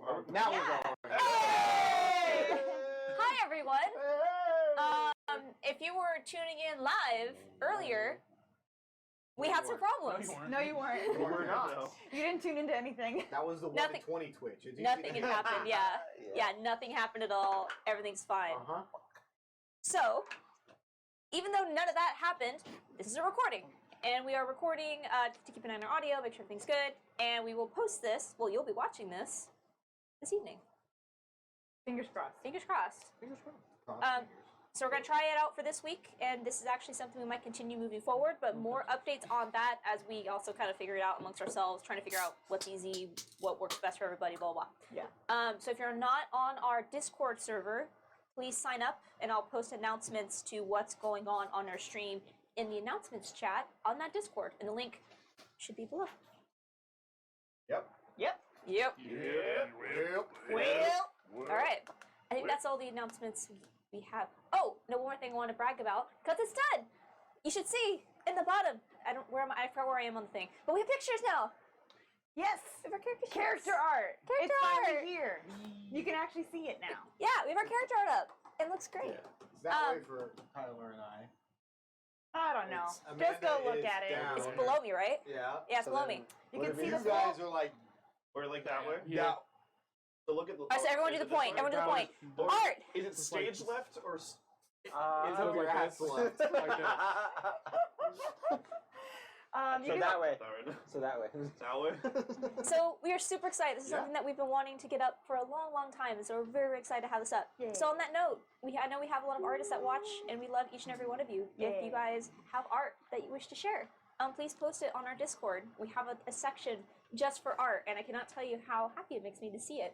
Now we're going. Hey! Hi, everyone. If you were tuning in live earlier, we had some problems. No, you weren't. We were not. You didn't tune into anything. That was the 1 to 20 Twitch. Nothing had happened, yeah, nothing happened at all. Everything's fine. So, even though none of that happened, this is a recording. And we are recording to keep an eye on our audio, make sure everything's good. And we will post this, well, you'll be watching this evening. Fingers crossed. Fingers crossed. Fingers crossed. So we're going to try it out for this week, and this is actually something we might continue moving forward, but more updates on that as we also kind of figure it out amongst ourselves, trying to figure out what's easy, what works best for everybody, blah, blah. Yeah. So if you're not on our Discord server, please sign up, and I'll post announcements to what's going on our stream in the announcements chat on that Discord, and the link should be below. Yep. Well. All right. I think that's all the announcements we have. Oh, no, one more thing I want to brag about, because it's done. You should see in the bottom. I forgot where I am on the thing, but we have pictures now. Yes. We have our character art. Character it's art. finally here. You can actually see it now. Yeah, we have our character art up. It looks great. Yeah. It's that way for Tyler and I. I don't know. Amanda Just go look at it. It's below me, right? Yeah. Yeah, it's below me. You can see you the guys are like, Or like that way? yeah. So look at the. All right, so everyone do the point. Everyone do the point. Art. Is it stage left or? Is it your ass left? So that way. So that way. That way. So we are super excited. This is something that we've been wanting to get up for a long, long time, and so we're very, very excited to have this up. Yay. So on that note, I know we have a lot of artists that watch, and we love each and every one of you. Yay. If you guys have art that you wish to share, please post it on our Discord. We have a section just for art, and I cannot tell you how happy it makes me to see it.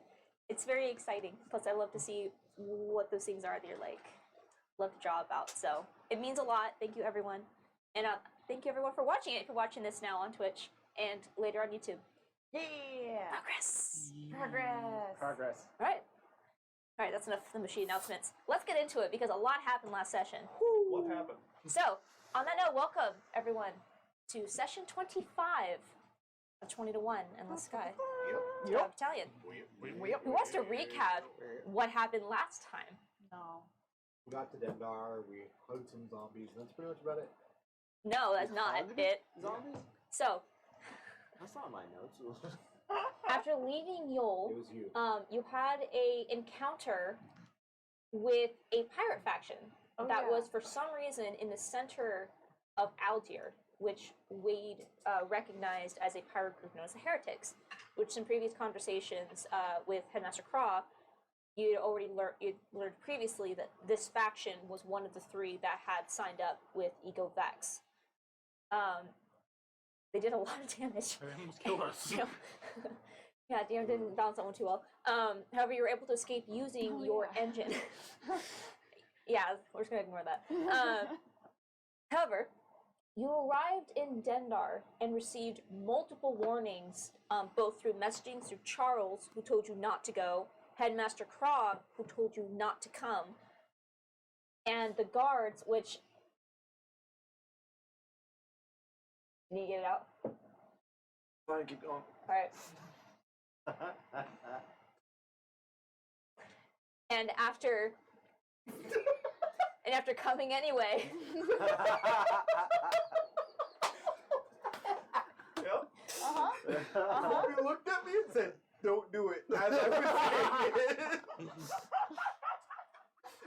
It's very exciting. Plus, I love to see what those things are that you're like, love to draw about. So it means a lot. Thank you, everyone. And thank you, everyone, for watching it. If you're watching this now on Twitch and later on YouTube. Yeah. Progress. All right, that's enough of the machine announcements. Let's get into it because a lot happened last session. What happened? So, on that note, welcome, everyone, to session 25 of 20 to 1 Endless Sky. Yep. Battalion. Who wants to recap what happened last time? No. We got to Dendar, we hugged some zombies, and that's pretty much about it. No, that's not it. Zombies? So, That's not my notes. after leaving Yol, It was you. you had a encounter with a pirate faction that was for some reason in the center of Algier, which Wade recognized as a pirate group known as the Heretics, which in previous conversations with Headmaster Craw, you'd learned previously that this faction was one of the three that had signed up with Ego Vex. They did a lot of damage. They almost killed us. Yeah, DM didn't balance that one too well. However, you were able to escape using your engine. Yeah, we're just gonna ignore that. However, you arrived in Dendar and received multiple warnings, both through messaging through Charles, who told you not to go, Headmaster Craw, who told you not to come, and the guards, which... Can you get it out? Fine, keep going. Alright. And after coming anyway. Yep. He looked at me and said, "Don't do it." As I was saying it.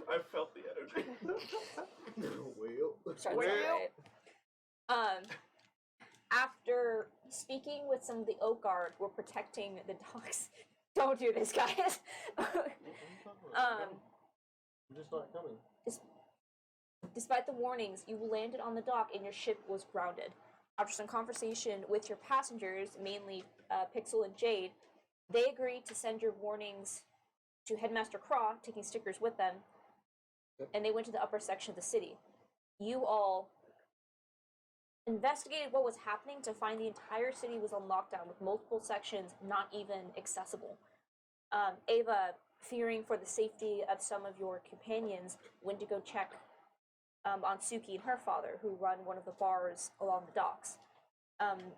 I felt the energy. After speaking with some of the Oak Guard, we're protecting the docks. Don't do this, guys. You just not coming. Despite the warnings, you landed on the dock and your ship was grounded. After some conversation with your passengers, mainly Pixel and Jade, they agreed to send your warnings to Headmaster Craw, taking stickers with them, and they went to the upper section of the city. You all investigated what was happening to find the entire city was on lockdown with multiple sections not even accessible. Ava, fearing for the safety of some of your companions, went to go check on Suki and her father, who run one of the bars along the docks.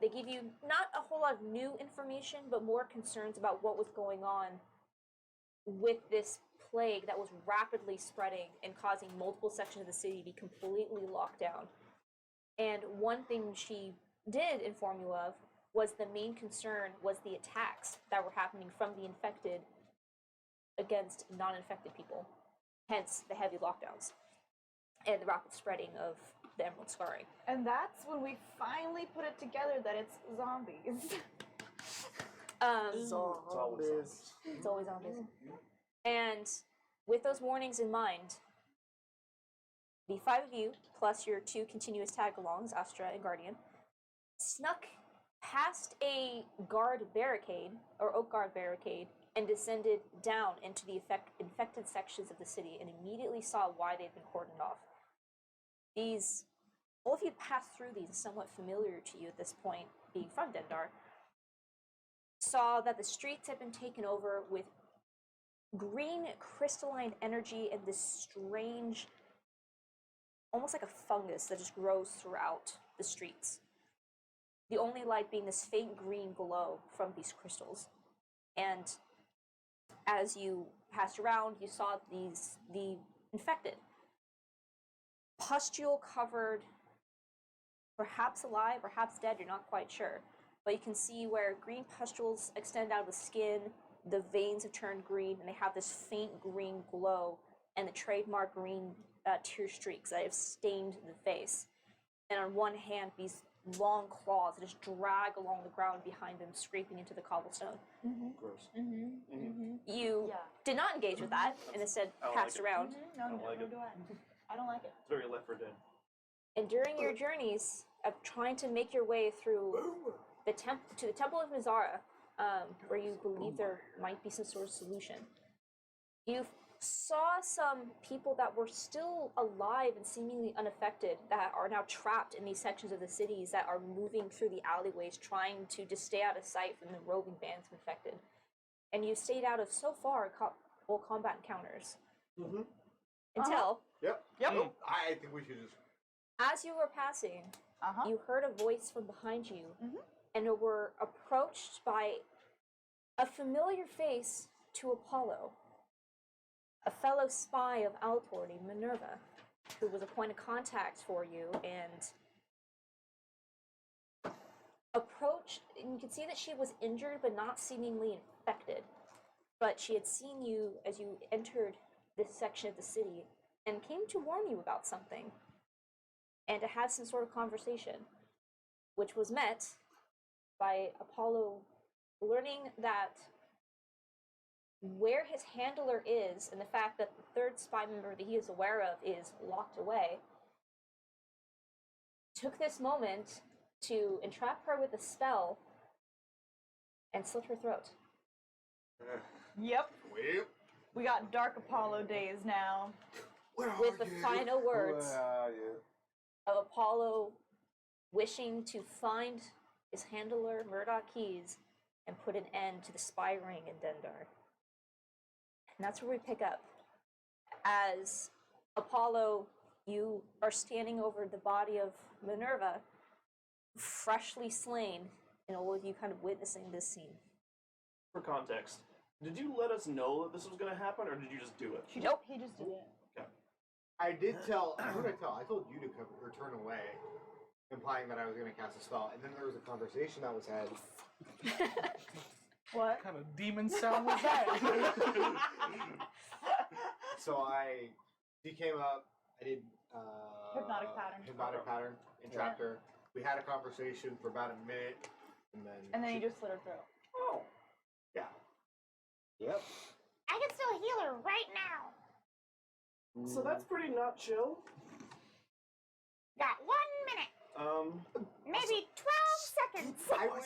They gave you not a whole lot of new information, but more concerns about what was going on with this plague that was rapidly spreading and causing multiple sections of the city to be completely locked down. And one thing she did inform you of was the main concern was the attacks that were happening from the infected against non-infected people, hence the heavy lockdowns and the rapid spreading of the emerald scarring. And that's when we finally put it together that it's zombies. It's Zombies. always zombies. And with those warnings in mind, the 5 of you, plus your 2 continuous tag-alongs, Astra and Guardian, snuck past a guard barricade, or oak guard barricade, and descended down into the infected sections of the city and immediately saw why they'd been cordoned off. All of you passed through these, somewhat familiar to you at this point, being from Dendar, saw that the streets had been taken over with green crystalline energy and this strange, almost like a fungus that just grows throughout the streets. The only light being this faint green glow from these crystals. And as you passed around, you saw the infected, pustule covered, perhaps alive, perhaps dead, you're not quite sure. But you can see where green pustules extend out of the skin, the veins have turned green, and they have this faint green glow, and the trademark green tear streaks that have stained the face. And on one hand, these long claws that just drag along the ground behind them, scraping into the cobblestone. Gross. You Yeah. did not engage with that, and instead I don't passed like it. around. No, I don't like nor it. do I. I don't like it. It's very Left 4 Dead. And during your journeys of trying to make your way through the to the Temple of Mizara, where you believe there might be some sort of solution, you saw some people that were still alive and seemingly unaffected that are now trapped in these sections of the cities that are moving through the alleyways trying to just stay out of sight from the roving bands of infected. And you stayed out of, so far, combat encounters. Until, Yep. Nope. I think we should just. as you were passing, you heard a voice from behind you, and were approached by a familiar face to Apollo, a fellow spy of Altor named Minerva, who was a point of contact for you, and approached, and you could see that she was injured but not seemingly infected. But she had seen you as you entered this section of the city and came to warn you about something and to have some sort of conversation, which was met by Apollo learning that where his handler is and the fact that the third spy member that he is aware of is locked away, took this moment to entrap her with a spell and slit her throat. Yep. Well, We got Dark Apollo days now. where are With the you? final words Yeah. of Apollo wishing to find his handler, Murdoch Keys, and put an end to the spy ring in Dendar. And that's where we pick up. As Apollo, you are standing over the body of Minerva, freshly slain, and all of you kind of witnessing this scene. For context, did you let us know that this was going to happen, or did you just do it? He Nope. just did it. I did tell. Who did I tell? I told you to come or turn away, implying that I was going to cast a spell. And then there was a conversation that was had. What? What kind of demon sound was that? So she came up. I did Hypnotic pattern. Hypnotic pattern. Entrapped her. We had a conversation for about a minute, and then. You just slit her throat. Oh. Yeah. Yep. I can still heal her right now. So that's pretty not chill. Got 1 minute, maybe 12 seconds. I would.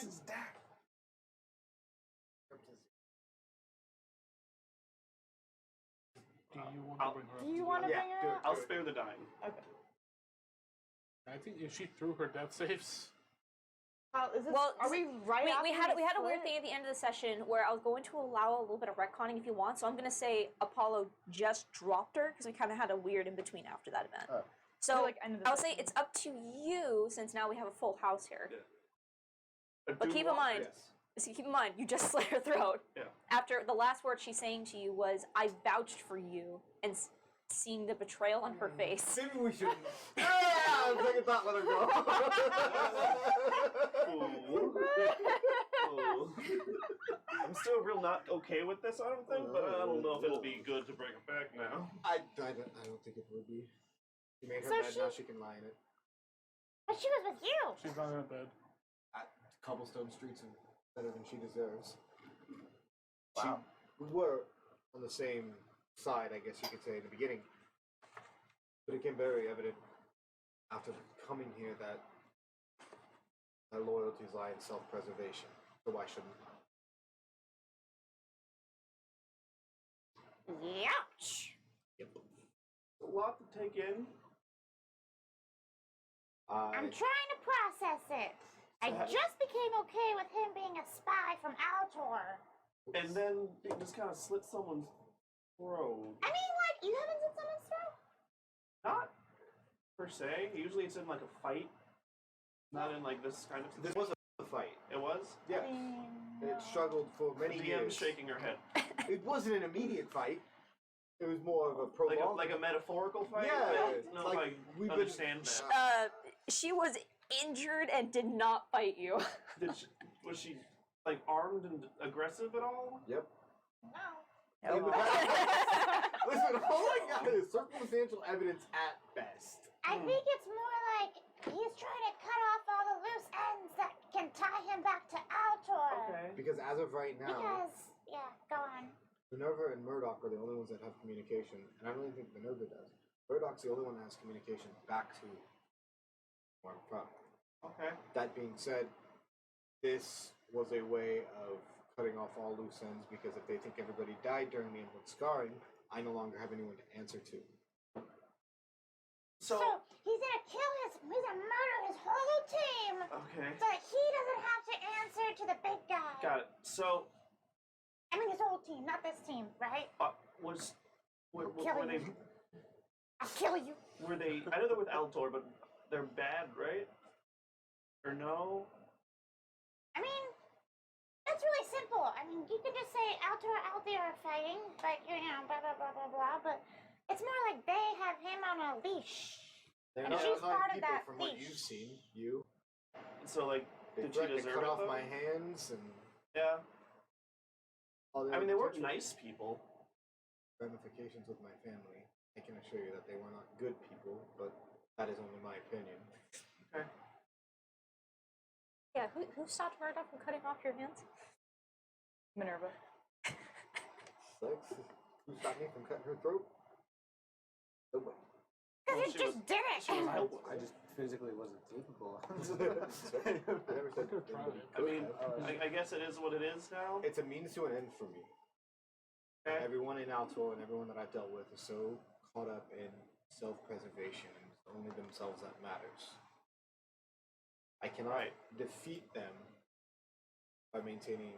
Do you want I'll- to bring her up? Do you to want to Yeah, bring her do it. up? I'll spare the dying. Okay. I think if she threw her death saves. Is this, Well, are we right we after had a weird split? thing at the end of the session where I was going to allow a little bit of retconning if you want, so I'm going to say Apollo just dropped her because we kind of had a weird in between after that event. Oh. So Or, like, end of the I would say session. it's up to you since now we have a full house here. Yeah. But do keep in want- mind, Yes. So keep in mind, you just slit her throat. Yeah. After the last word she's saying to you was, "I vouched for you," and seeing the betrayal on her face. Maybe we shouldn't. Second thought, let her go. Ooh. I'm still real not okay with this, I don't think, but I don't know if it'll be good to bring it back now. I don't think it would be. She made her So bed, now she can lie in it. But she was with you. She's not in bed. Cobblestone streets are better than she deserves. Wow. We were on the same side, I guess you could say, in the beginning. But it became very evident after coming here that our loyalties lie in self-preservation. So why shouldn't Ouch. A lot to take in. I'm trying to process it. I just became okay with him being a spy from Altor. And then they just kind of slit someone's throat. I mean, like, you haven't slit someone's throat? Not per se. Usually it's in like a fight. Not in like this kind of This was a fight. It was? Yes. It struggled for many The years. DM's shaking her head. It wasn't an immediate fight. It was more of a prolonged. Like a metaphorical fight? Yeah, I don't it's know like if we've I been- understand that. She was injured and did not fight you. Was she like armed and aggressive at all? Yep. No. In the back- Listen, all I got is circumstantial evidence at best. I think it's more like he's trying to cut off all the loose ends that can tie him back to Altor. Okay. Because as of right now, Because, yeah, go on. Minerva and Murdoch are the only ones that have communication, and I don't even think Minerva does. Murdoch's the only one that has communication back to Mark. Okay. That being said, this was a way of cutting off all loose ends because if they think everybody died during the inward scarring, I no longer have anyone to answer to. So he's gonna murder his whole team Okay. so that he doesn't have to answer to the big guy. Got it. So I mean, his whole team, not this team, right? were Killing they you. I'll kill you. were they? I know they're with Altor, but they're bad, right? Or no? I mean, it's really simple. I mean, you could just say Altor out there are fighting, but you know, blah blah blah blah blah. But it's more like they have him on a leash. They're And not she's kind part of people that from what leash. you've seen. You. So like, They did she threatened to deserve cut it off though? my hands and Yeah. all the I mean, other they were potential nice people. ramifications with my family. I can assure you that they were not good people, but that is only my opinion. Okay. Yeah, who stopped Murdoch from cutting off your hands? Minerva. Lex, who stopped me from cutting her throat? Nobody. Because Well, you she just was- did it. She was helpful. I just physically wasn't capable. I never said anybody I mean, could. I guess it is what it is now. It's a means to an end for me. Okay. Everyone in Altor and everyone that I've dealt with is so caught up in self-preservation and it's only themselves that matters. I cannot defeat them by maintaining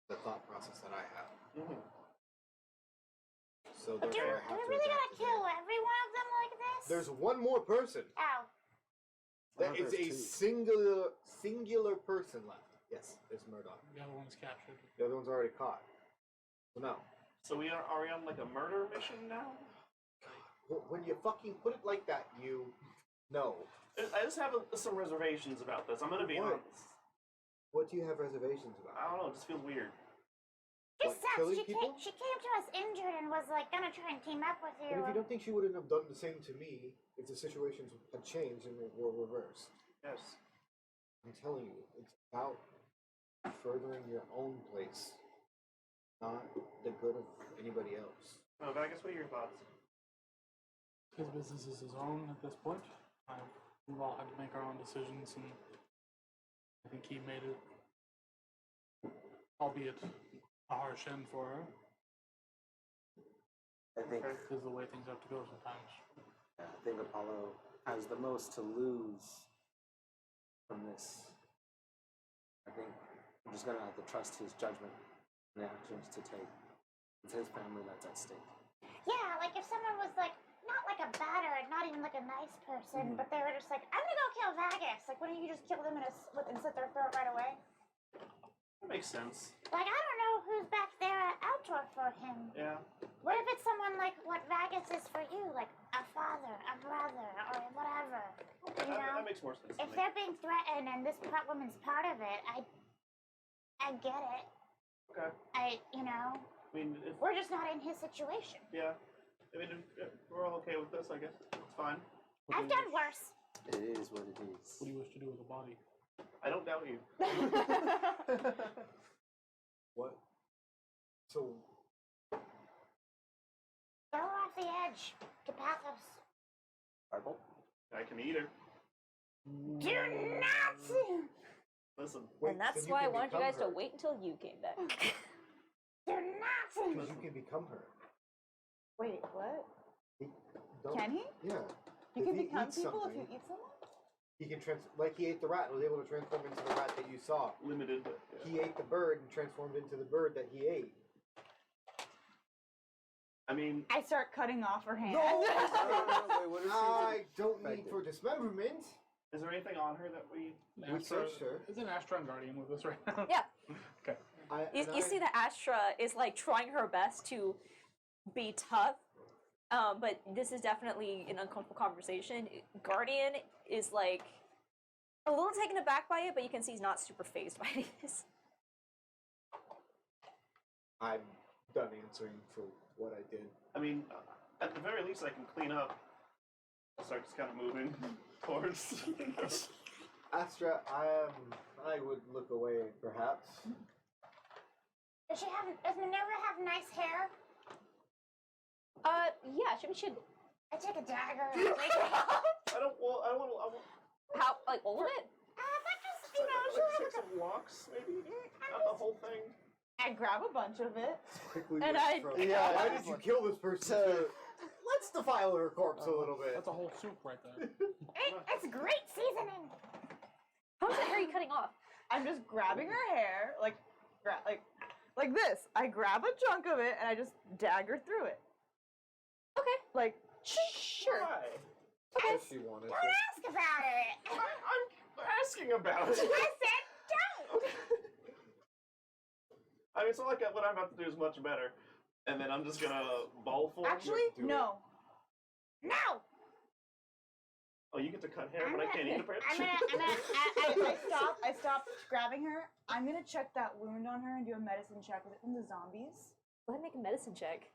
the thought process that I have. Mhm. So Do therefore, I have we to really adapt gotta to kill them. every one of them like this? There's one more person. Ow. That thought is there a was two. singular person left. Yes, there's Murdoch. The other one's captured. The other one's already caught. So no. So we are we on like a murder mission now? When you fucking put it like that, you no. I just have some reservations about this. I'm gonna be What? honest. What do you have reservations about? I don't know. It just feels weird. She What, sucks. killing She people? she came to us injured and was like gonna try and team up with But if you. you don't think she wouldn't have done the same to me if the situations had changed and were reversed. Yes. I'm telling you, it's about furthering your own place, not the good of anybody else. No, but I guess what are your thoughts? His business is his own at this point. We've all had to make our own decisions, and I think he made it, albeit a harsh end for her, I think because the way things have to go sometimes. I think Apollo has the most to lose from this. I think I'm just gonna have to trust his judgment and actions to take. It's his family that's at stake. Yeah, like if someone was like not like a batter, not even like a nice person, but they were just like, I'm gonna go kill Vagus. Like, why don't you just kill them and slit their throat right away? That makes sense. Like, I don't know who's back there at Altor for him. Yeah. What if it's someone like what Vagus is for you? Like a father, a brother, or whatever. You know? That makes more sense to If me. they're being threatened and this woman's part of it, I get it. Okay. You know, I mean, if, we're just not in his situation. yeah. I mean, if we're all okay with this, I guess it's fine. I've done worse. It is what it is. What do you wish to do with the body? I don't doubt you. What? So, Throw her off the edge to Pathos. Firebolt? I can eat her. Do not! Listen. wait, And that's so why I can wanted you become guys to her. wait until you came back. Do not! Because you can become her. Wait, what? Don't- Can he? Yeah. You If can he become eats people if something, you eat someone? He can like he ate the rat and was able to transform into the rat that you saw. Limited, but yeah. He ate the bird and transformed into the bird that he ate. I mean, I start cutting off her hand. No, wait, what is I don't need infected? for dismemberment. is there anything on her that we? We searched her. Is an Astron Guardian with us right now? Yeah. Okay. You see that Astra is like trying her best to be tough, but this is definitely an uncomfortable conversation. Guardian is like a little taken aback by it, but you can see he's not super phased by this. I'm done answering for what I did. I mean, at the very least, I can clean up. I'll start just kind of moving towards. Astra, I would look away, perhaps. Does Minerva have nice hair? Yeah, she should. I take a dagger and take it. I don't want. How, like, all of it? But just, you know, Like, she'll take have some locks, maybe. Not the whole thing. I grab a bunch of it. Quickly And went I- from, Yeah, why I did was you like- kill this person? To, let's defile her corpse a little bit. That's a whole soup right there. It's great seasoning. How much hair are you cutting off? I'm just grabbing her hair, like this. I grab a chunk of it and I just dagger through it. Okay. Like, sure. Why? If she wanted Don't to. ask about it. I'm asking about I it. said don't. I mean, it's not like what I'm about to do is much better. And then I'm just gonna ball form. Actually, do no. No. Oh, you get to cut hair, but I can't eat a bitch. I stopped grabbing her. I'm gonna check that wound on her and do a medicine check. Was it from the zombies? Go ahead and make a medicine check.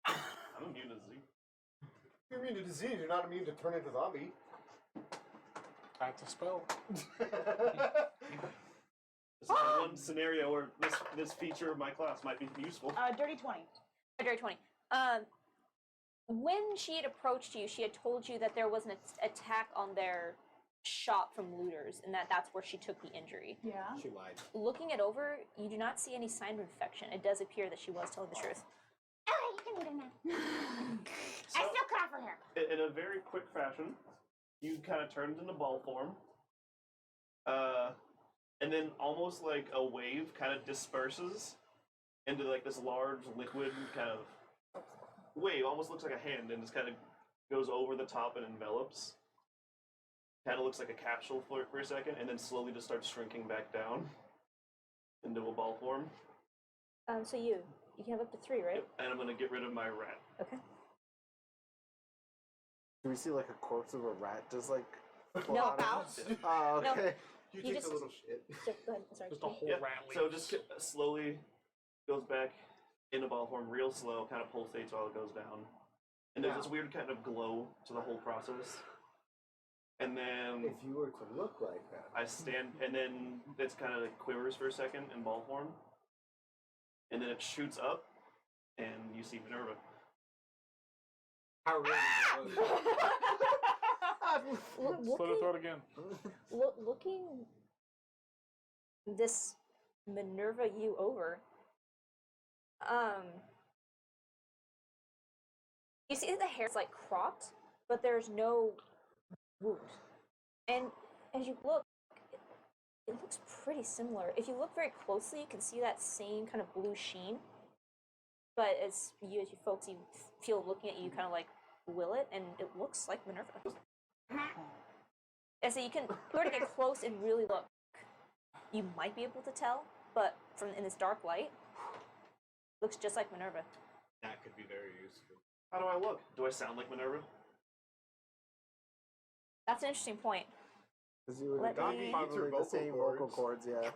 I'm immune to disease. You're immune to disease, you're not immune to turn into zombie. That's a spell. This is the one scenario where this feature of my class might be useful. Dirty 20. Dirty 20. When she had approached you, she had told you that there was an attack on their shop from looters, and that's where she took the injury. Yeah. She lied. Looking it over, you do not see any sign of infection. It does appear that she was telling the truth. Okay, you can eat her now. I So, still cut off her hair. in a very quick fashion, you kind of turned into ball form. And then almost like a wave kind of disperses into like this large liquid kind of wave, almost looks like a hand, and just kind of goes over the top and envelops. Kind of looks like a capsule for a second, and then slowly just starts shrinking back down into a ball form. So you can have up to 3, right? Yep, and I'm gonna get rid of my rat. Okay. Do we see like a corpse of a rat just like No, out of- Bounce? Oh, No. okay. You You take just- a little shit. So, go ahead. Sorry. Just a whole Yeah, rat so leaves. just slowly goes back into ball form, real slow, kind of pulsates while it goes down. And there's Yeah. this weird kind of glow to the whole process. And then If you were to look like that. I stand, and then it's kind of like quivers for a second in ball form. And then it shoots up, and you see Minerva. How real is it? Slit her throat again. Looking this Minerva you over, you see that the hair's like cropped, but there's no wound. And as you look, it looks pretty similar. If you look very closely, you can see that same kind of blue sheen. But as you folks, you feel looking at you, kind of like will it, and it looks like Minerva. And so you can sort of get close and really look. you might be able to tell, but from in this dark light, looks just like Minerva. That could be very useful. How do I look? Do I sound like Minerva? That's an interesting point. Because you would Let have me- probably the same vocal cords, yeah.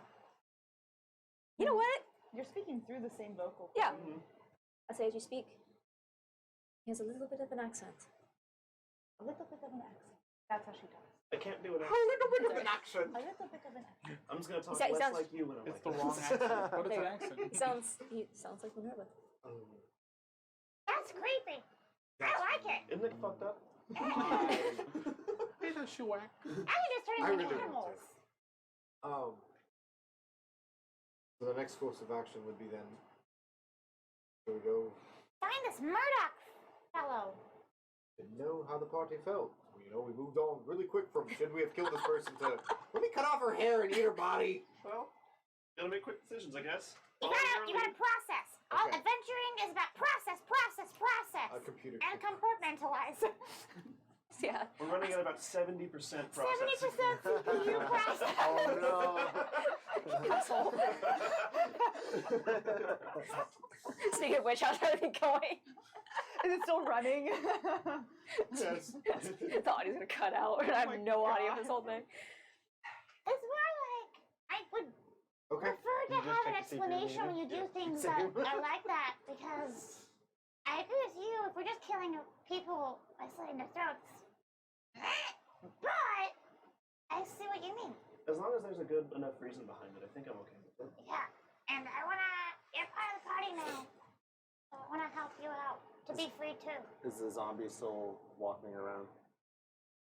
You know what? You're speaking through the same vocal. Yeah. Mm-hmm. I say as you speak. He has a little bit of an accent. A little bit of an accent. That's how she talks. I can't do it. A little bit of an accent. A little bit of an accent. I'm just gonna talk He less sounds- like you when I'm It's like the this. wrong accent. What is There. an accent? He sounds like Minerva. That's creepy. I like it. Isn't it fucked up? Hey, the shuak. I can just turn I into really want animals. So the next course of action would be then. Here we go. Find this Murdoch fellow. Didn't know how the party felt. You know, we moved on really quick from should we have killed this person to let me cut off her hair and eat her body. Well, gotta make quick decisions, I guess. You Follow gotta your lead. process. All Okay. adventuring is about process. A computer. And compartmentalize. Yeah. We're running at about 70% process. 70% CPU process. Oh Asshole. Speaking of which, how's everything going? Is it still running? Yes. The audio's gonna cut out. I have my no audio God. for this whole thing. It's more like I would Okay. prefer to You just have an check to see if you're explanation when you leaving? do things Same. that are like that because I agree with you. If we're just killing people by slitting their throats, but I see what you mean. As long as there's a good enough reason behind it, I think I'm okay with it. Yeah, and I wanna. You're part of the party now. So I wanna help you out to be free too. Is the zombie still walking around?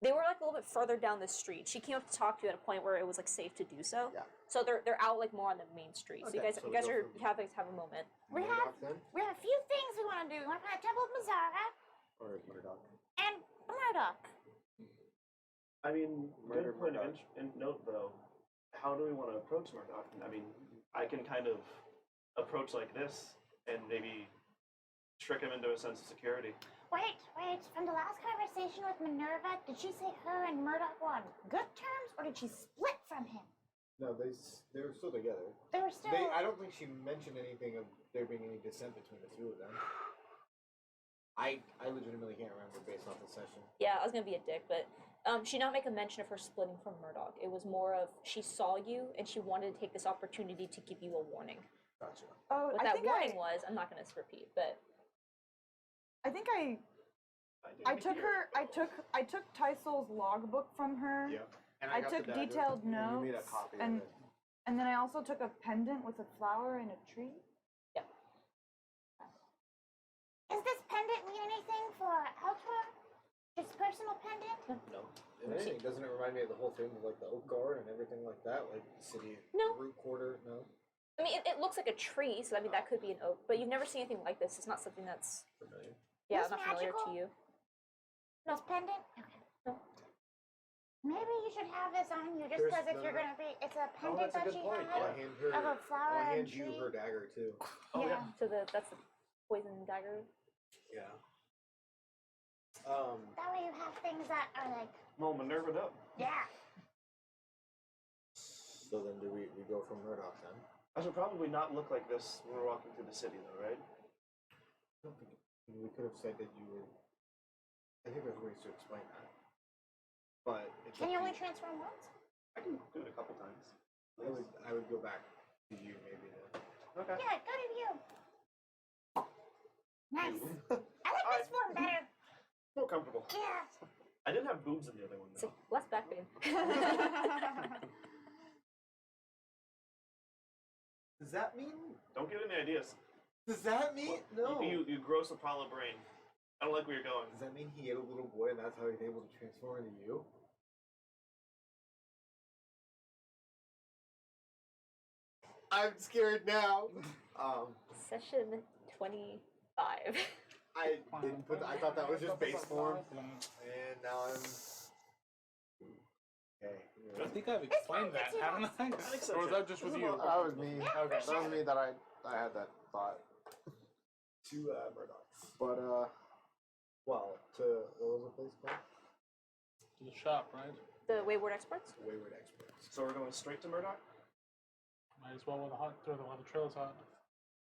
They were like a little bit further down the street. She came up to talk to you at a point where it was like safe to do so. Yeah. So they're out like more on the main street. So you Okay, guys so you guys we are go from- have a moment. We Murdoch have then? we have a few things we wanna do. We wanna find a Temple of Mazara Or Murdoch? and Murdoch. I mean, Murder good point of Murdoch. note though. How do we want to approach Murdoch? I mean, I can kind of approach like this and maybe trick him into a sense of security. Wait. From the last conversation with Minerva, did she say her and Murdoch were on good terms, or did she split from him? No, they were still together. They were still. I don't think she mentioned anything of there being any dissent between the two of them. I legitimately can't remember based off the session. Yeah, I was gonna be a dick, but she did not make a mention of her splitting from Murdoch. It was more of she saw you and she wanted to take this opportunity to give you a warning. Gotcha. Oh, What I that think warning was, I'm not gonna repeat, but I think I took Tysol's logbook from her. Yeah. And I got took the dagger, detailed and you made a notes, copy and of it. and then I also took a pendant with a flower and a tree. Does this pendant mean anything for Altor? His personal pendant? No. If anything, doesn't it remind me of the whole thing with like the oak guard and everything like that? Like the city No. root quarter? No. I mean it looks like a tree, so I mean that could be an oak, but you've never seen anything like this. It's not something that's Familiar. It's not familiar to magical? you. This pendant? Okay. No. Maybe you should have this on you just There's because if the- you're gonna be. It's a Oh, pendant that's a that good she point. had. I'll hand her. of a flower I'll and hand you tree. her dagger too. Oh, yeah. So that's the poison dagger. Yeah. That way you have things that are like, Well, Minerva up. yeah. So then, do we go from Murdoch then? I should probably not look like this when we're walking through the city, though, right? I don't think we could have said that you were. I think there's ways to explain that. But it's Can up you to only transform once? I can do it a couple times. I would go back to you maybe then. Okay. Yeah, go to you. Nice. I like this form better. More comfortable. Yeah. I didn't have boobs in the other one, It's though. like less back pain. Does that mean? Don't get any ideas. Does that mean no? You gross Apollo brain. I don't like where you're going. Does that mean he ate a little boy and that's how he's able to transform into you? I'm scared now. Session 25. I didn't put. I thought that was just base form, and now I'm. Okay. I think I've explained that, haven't I? think so, Or was too. that just with you? That was me. Okay. That was me that I had that thought. To Murdoch's. But well, to what was the place called? To the shop, right? The Wayward Experts? Wayward Experts. So we're going straight to Murdoch? Might as well throw the trails hot.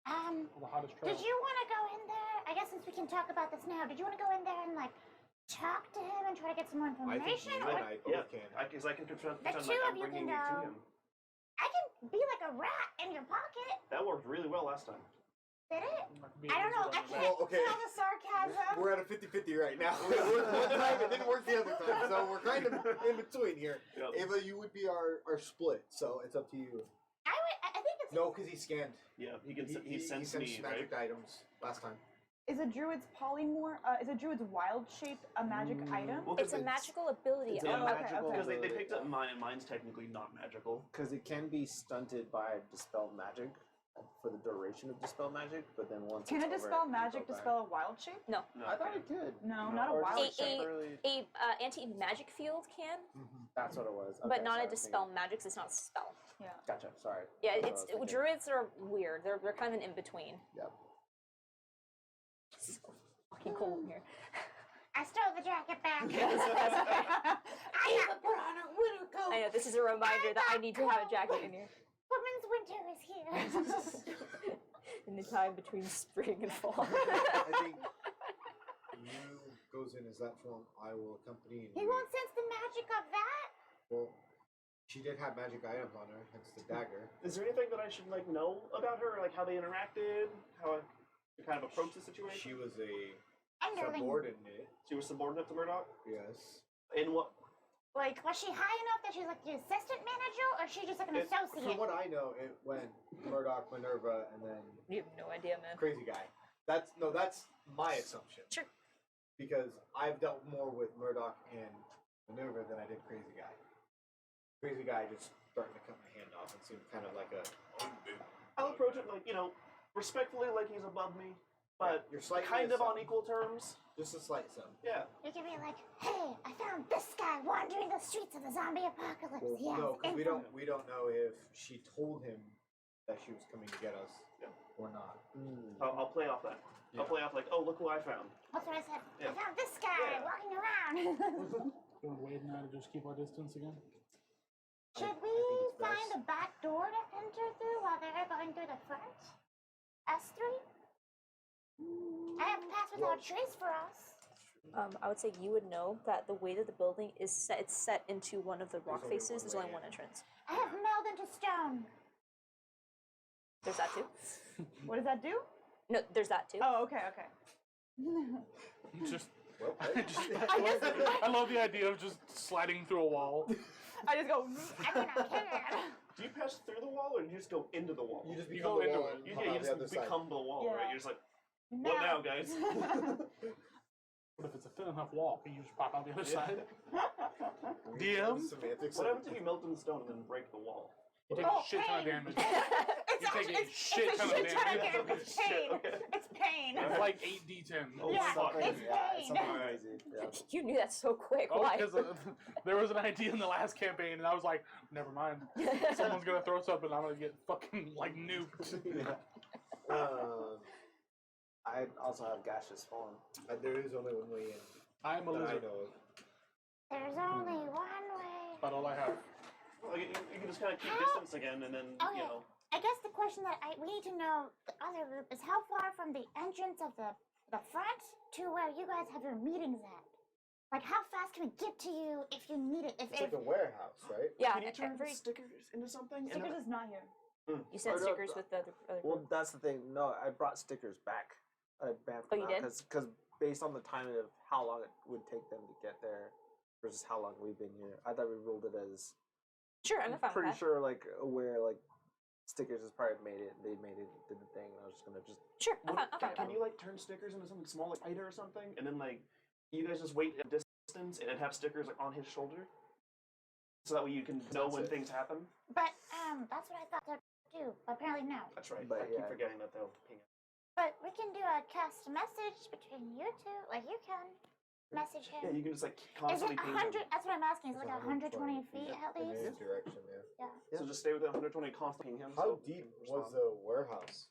The hottest trail. Did you want to go in there? I guess since we can talk about this now, did you want to go in there and like talk to him and try to get some more I think information? you or and I both can. Because I can pretend The like two of I'm you bringing can you to go. him. I can be like a rat in your pocket. That worked really well last time. Did it? Be I don't know. I easier can't Well, okay. tell the sarcasm. We're at a 50-50 right now. One time it didn't work the other time, so we're kind of in between here. Yep. Ava, you would be our split, so it's up to you. I think it's. No, because he scanned. Yeah, he sends sends me, right? magic items last time. Is a druid's polymorph? Is a druid's wild shape a magic item? Well, It's a magical ability. It's Oh, a okay, magical okay. Because they ability. picked up mine, and mine's technically not magical. Because it can be stunted by dispel magic for the duration of dispel magic, but then once Can it's a over, dispel it can magic go back. dispel a wild shape? No, I thought it could. No, No. not a Or wild just shape. temporarily- A anti-magic field can, That's what it was. but Okay, not sorry, a dispel magic. 'Cause it's not a spell. Yeah. Gotcha. Sorry. Yeah, That's what I it's was thinking. druids are weird. They're kind of an in between. Yep. It's so fucking cold in here. I stole the jacket back. I have put on a winter coat. I know this is a reminder that I need to have a jacket in here. Women's winter is here. In the time between spring and fall. I think you goes in as that form. I will accompany. He won't sense the magic of that. Well, she did have magic items on her, hence the dagger. Is there anything that I should like know about her, like how they interacted, how I kind of approach the situation? She was a Underling. subordinate. She was subordinate to Murdoch. Yes. In what? Like, was she high enough that she's like the assistant manager, or is she just like an From associate? what I know, it went Murdoch, Minerva, and then You have no idea, man. Crazy Guy. That's my assumption. Sure. Because I've dealt more with Murdoch and Minerva than I did Crazy Guy. Crazy Guy just starting to cut my hand off and seemed kind of like a. I'll approach it like respectfully, like he's above me, but You're slightly kind of on some. equal terms. Just a slight sum. Yeah. You can be like, hey, I found this guy wandering the streets of the zombie apocalypse. Well, Yes. no, because info. we don't know if she told him that she was coming to get us Yeah. or not. I'll play off that. I'll play off like, oh, look who I found. That's what I said. Yeah. I found this guy Yeah. walking around. You want Wade and I to just keep our distance again? Should we think it's best. find a back door to enter through while they're going through the front? S3? I have pass without trace for us. I would say you would know that the way that the building is set, it's set into one of the rock only faces. one There's way only in. one entrance. I have melded into stone. There's that too. What does that do? No, there's that too. Oh, okay, okay. Just, Well, I love the idea of just sliding through a wall. I just go. I mean, I can. Do you pass through the wall, or do you just go into the wall? you just You become go the into wall it. and You, come yeah, you out the just other side. become the wall, Yeah. right? You're just like, what now, guys? But if it's a thin enough wall, can you just pop out the other Yeah. side? We DM? have semantics What of- happens if you melt in the stone and then break the wall? You take Oh, a shit ton of pain. damage. It's You take actually a shit ton of shit ton of damage. damage. It's Shit, pain. okay. It's pain. It's like 8d10. Oh, Yeah, fuck. it's Yeah, pain. it's something Alright. crazy. Yeah. You knew that so quick. Oh, Why? because there was an idea in the last campaign, and I was like, never mind. Someone's gonna throw something, and I'm gonna get fucking like nuked. I also have gaseous form. there is only one way in I'm a that I lizard. know of. There's only one way. About all I have. Well, you can just kind of keep How- distance again, and then, Okay. you know. I guess the question that we need to know, the other group, is how far from the entrance of the front to where you guys have your meetings at? Like, how fast can we get to you if you need it? It's like a warehouse, right? Yeah, Can you turn every stickers into something? And Stickers is not here. you sent Or no, stickers with the other Well, group. that's the thing. No, I brought stickers back. I bamfed Oh, them you out did? because based on the timing of how long it would take them to get there versus how long we've been here, I thought we ruled it as Sure, I'm fine with pretty that. sure like where like stickers has probably made it. They made it, did the thing. And I was just gonna just Sure, I'm fine. I'm fine with Can that. you like turn stickers into something small, like Ida or something, and then like you guys just wait at a distance and have stickers like on his shoulder, so that way you can know that's when it. things happen. But, that's what I thought to do. But apparently, no. That's right. But I keep yeah. forgetting that they'll ping it. But we can do a cast message between you two. Like, you can message Yeah, him. you can just like Is it constantly ping 100? him. That's what I'm asking. Is it It's like 120 feet at in least? any direction, yeah. Yeah. So just stay within 120 and constantly ping him. How so- deep was the warehouse?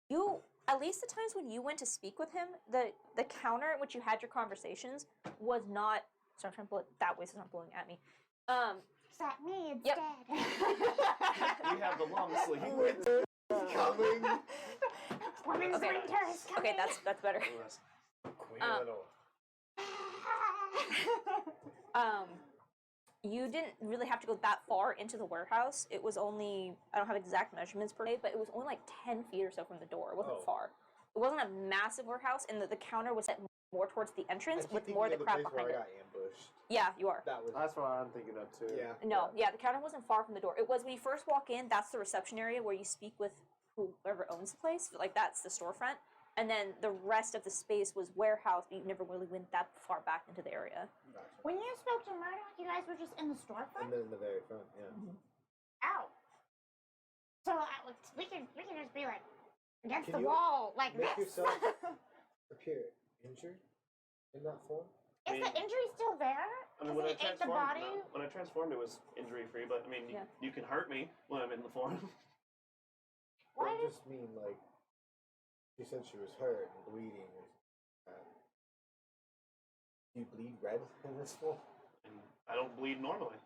You, at least the times when you went to speak with him, the counter at which you had your conversations was not. So I'm trying to pull it that way so it's not blowing at me. Is that me Yep. instead? We have the long sleeve. Winter is coming. Women's Okay. winter is coming. Okay, that's better. Queen Um, of the North. You didn't really have to go that far into the warehouse. It was only, I don't have exact measurements per se, but it was only like 10 feet or so from the door. It wasn't Oh. far. It wasn't a massive warehouse, and the counter was set more towards the I entrance keep with thinking more of of the crap place behind where it. I got ambushed. Yeah, you are. That was That's what I'm thinking of too. yeah. No, yeah, the counter wasn't far from the door. It was when you first walk in, that's the reception area where you speak with whoever owns the place. Like, that's the storefront. And then the rest of the space was warehouse, but you never really went that far back into the area. Gotcha. When you spoke to Murdoch, you guys were just in the And storefront? then in the very front, yeah. Ow. So we can just be like against Can the you wall like make this. yourself appear injured in that form? Is the injury still there? I mean, Because when I it ate the transformed, body? when I transformed, it was injury free. But I mean, Yeah. you can hurt me when I'm in the form. Why I did just mean like she said she was hurt and bleeding. Do you bleed red in this form? And I don't bleed normally.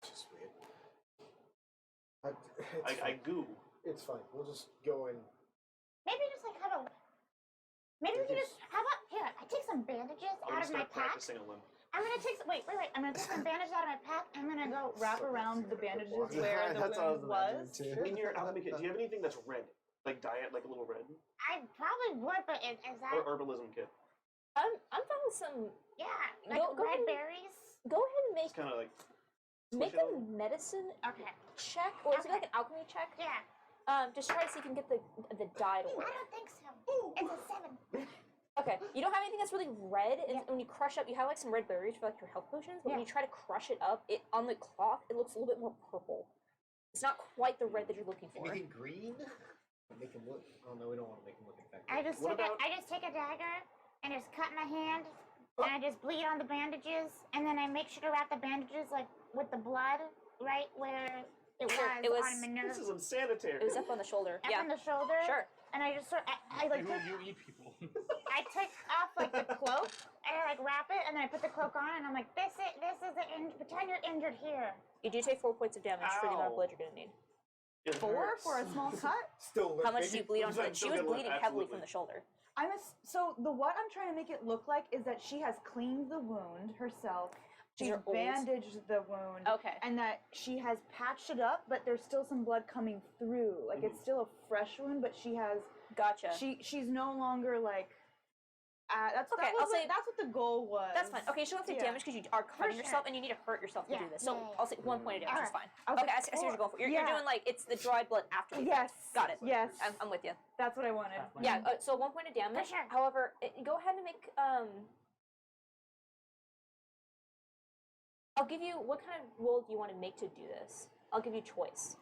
Just weird. I goo. It's fine. We'll just go in. maybe just like have a maybe we can just how about here, I take some bandages I'm out gonna of my start pack. practicing a limp. I'm gonna take some I'm gonna take some bandages out of my pack. I'm gonna go Wrap around the bandages where the That's what I wound imagining, was. too. I mean, here, I'm gonna get. Do you have anything that's red, like diet, like a little red, I probably would, but is that or herbalism kit? I'm fine with some. yeah, like Go red ahead. berries? Go ahead and It's kind of like make squish it a on. medicine Okay. check, or is it like an alchemy check? Yeah. Just try to see if you can get the dye to I work. don't think so. It's a 7. Okay, you don't have anything that's really red, and Yeah. when you crush up, you have like some red berries for like your health potions, but when Yeah. you try to crush it up, it on the cloth, it looks a little bit more purple. It's not quite the red that you're looking for. Anything green? Make him look. Oh no, we don't want to make him look infected. I just What about- take a dagger and just cut my hand and I just bleed on the bandages and then I make sure to wrap the bandages like with the blood right where it Sure, was, it was- on my nerve. This is unsanitary. It was up on the shoulder. Up Yeah, on the shoulder. sure. And I just sort I like took, You eat people. I took off like the cloak and I like wrap it and then I put the cloak on and I'm like this is pretend you're injured here. You do take 4 points of damage for the amount of Ow. blood you're gonna need. It 4 hurts. for a small cut? Still How much do you bleed onto I'm it? She still was gonna live, bleeding heavily absolutely. from the shoulder. So what I'm trying to make it look like is that she has cleaned the wound herself. These She's are old. bandaged the wound. Okay. And that she has patched it up, but there's still some blood coming through. Like it's still a fresh wound, but she has Gotcha. she's no longer like that's Okay, that was I'll say- that's what the goal was. That's fine. Okay, you don't have to take Yeah. damage because you are cutting sure. yourself and you need to hurt yourself to Yeah, do this. So yeah, yeah. I'll say 1 point of damage is fine. I was Okay, like, I see what you're going for. You're yeah. doing like it's the dried blood after the Yes. fact. Got it. Yes. I'm with you. That's what I wanted. Half my- Yeah, so 1 point of damage. sure. However, go ahead and make I'll give you what kind of roll do you want to make to do this? I'll give you choice.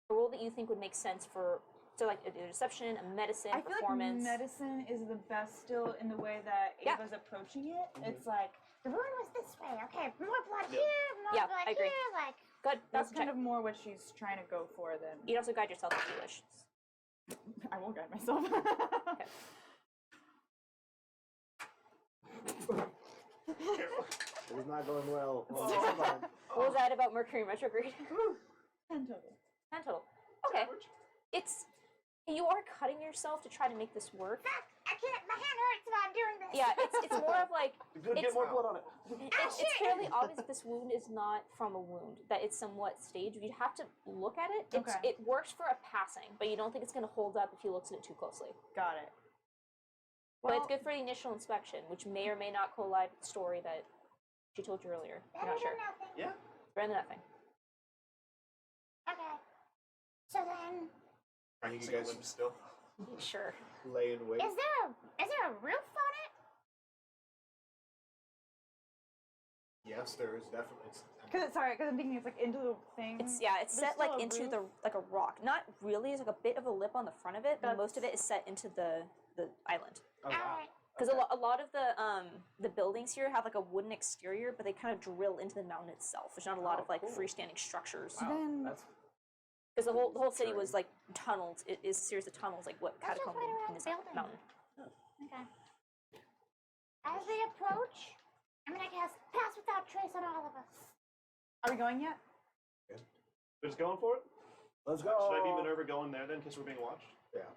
A roll that you think would make sense for so like a deception, a medicine, I feel like performance. medicine is the best still in the way that Yeah. Ava's approaching it. It's like The wound was this way. Okay, more blood Yeah. here, more Yeah, blood I agree. here, like Good. that's check. kind of more what she's trying to go for than You can also guide yourself if you wish. I won't guide myself. Okay. It was not going well. Well, Oh. hold on. What was that about Mercury retrograde? 10 total. 10 total. Okay. It's you are cutting yourself to try to make this work. fuck, I can't my hand hurts while I'm doing this. Yeah, it's more of like Good, It's- get more blood on it. it's fairly obvious that this wound is not from a wound, that it's somewhat staged. You'd have to look at it. Okay. It works for a passing, but you don't think it's going to hold up if you look at it too closely. Got it. But it's good for the initial inspection, which may or may not collide with the story that she told you earlier. You're Better not sure. than nothing. Yeah. Better than nothing. Okay. So then Are you Practicing a guys limp still. Sure. lay in wait? is there a roof on it? Yes, there is definitely. Because I'm thinking it's like into the thing. It's There's set still like a into roof. the like a rock. Not really. There's like a bit of a lip on the front of it, but most of it is set into the island. Oh, wow. Alright. Because a lot of the buildings here have like a wooden exterior, but they kind of drill into the mountain itself. There's not a lot Oh, of like cool. freestanding structures. Then That's Because the whole city was Interesting. like tunneled. It is a series of tunnels, like what Let's just catacomb wait around in the this building. mountain. Okay. As we approach, I'm gonna cast Pass Without Trace on all of us. Are we going yet? We're just going for it? Let's go. Should I be Minerva going there then, in case we're being watched? Yeah.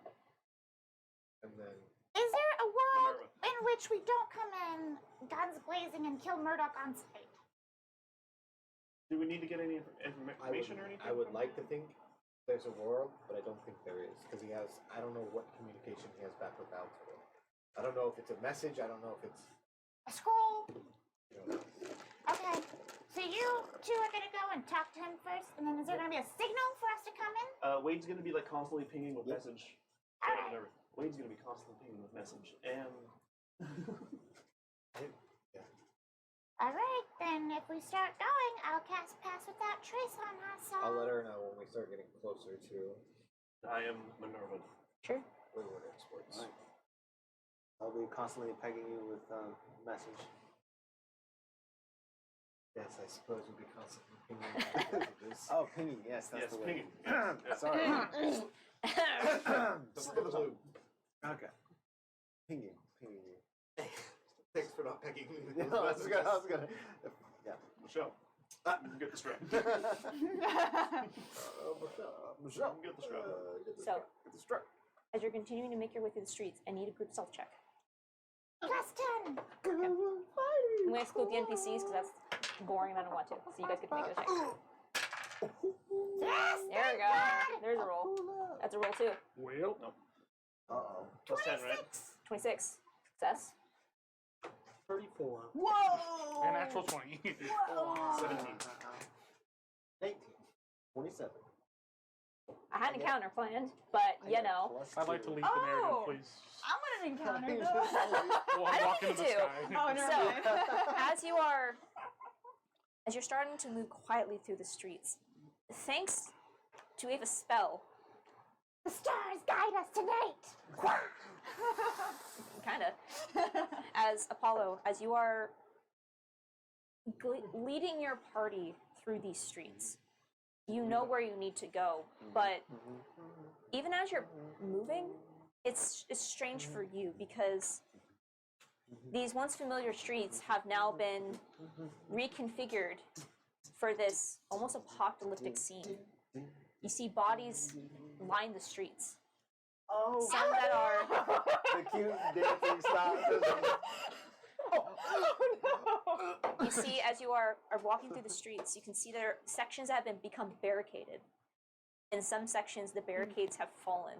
And then Is there a world Minerva. in which we don't come in guns blazing and kill Murdoch on sight? Do we need to get any I information or anything? would like to think there's a world, but I don't think there is because he has. I don't know what communication he has back with Altair. I don't know if it's a message. I don't know if it's. A scroll? You know, Okay. So you two are gonna go and talk to him first, and then is there gonna be a signal for us to come in? Wade's gonna be like constantly pinging with message. Alright. Whatever. Wade's gonna be constantly pinging with message. And Alright, then if we start going, I'll cast Pass Without Trace on us all. I'll let her know when we start getting closer to I am Minerva. Sure. Woodward exports. Alright. I'll be constantly pegging you with message. Yes, I suppose we'll be constantly pinging messages. Oh, pinging. Yes, that's Yes, the word. pinging. Sorry. Just for the blue. Okay. Pinging you. Thanks for not pegging me. with those I was messages. gonna. Yeah. Michelle, you can get the strap. Michelle, Get the strap. get the So, get the strap. as you're continuing to make your way through the streets, I need a group stealth check. +10. I'm gonna exclude the NPCs because that's boring and I don't want to. So you guys get to make it a check. Yes! There we go. There's a roll. That's a roll too. Well, Uh-oh. Plus 10, right? 26. Success. 34. Whoa! An actual 20. 17. 18. 27. I had an encounter planned, but you know. I'd like to leave the narrative, Oh. please. I want an encounter though. Well, I I'm don't walking think into the you do. sky. Oh, never So, mind. as you're starting to move quietly through the streets, thanks to a spell, The stars guide us tonight. kinda, as Apollo, as you are leading your party through these streets, you know where you need to go, but even as you're moving, it's strange for you because these once familiar streets have now been reconfigured for this almost apocalyptic scene. You see bodies line the streets. Oh, Some that are the cute dancing style. you see as you are walking through the streets, you can see there are sections that have become barricaded. In some sections, the barricades have fallen.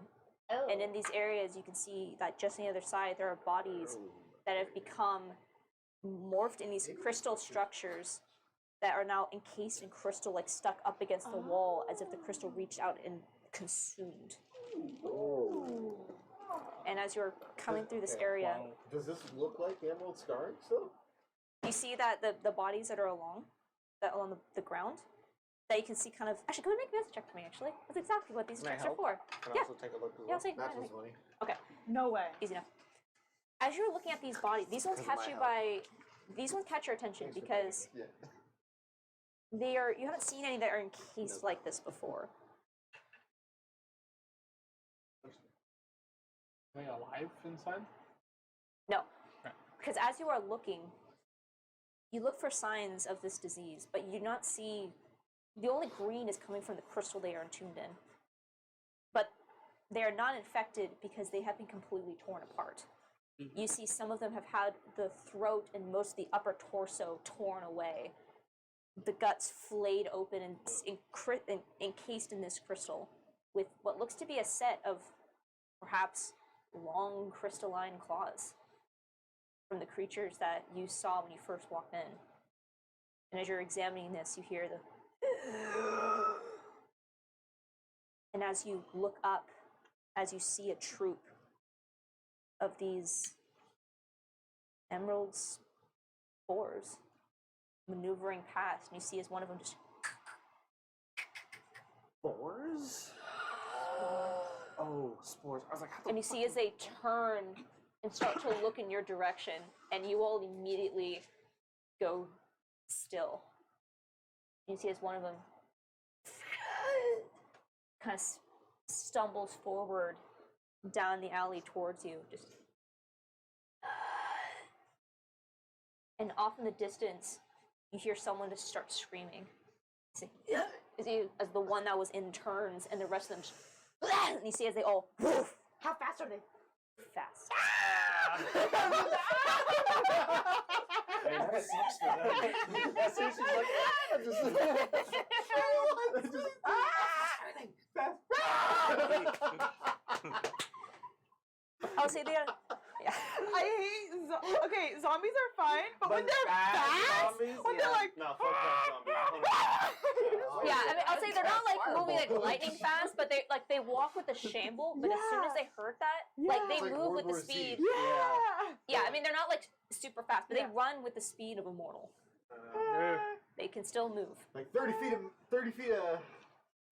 Oh. And in these areas, you can see that just on the other side, there are bodies that have become morphed in these crystal structures that are now encased in crystal, like stuck up against the wall, as if the crystal reached out and consumed. And as you're coming through this area, Does this look like emerald scarring still? you see that the bodies that are along the ground, that you can see kind of. Actually, go ahead and make a medicine check for me. Actually, that's exactly what these Can I checks are help? for. Can Yeah. I also take a look as Yeah, well? I'll say That was funny. Okay, No way. easy enough. As you're looking at these bodies, these ones Because of catch my you help. by. These ones catch your attention Thanks for because pegging me. they are. You haven't seen any that are encased like this before. Are they alive inside? No, Right. because as you are looking, you look for signs of this disease, but you do not see. The only green is coming from the crystal they are entombed in. But they are not infected because they have been completely torn apart. You see, some of them have had the throat and most of the upper torso torn away, the guts flayed open and encased in this crystal, with what looks to be a set of perhaps long crystalline claws from the creatures that you saw when you first walked in. And as you're examining this, you hear the. And as you look up, as you see a troop of these emerald spores maneuvering past, and you see as one of them just. Spores? Oh, spores. I was like, how the And you see as they turn and start to look in your direction, and you all immediately go still. You see as one of them kind of stumbles forward down the alley towards you, just and off in the distance, you hear someone just start screaming. As the one that was in turns, and the rest of them just, and you see as they all woof, How fast are they? fast. Man, that sucks for them. That's who she's like, "Ah," I'll say they. Yeah. I hate okay, zombies are fine, but when But they're fast fast, zombies, when yeah. they're like, No, fuck that zombie. Yeah, I mean, I'll say they're not like Fireball. moving like lightning fast, but they walk with a shamble. But as soon as Yeah. they heard that, like they It's like move World with the War Z. speed. yeah. Yeah, I mean they're not like super fast, but Yeah. they run with the speed of a mortal. Yeah. They can still move. Like 30 feet.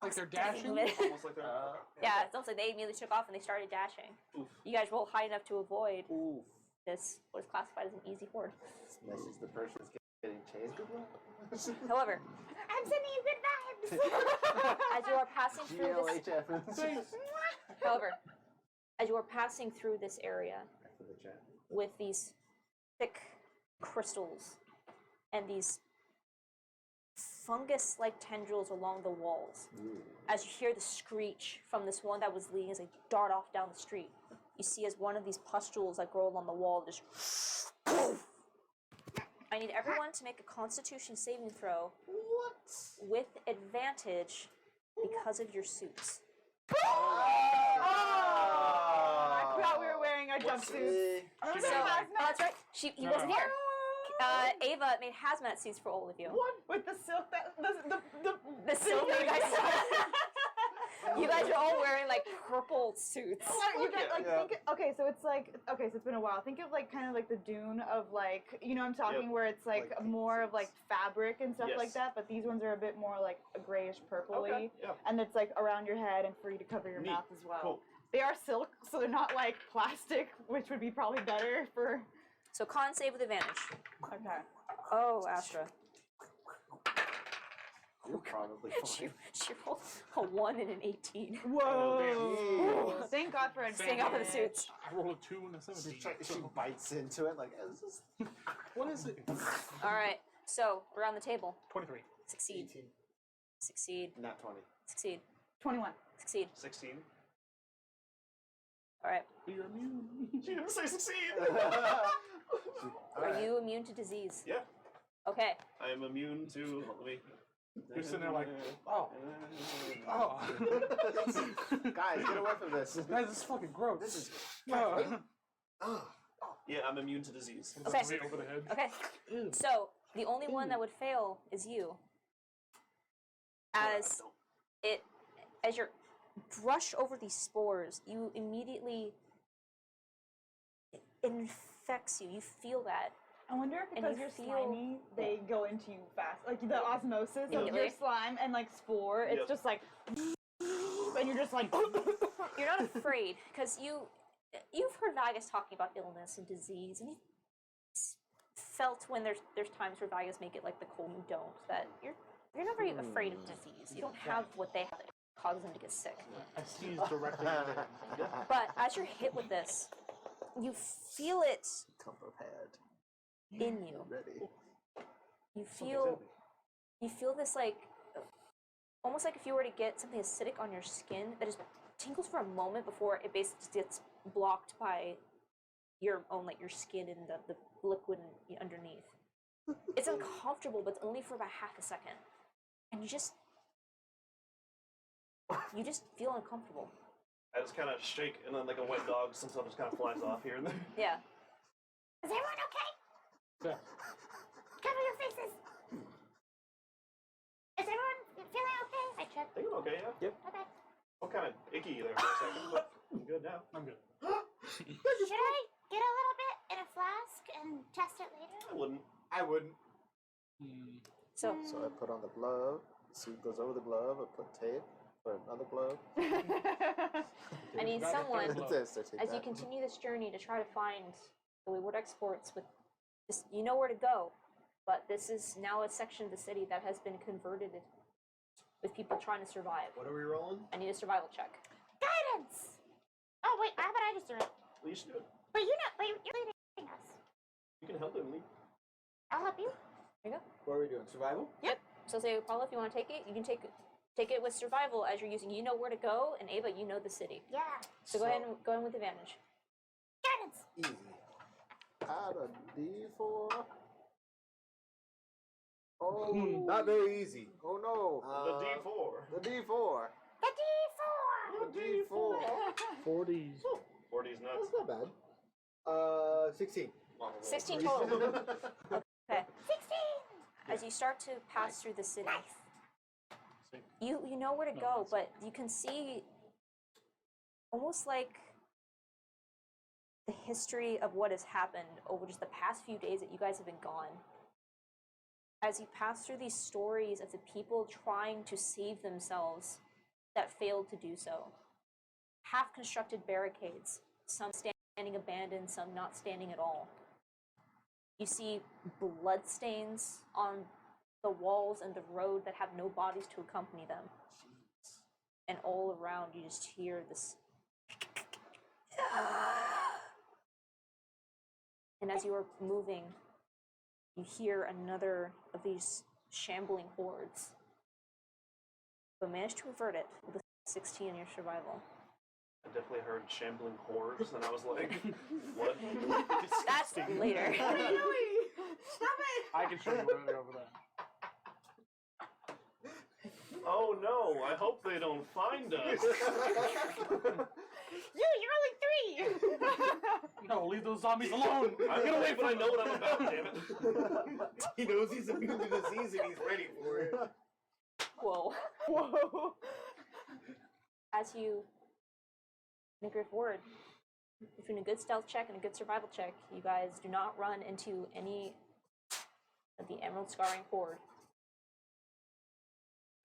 Like they're dashing. Almost like they're. Yeah, it's almost like they immediately took off and they started dashing. Oof. You guys roll high enough to avoid Ooh. this what is classified as an easy horde. This message the Persians getting chased. However, I'm sending you good vibes. as you are passing through this, GLHF. however, as you are passing through this area For the chat. with these thick crystals and these fungus-like tendrils along the walls, Ooh. as you hear the screech from this one that was leading as they dart off down the street, you see as one of these pustules that grow along the wall just poof. I need everyone to make a Constitution saving throw with advantage because of your suits. I forgot we were wearing our jumpsuits. So, that's right. He wasn't here. Ava made hazmat suits for all of you. What? With the silk that The silver you guys You guys are all wearing like purple suits. You guys, like, Yeah. think, okay, so it's like, okay, so it's been a while. Think of like kind of like the Dune of like, you know what I'm talking, Yep. where it's like, Like more of like fabric and stuff like Yes. that, but these ones are a bit more like a grayish purpley. Okay, yeah. And it's like around your head and for you to cover your Neat. mouth as well. Cool. They are silk, so they're not like plastic, which would be probably better for. So con save with advantage. Okay. Oh, Astra. You're probably She, fine. she rolled a 1 and an 18. Whoa! Thank God for Staying advantage. off of the suits. I rolled a 2 and a 17. She bites into it like, is this? What is it? Alright, so around the table. 23. Succeed. 18. Succeed. Not 20. Succeed. 21. Succeed. 16. Alright. You're immune. She didn't say succeed. Are you immune to disease? Yeah. Okay. I am immune to. Let me. You're sitting there like, oh, oh. Guys, get away from this. Guys, this is fucking gross. This is. Oh. Yeah, I'm immune to disease. Okay. Right over the head. Okay. So the only one that would fail is you. As you brush over these spores, you immediately it infects you. You feel that. I wonder if And because you you're feel- slimy, they go into you fast. Like the osmosis of Immediately. your slime and like spore, it's Yep. just like, and you're just like, You're not afraid because you've heard Vagus talking about illness and disease, and you've felt when there's times where Vagus make it like the cold you don't, that you're not very afraid of disease. You don't have what they have that causes them to get sick. I sneeze directly into it. But as you're hit with this, you feel it Come prepared. in you. Ready. You feel this like almost like if you were to get something acidic on your skin that just tingles for a moment before it basically just gets blocked by your own like your skin and the liquid underneath. It's uncomfortable, but it's only for about half a second, and you just feel uncomfortable. I just kind of shake, and then like a wet dog, some stuff just kind of flies off here and there. Yeah. Is everyone okay? Yeah. Cover your faces. Is everyone feeling okay? I checked. I think I'm okay, yeah. Okay. I'm kind of icky there for a second, but I'm good now. I'm good. Should I get a little bit in a flask and test it later? I wouldn't. I wouldn't. Hmm. So So I put on the glove. Suit goes over the glove. I put tape for another glove. I need Got it. someone Glove. This, I take as you that. continue this journey to try to find the wayward exports with just you know where to go, but this is now a section of the city that has been converted with people trying to survive. What are we rolling? I need a survival check. Guidance. Oh wait, how about I just do it? Well, you should do it. But you're leading us. You can help him lead. I'll help you. There you go. What are we doing? Survival? Yep. So say, Paula, if you want to take it, you can take it with survival as you're using. You know where to go, and Ava, you know the city. Yeah. So go ahead and go in with advantage. Guidance. Easy. Add a D4. Oh, not very easy. Oh no. The D4. The D4. The D4. The D4. 40s. 40's nuts. That's not bad. 16. 16 total. Okay. 16. As you start to pass through the city, Six. you know where to No, go, that's- but you can see almost like the history of what has happened over just the past few days that you guys have been gone. As you pass through these stories of the people trying to save themselves that failed to do so. Half-constructed barricades, some standing abandoned, some not standing at all. You see bloodstains on the walls and the road that have no bodies to accompany them. And all around you just hear this. And as you are moving, you hear another of these shambling hordes. But manage to avert it with a 16 in your survival. I definitely heard shambling hordes, and I was like, what? That's later. What are you doing? Stop it! I can show you where they're over there. Oh no, I hope they don't find us. You're only 3! No, leave those zombies alone. I'm gonna wait, but I know what I'm about, damn it. He knows he's immune to disease and he's ready for it. Whoa. Whoa. As you make your forward, between a good stealth check and a good survival check, you guys do not run into any of the Emerald Scarring horde.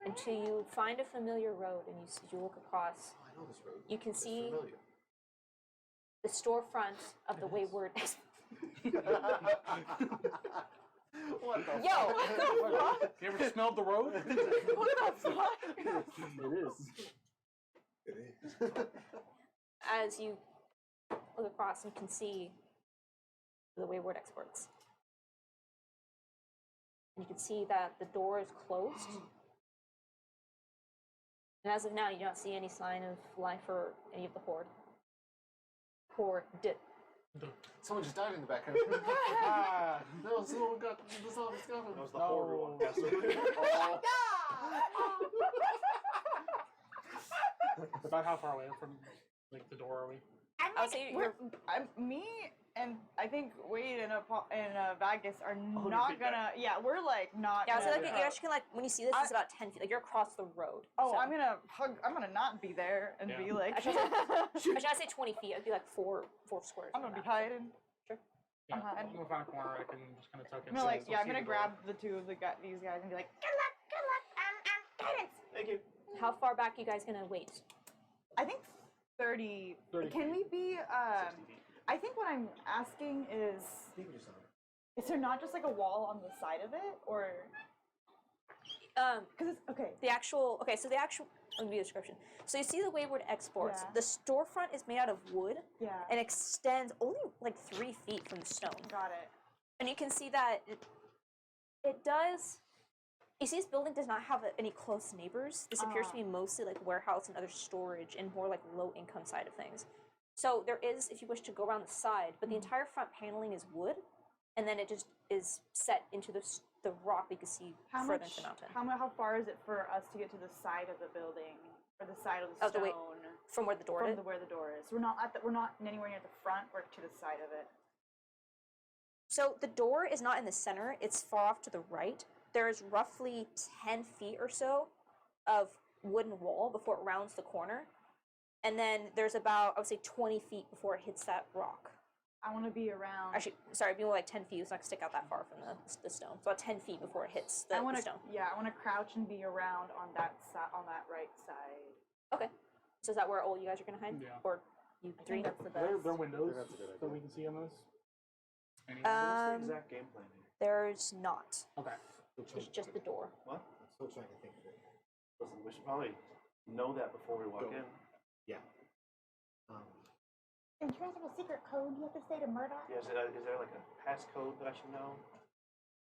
Until you find a familiar road and you look across, Oh, I know this road. you can It's see familiar. the storefront of the Wayward. What the Yo! You ever smelled the road? What the fuck? It is. It is. As you look across, you can see the Wayward exports. And you can see that the door is closed. And as of now, you don't see any sign of life or any of the horde. Someone just died in the background. Ah, no, someone got the zombies got him. That was the horror one. Yes, sir. About how far away from like the door are we? I would say you're Me and I think Wade and Vagus are 100 not feet gonna. Yeah, we're like not. yeah, so gonna, like you actually can like when you see this, it's about 10 feet. Like you're across the road. Oh, so. I'm gonna hug. I'm gonna not be there and Yeah. be like. I should say 20 feet. It'd be like four squares. I'm gonna be hiding. Yeah, Uh-huh. I'm gonna find a corner I can just kind of tuck I'm in. gonna like, so yeah, I'm see gonna the door. grab the two of these guys and be like, Good luck. Guidance. Thank you. How far back you guys gonna wait? I think 30. 30 Can we be? 60 feet. I think what I'm asking is there not just like a wall on the side of it, or because it's okay? Let me give you a description. So you see the Wayward exports. Yeah. The storefront is made out of wood Yeah, and extends only like 3 feet from the stone. got it. And you can see that it does. You see, this building does not have any close neighbors. This appears to be mostly like warehouse and other storage and more like low income side of things. So there is, if you wish to go around the side, but the entire front paneling is wood, and then it just is set into the rock that you can see How further much? into the mountain. How far is it for us to get to the side of the building or the side of the Of the stone From where the door from is. where the door is? We're not anywhere near the front or to the side of it. So the door is not in the center, it's far off to the right. There is roughly 10 feet or so of wooden wall before it rounds the corner. And then there's about, I would say, 20 feet before it hits that rock. I want to be around. Actually, sorry, it'd be more like 10 feet. It's not going to stick out that far from the stone. So about 10 feet before it hits the I want to. stone. Yeah, I want to crouch and be around on that side, on that right side. Okay. So is that where all you guys are going to hide? Yeah. Or you I three? think that's the Are best. there windows That's a good that idea. we can see on those? Any What's Um, the exact game plan here? There's not. okay. It's just the door. What? I'm still trying to think of it. Listen, we should probably know that before we walk Go. in. Yeah. Um, And you guys have a secret code you have to say to Murdoch? Yeah, is there like a passcode that I should know?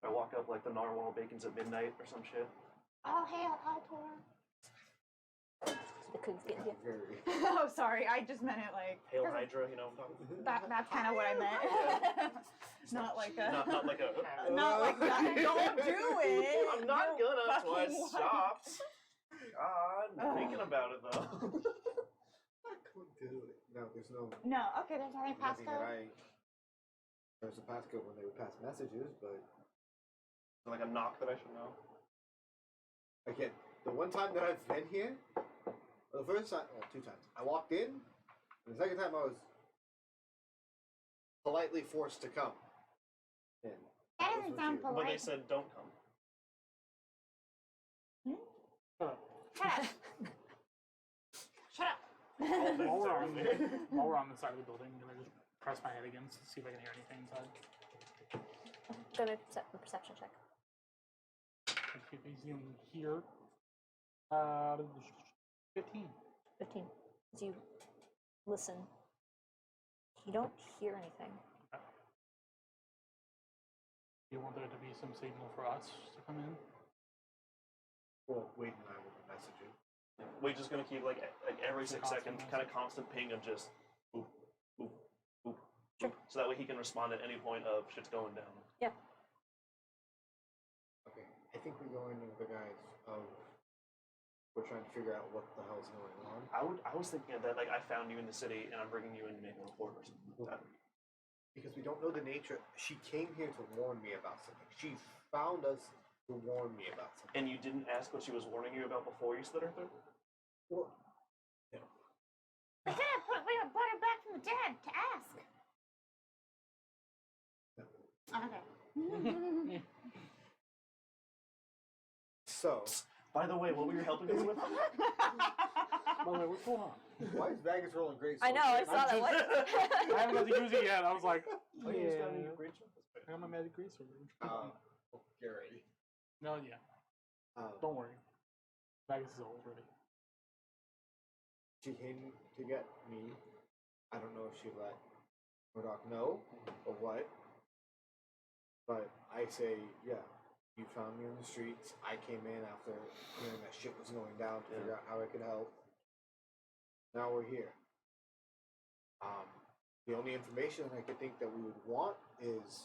I walk up like the narwhal bacons at midnight or some shit. All hail Altor. The cook's getting you. Very. Oh, sorry. I just meant it like Hail Hydra, you know what I'm talking that's kind of what I meant. Not like a. Not like a. Not like that. Don't do it. I'm not You're gonna. That's why I fucking wild. stopped. God, I'm thinking about it though. Couldn't do it. No, there's no. No, okay, there's nothing Nothing that passcode. There's a passcode when they would pass messages, but Like a knock that I should know. again, the one time that I've been here, the first time, well, 2 times, I walked in, and the second time I was politely forced to come in. That was doesn't with sound you. But they polite. said don't come. Shut up. Shut up. While we're on the side of the building, I'm gonna just press my head against to see if I can hear anything inside. Go make a perception check. If he's in here. 15. 15. As you listen, you don't hear anything. Do you want there to be some signal for us to come in? Well, Wade and I will be messaging. We're just gonna keep like every It's a 6 seconds, constant kind of constant ping of just boop, boop, boop, Sure. boop. So that way he can respond at any point of shit's going down. Yeah. Okay, I think we go in with the guys of. We're trying to figure out what the hell's going on. I was thinking of that, like I found you in the city and I'm bringing you in to make a report or something like that. Because we don't know the nature. She came here to warn me about something. She found us to warn me about something. And you didn't ask what she was warning you about before you slit her throat? Well, We brought her back from the dead to ask. Okay. so, By the way, what were you helping us with? By the way, what's going on? why is Vegas rolling great? I know, I saw that. What? I haven't got to use it yet. I was like, Oh, you just got any great stuff? I got my magic greaser. Gary. No, yeah. Don't worry. Vegas is always ready. She came to get me. I don't know if she let Murdoch know or what. But I say, yeah, you found me on the streets. I came in after hearing that shit was going down to figure out how I could help. Now we're here. The only information I could think that we would want is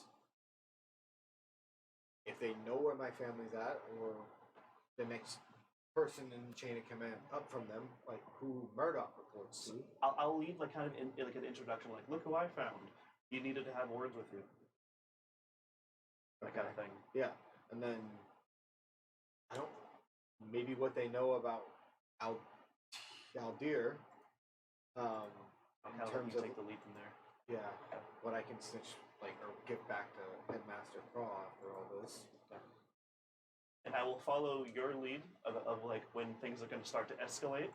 if they know where my family's at or the next person in the chain of command up from them, like who Murdoch reports to. I'll leave like kind of like an introduction, like look who I found. You needed to have words with you. That kind of thing. Yeah, and then I don't. Maybe what they know about Aldir. I'll In terms of take the lead from there. yeah, what I can snitch like or give back to Headmaster Craw after all this. And I will follow your lead of like when things are going to start to escalate,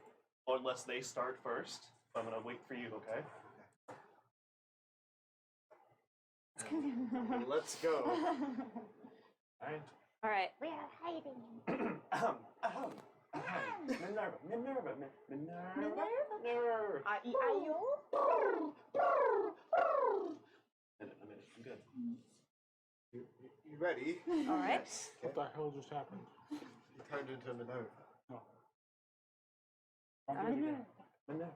or unless they start first. I'm going to wait for you, okay? Let's go. Alright. All right. We are hiding. Minerva. Minerva? I-E-I-O? A minute. I'm good. You ready? All right. What the hell just happened? You turned into Minerva. No. Minerva.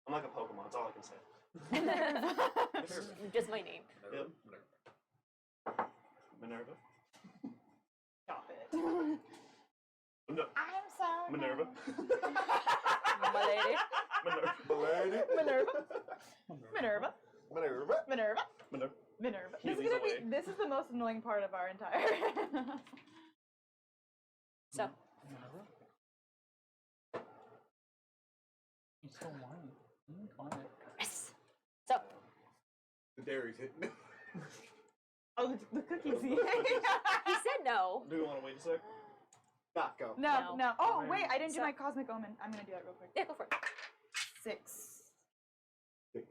I'm like a Pokemon. That's all I can say. Just my name. Yep. Minerva. Stop it. No. I'm so. Minerva. My lady. Minerva. Minerva. Minerva. Minerva. Minerva. Minerva. Minerva. He This is leads gonna away. be. This is the most annoying part of our entire. So, He's so whiny. Quiet. yes. So, The dairy's hitting. Oh, the cookies. he said no. Do we want to wait a sec? Not go. No, No. no. Oh, wait, I didn't do So- my cosmic omen. I'm gonna do that real quick. Yeah, go for it. 6. Six.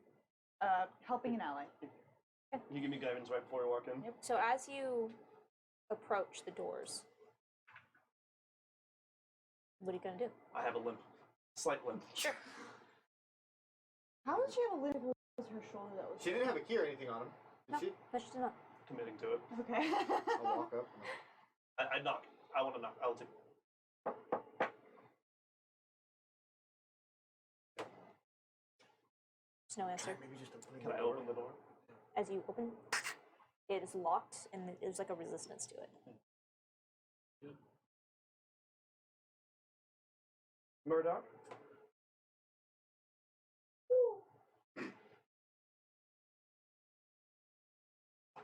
Helping an ally. Can you give me guidance right before we walk in? So as you approach the doors, what are you gonna do? I have a limp. Slight limp. Sure. How did she have a limp? It was her shoulder that was. She didn't have a key or anything on him, did No, she? no, she did not. committing to it. Okay. I'll walk up. And I knock. I want to knock. I'll take. There's no answer. maybe just open Can I open the door? As you open, it is locked, and there's like a resistance to it. Murdoch?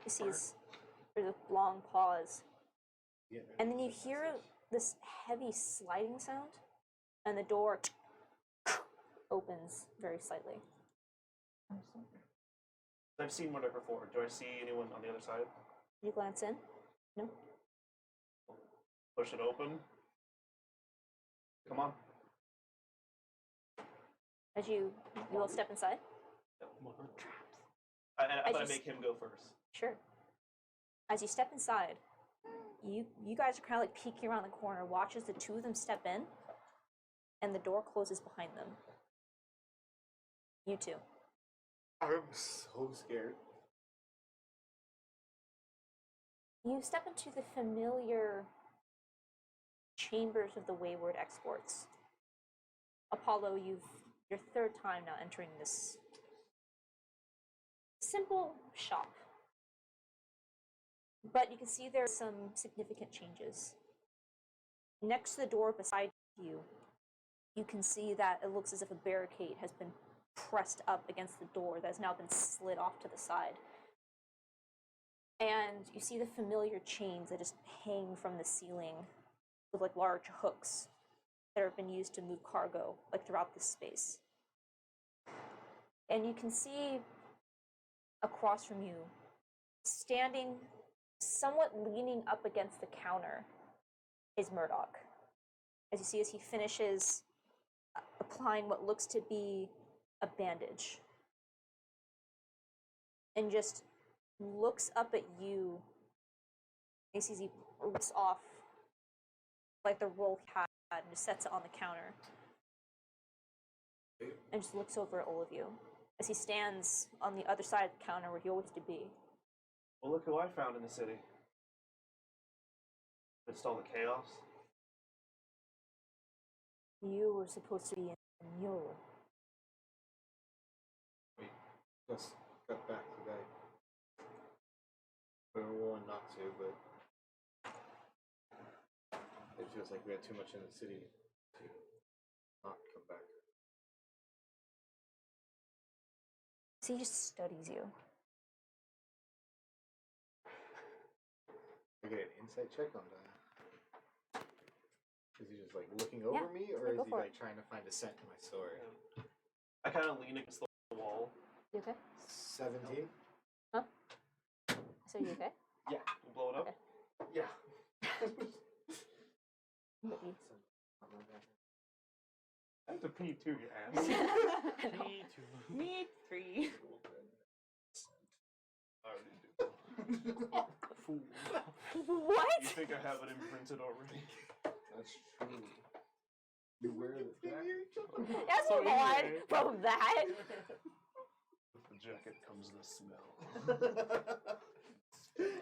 You see, there's a long pause, Yeah, and then you hear this heavy sliding sound, and the door opens very slightly. I've seen Murdoch before. Do I see anyone on the other side? You glance in. No. Push it open. Come on. As you will step inside. But I As you make him go first. Sure. As you step inside, you guys are kind of like peeking around the corner. Watch as the two of them step in, and the door closes behind them. You two. I'm so scared. You step into the familiar chambers of the Wayward Exports. Apollo, your third time now entering this simple shop. But you can see there are some significant changes. Next to the door beside you, you can see that it looks as if a barricade has been pressed up against the door that has now been slid off to the side. And you see the familiar chains that just hang from the ceiling with like large hooks that have been used to move cargo like throughout this space. And you can see across from you, standing somewhat leaning up against the counter, is Murdoch. As you see, as he finishes applying what looks to be a bandage, and just looks up at you. He sees he rips off like the roll he had and just sets it on the counter, and just looks over at all of you as he stands on the other side of the counter where he always to be. Well, look who I found in the city. Amidst all the chaos. You were supposed to be in the mule. We just got back today. We were willing not to, but it feels like we had too much in the city to not come back. So he just studies you. I get an insight check on that. Is he just like looking over me, or yeah, is go he for like trying to find a scent in my sword? I kind of lean against the wall. You okay? 17? Huh? So you okay? Yeah. We'll blow it up. Okay. Yeah. What do you- I have to pee too, you ass. Me too. Me 3. I already do. Fool. What? You think I have it imprinted already? That's true. You wear the jacket? Let's So move on anyway. from that. With the jacket comes the smell.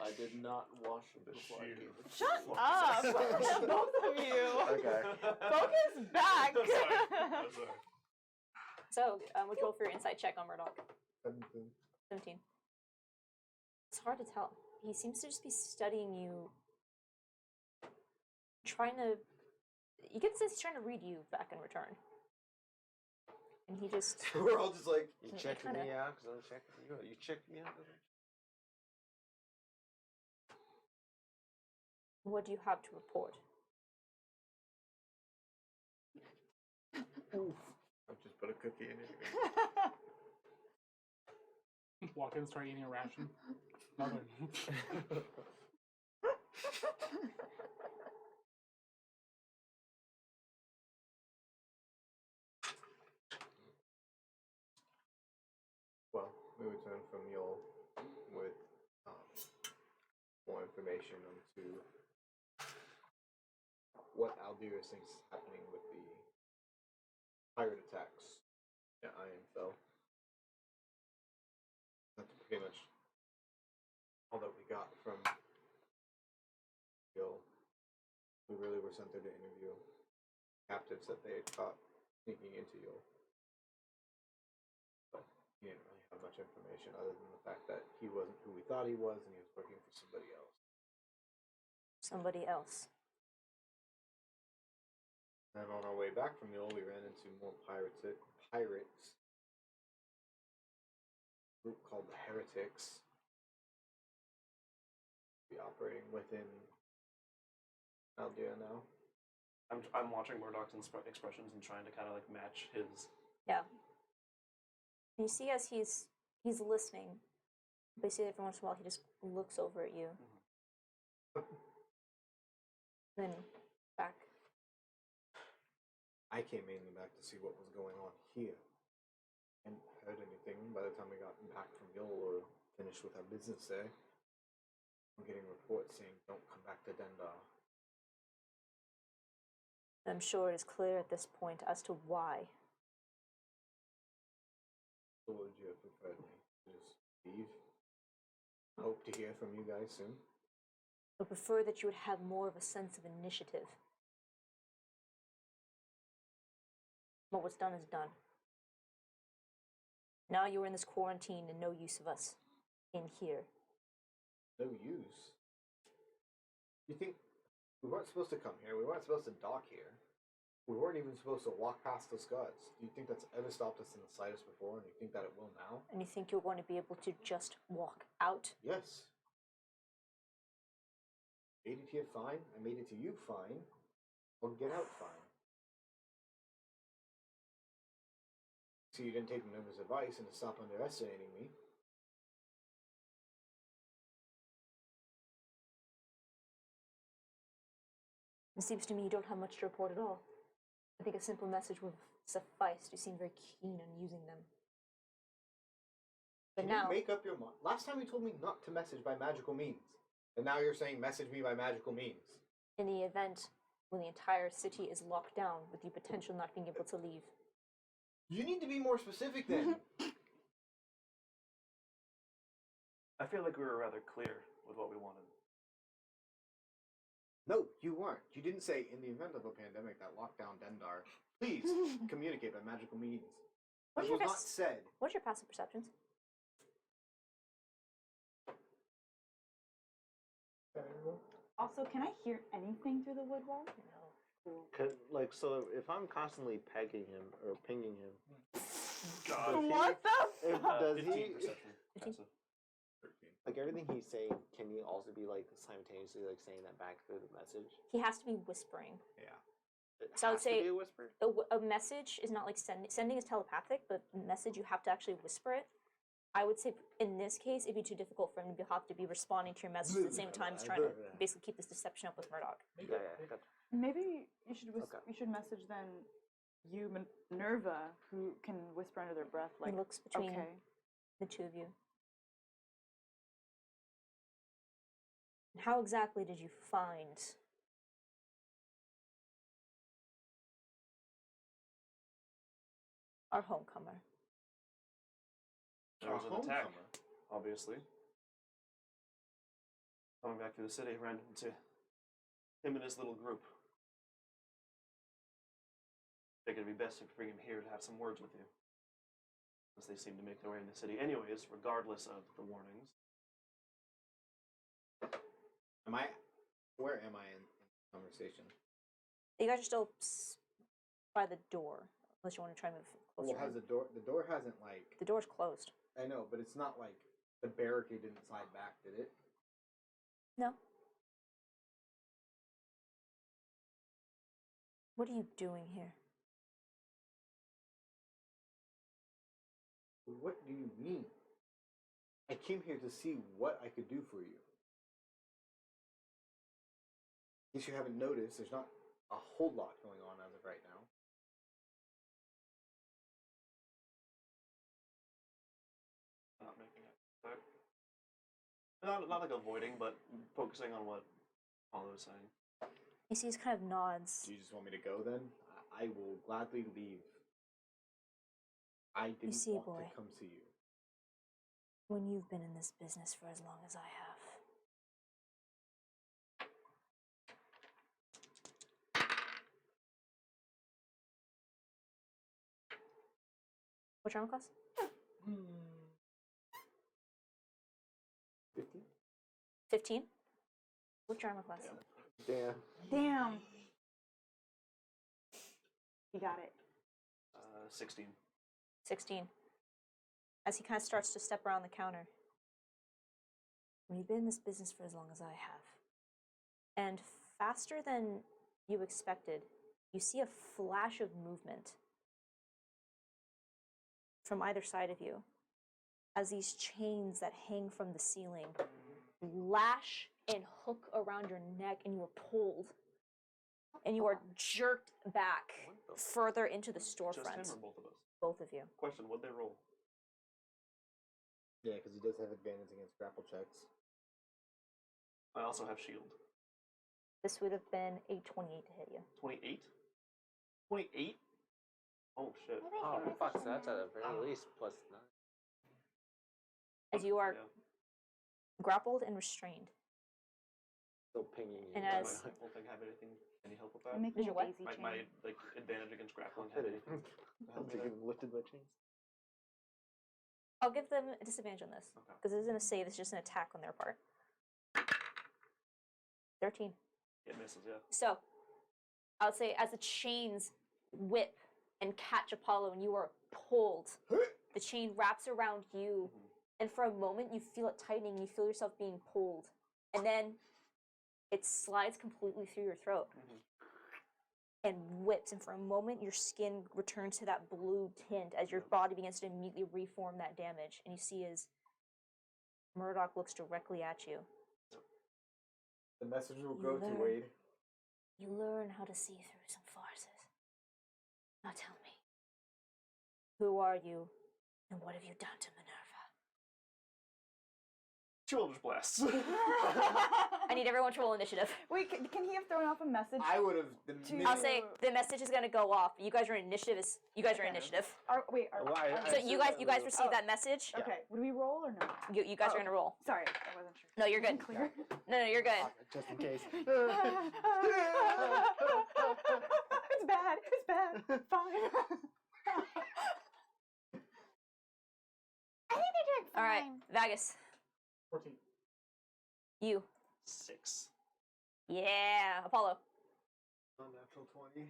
I did not wash it The before I sheer. gave it. Shut up, both of you. Okay. Focus back. I'm sorry. I'm sorry. So, would you roll for your insight check on Murdoch? 17. 17. It's hard to tell. He seems to just be studying you, trying to. You get the sense he's trying to read you back in return. And he just. We're all just like, You Yeah, checking kinda. me out because I'm checking you out. You checked me out. What do you have to report? I've just put a cookie in it. Walk in and start eating a ration. Nothing. Well, we return from Yule with more information into what Aldirus thinks is happening with the pirate attacks at Ironfell. That's pretty much all that we got. were sent there to interview captives that they had caught sneaking into Yule. But he didn't really have much information other than the fact that he wasn't who we thought he was and he was working for somebody else. Somebody else. And on our way back from Yule, we ran into more pirates. A group called the Heretics. Be operating within Aldea now. I'm watching Murdoch's expressions and trying to kind of like match his. Yeah. You see, as he's listening, but you see every once in a while he just looks over at you. Then back. I came mainly back to see what was going on here. And heard anything by the time we got back from Yule or finished with our business there. I'm getting reports saying don't come back to Dendar. I'm sure it is clear at this point as to why. So would you have preferred me to just leave? Hope to hear from you guys soon. I prefer that you would have more of a sense of initiative. But what's done is done. Now you're in this quarantine and no use of us in here. No use. You think we weren't supposed to come here? We weren't supposed to dock here. We weren't even supposed to walk past those guards. Do you think that's ever stopped us in the slightest before, and you think that it will now? And you think you're going to be able to just walk out? Yes. Made it here fine. I made it to you fine. Or get out fine. So you didn't take Minerva's advice and to stop underestimating me. It seems to me you don't have much to report at all. I think a simple message would suffice. You seem very keen on using them. But Can now, you make up your mind? Last time you told me not to message by magical means. And now you're saying message me by magical means. in the event when the entire city is locked down with the potential not being able to leave. You need to be more specific then. I feel like we were rather clear with what we wanted. No, you weren't. You didn't say, in the event of a pandemic that locked down Dendar, please communicate by magical means. What's That your was not best- said. What's your passive perceptions? Also, can I hear anything through the wood wall? No. Cool. Like, so if I'm constantly pegging him or pinging him, God. Does he- What the if- fuck? does 15 he, perception. 15? Passive. 13. like everything he's saying, can he also be like simultaneously like saying that back through the message? He has to be whispering. Yeah. It So I would has to say- be a whisper. A message is not like sending is telepathic, but message you have to actually whisper it. I would say in this case it'd be too difficult for him to have to be responding to your message at the same time as trying to basically keep this deception up with Murdoch. Yeah, gotcha. Maybe you should Okay. you should message then you Minerva, who can whisper under their breath He like, looks between okay. the two of you. How exactly did you find our homecomer? There was Our an attack, homecomer. obviously. Coming back through the city, ran into him and his little group. Figured it'd be best to bring him here to have some words with you. As they seem to make their way in the city. Anyways, regardless of the warnings. Where am I in the conversation? You guys are still by the door, unless you want to try and move closer. Well, has the door hasn't like, The door's closed. I know, but it's not like the barricade didn't slide back, did it? No. What are you doing here? What do you mean? I came here to see what I could do for you. In case you haven't noticed, there's not a whole lot going on as of right now. Not making it. Not like avoiding, but focusing on what Paulo was saying. You see, he kind of nods. Do you just want me to go then? I will gladly leave. I didn't see, want boy. to come see you. When you've been in this business for as long as I have, What's your armor class? 50? 15. What's your armor class? Damn. Damn. You got it. 16. 16. As he kind of starts to step around the counter. When you've been in this business for as long as I have, and faster than you expected, you see a flash of movement from either side of you as these chains that hang from the ceiling lash and hook around your neck, and you are pulled and you are jerked back further into the Just him storefront. or both of us? Both of you. Question, what'd they roll? Yeah, because he does have advantage against grapple checks. I also have shield. This would have been a 28 to hit you. 28? 28? Oh shit. Maybe I Oh, should message fuck, so him that's at now. the very least plus 9. As you are Yeah. grappled and restrained. Still pinging you. And Does as- my whole thing have any help with I'm that? making your a what? daisy chain. My like advantage against grappling Hit have it. anything? to help me there? Getting lifted by chains. I'll give them a disadvantage on this. Okay. Because this isn't a save, it's just an attack on their part. 13. It misses, yeah. So, I would say as the chains whip and catch Apollo and you are pulled, the chain wraps around you, and for a moment you feel it tightening, you feel yourself being pulled, and then it slides completely through your throat and whips, and for a moment your skin returns to that blue tint as your body begins to immediately reform that damage, and you see as Murdoch looks directly at you. The message will You go to learn. Wade. You learn how to see through some farces. Now tell me, who are you, and what have you done to Minerva? Children's blasts. I need everyone to roll initiative. Wait, can he have thrown off a message? I would have. I'll say the message is gonna go off. You guys are initiative. You guys are Okay. initiative. Wait, Well, I So assume you that guys we- received that message. okay. Would we roll or no? You guys Oh, are gonna roll. Sorry, I wasn't sure. No, you're good. Clear. No, you're good. Just in case. It's bad. It's bad. Fine. I think they're doing All right, fine. Vagus, 14. you. 6. Yeah, Apollo. Unnatural 20.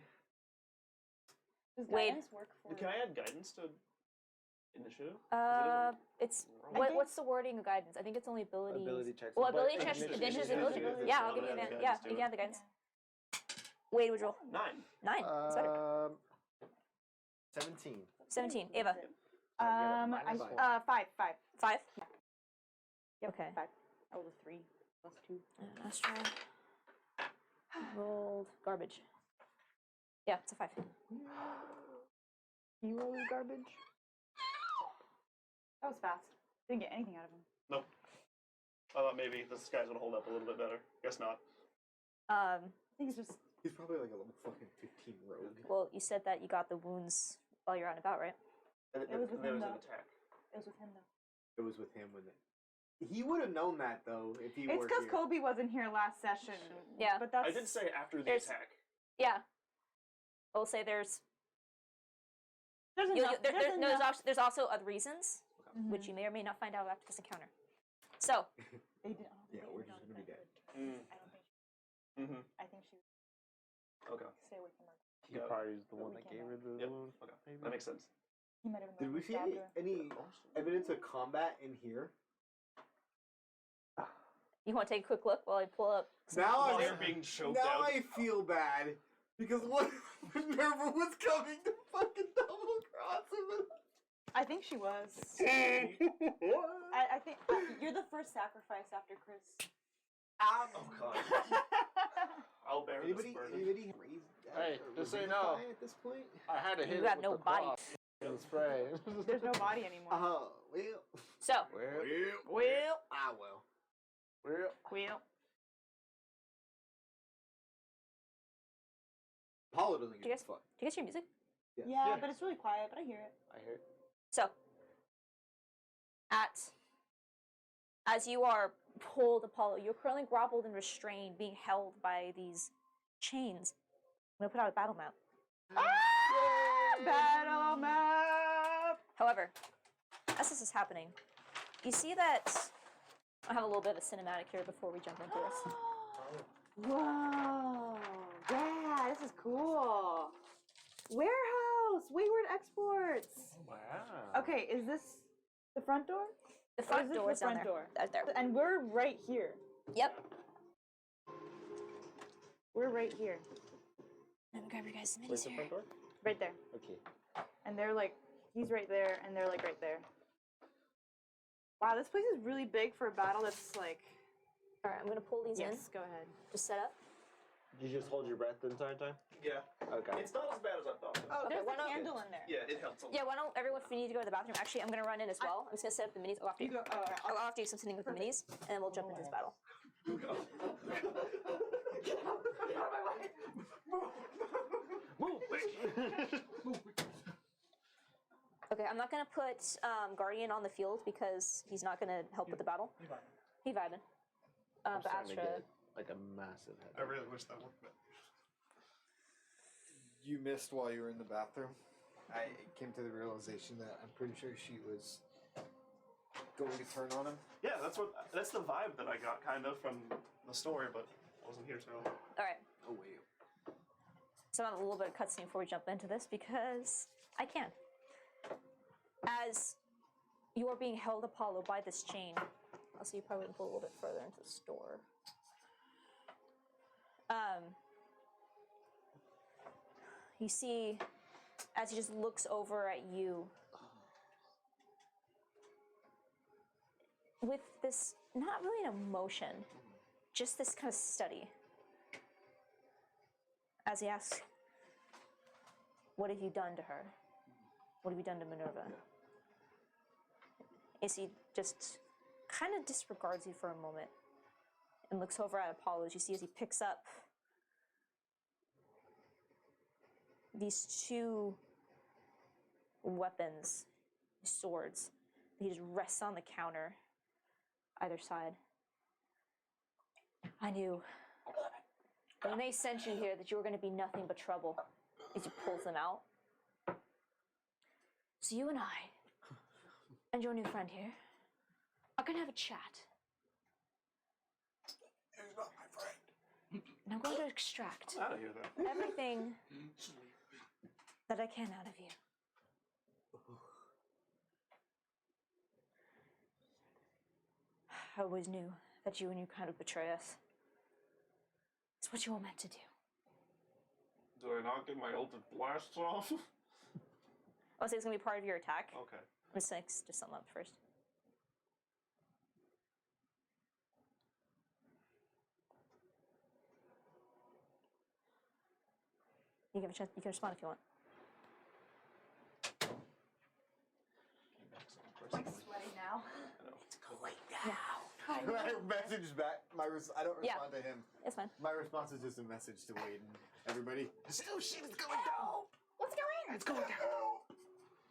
Does Wade. guidance work for? Can I add guidance to initiative? 'Cause It's roll. what's the wording of guidance? I think it's only abilities. Ability checks. Well, but ability checks, initiative- initiative, initiative ability. is Yeah, I'll one give you of that. the Yeah, guidance you to can have the guidance. Wade would roll 9. 9. That's better. 17. 17. Ava. minus one. 5. 5. Yep, Okay. 5. I rolled a 3 plus 2. Astra rolled garbage. Yeah, it's a 5. You rolled garbage. That was fast. Didn't get anything out of him. Nope. I thought maybe this guy's gonna hold up a little bit better. Guess not. I think it's just. He's probably like a level fucking 15 rogue. Well, you said that you got the wounds while you're out and about, right? And It was with there him, was an though. attack. It was with him though. It was with him when he would have known that though if he It's were because here. Kobe wasn't here last session. Yeah. But that's. I did say after the There's- attack. Yeah. I'll say there's There's enough. there's also other reasons, Mhm. which you may or may not find out after this encounter. So, They did. Yeah, we're just gonna be dead. I don't think. Mm-hmm. I think she Okay. would stay away from her. He probably is the But one we that can gave know. her the Yep. wound. Okay. maybe? That makes sense. He might have. Did we see stabbed any her. evidence of combat in here? you want to take a quick look while I pull up? Now While I'm you're being choked now out. I feel bad because what Minerva was coming to fucking double cross him. I think she was. I think you're the first sacrifice after Chris. Oh god. I'll bear this burden. Anybody raise Hey, just so you Revivify know. at this point? I had to hit You it have with no the body. cloth and the spray. There's no body anymore. Well. So, Well. Ah, well. Well. Apollo doesn't you give a guys- fuck. do you guys hear music? Yes. Yeah, Yeah. but it's really quiet. But I hear it. I heard. So, as you are pulled, Apollo, you're currently grappled and restrained, being held by these chains. I'm gonna put out a battle map. Battle map. However, as this is happening, you see that I have a little bit of a cinematic here before we jump into this. Whoa! Yeah, this is cool. Warehouse, Wayward Exports. Wow. Okay, is this the front door? The Or front is this door the is down front there. door? There. And we're right here. Yep. We're right here, Let me grab your guys' Where's minis the here. front door? right there. Okay. And they're like, he's right there, and they're like right there. Wow, this place is really big for a battle that's like. All right, I'm gonna pull these in. Yes, go ahead. Just set up. You just hold your breath the entire time? Yeah. Okay. It's not as bad as I thought. Oh, Okay, there's why a not- candle in there. Yeah, it helps a lot. Yeah, why don't everyone, if you need to go to the bathroom, actually, I'm gonna run in as well. I'm just gonna set up the minis. I'll have to, You go. Oh, I'll have to do some sitting with the minis, and then we'll jump into this battle. Okay, I'm not gonna put Guardian on the field because he's not gonna help with the battle. He vibing. I'm But starting to Astra, get like a massive head. I really wish that worked better. You missed while you were in the bathroom. I came to the realization that I'm pretty sure she was going to turn on him. Yeah, that's the vibe that I got kind of from the story, but I wasn't here to. all right. Oh wait. So I have a little bit of cutscene before we jump into this because I can. As you are being held, Apollo, by this chain. Also, you probably pull a little bit further into the store. You see, as he just looks over at you, with this, not really an emotion, just this kind of study. As he asks, what have you done to her? What have you done to Minerva? Is he just kind of disregards you for a moment and looks over at Apollo as you see as he picks up these two weapons, swords. He just rests on the counter, either side. I knew when they sent you here that you were going to be nothing but trouble. As he pulls them out. So you and I, and your new friend here, are going to have a chat. He's not my friend. And I'm going to extract Out of here, though. everything that I can out of you. I always knew that you and you kind of betray us. It's what you were meant to do. Do I not get my ultimate blasts off? I'll say it's going to be part of your attack. Okay. I'm just going to just sum up first. You give a chance. You can respond if you want. I'm sweating now. My message back. I don't Yeah. respond to him. It's fine. My response is just a message to Wade and everybody. Oh shit! It's going down. What's going on? It's going down.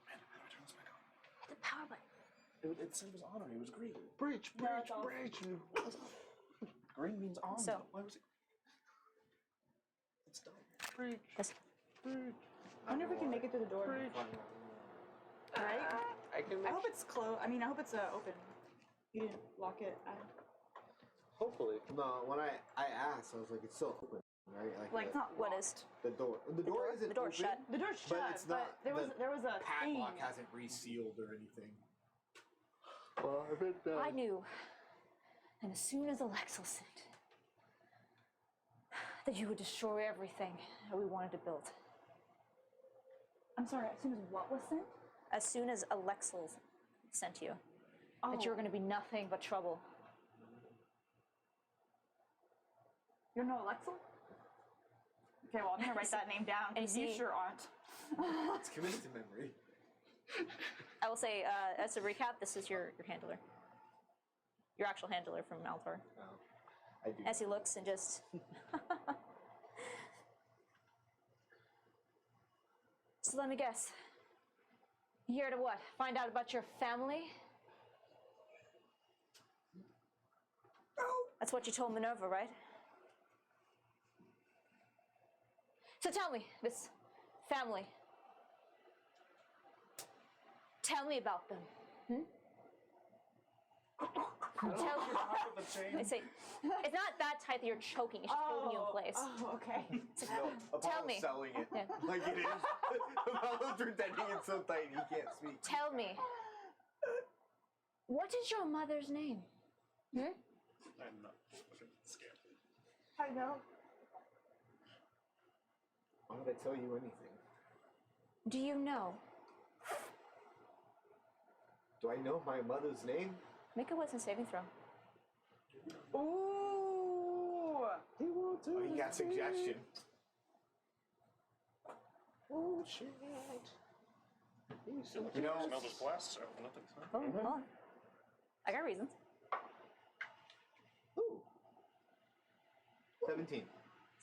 Man, how do I turn this back on? The power button. It said it was on already. It was green. Breach! No, it's off. Green means on. So- Why was it? It's done. Yes. I wonder if we can make it through the door. Right? I can I make hope it's closed. I mean, I hope it's open. You didn't lock it. hopefully. No, when I asked, I was like, it's still open, right? Like it's not What locked. is? the door. The door isn't The door's open, shut. The door's shut, but it's not. there was a thing. padlock hasn't resealed or anything. Well, I bet that. I knew. And as soon as Alexel sent, that you would destroy everything that we wanted to build. I'm sorry. As soon as what was sent? As soon as Alexel sent you, that you were going to be nothing but trouble. You're no Alexel? Okay, well I'm gonna write that name down. And you You see- sure aren't. It's committed to memory. I will say, as a recap, this is your handler. Your actual handler from Altor. No, I do. As he looks and just. So let me guess. You here to what? Find out about your family? That's what you told Minerva, right? So tell me, this family. Tell me about them. Tell I say, it's not that tight that you're choking. It's just holding you in place. Oh, okay. No, Apollo's me. selling it Yeah. like it is. Apollo's pretending it's so tight he can't speak. Tell me, what is your mother's name? I'm not fucking scared. I know. Why would I tell you anything? Do you know? Do I know my mother's name? Make a wisdom saving throw. Ooh. He won't do Oh, you got suggestion. Oh shit. You know, Smell this blast, so nothing. Oh, hold on. I got reasons. ooh. 17.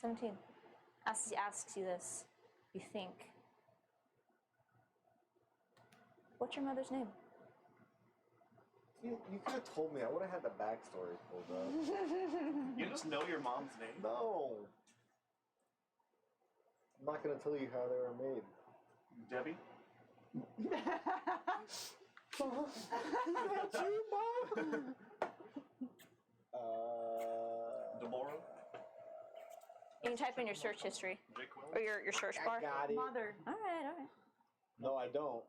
17. As he asks you this, you think, what's your mother's name? You could have told me. I would have had the backstory pulled up. You just know your mom's name. No. I'm not gonna tell you how they were made. Debbie? That's you, Mom. Deborah? You can type in your search history Jake or Wells? your search I bar. got it. Mother. All right. No, I don't.